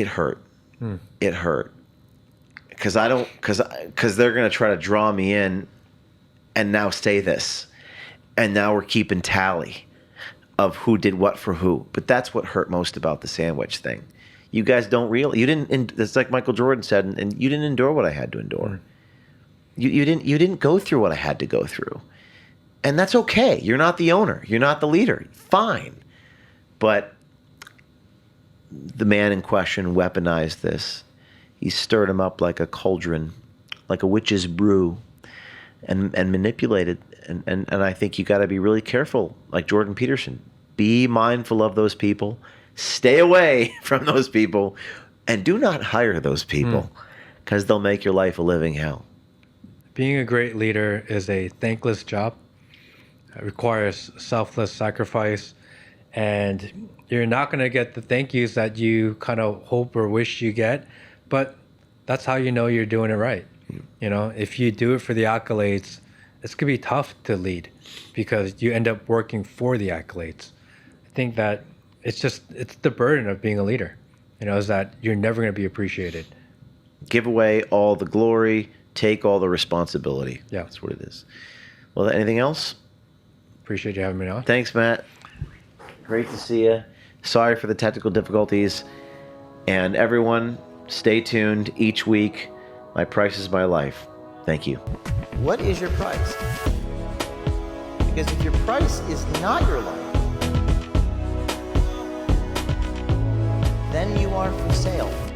hurt. It hurt. Because they're going to try to draw me in and now say this. And now we're keeping tally of who did what for who. But that's what hurt most about the sandwich thing. You guys don't it's like Michael Jordan said, and you didn't endure what I had to endure. You didn't go through what I had to go through. And that's okay. You're not the owner. You're not the leader. Fine. But the man in question weaponized this. He stirred him up like a cauldron, like a witch's brew, and manipulated. And I think you got to be really careful, like Jordan Peterson. Be mindful of those people. Stay away from those people. And do not hire those people because they'll make your life a living hell. Being a great leader is a thankless job. It requires selfless sacrifice. And you're not going to get the thank yous that you kind of hope or wish you get. But that's how you know you're doing it right. If you do it for the accolades, it's going to be tough to lead because you end up working for the accolades. I think that it's the burden of being a leader, is that you're never going to be appreciated. Give away all the glory, take all the responsibility. Yeah. That's what it is. Well, anything else? Appreciate you having me on. Thanks, Matt. Great to see you. Sorry for the technical difficulties. And everyone, stay tuned each week. My Price is My Life. Thank you. What is your price? Because if your price is not your life, then you are for sale.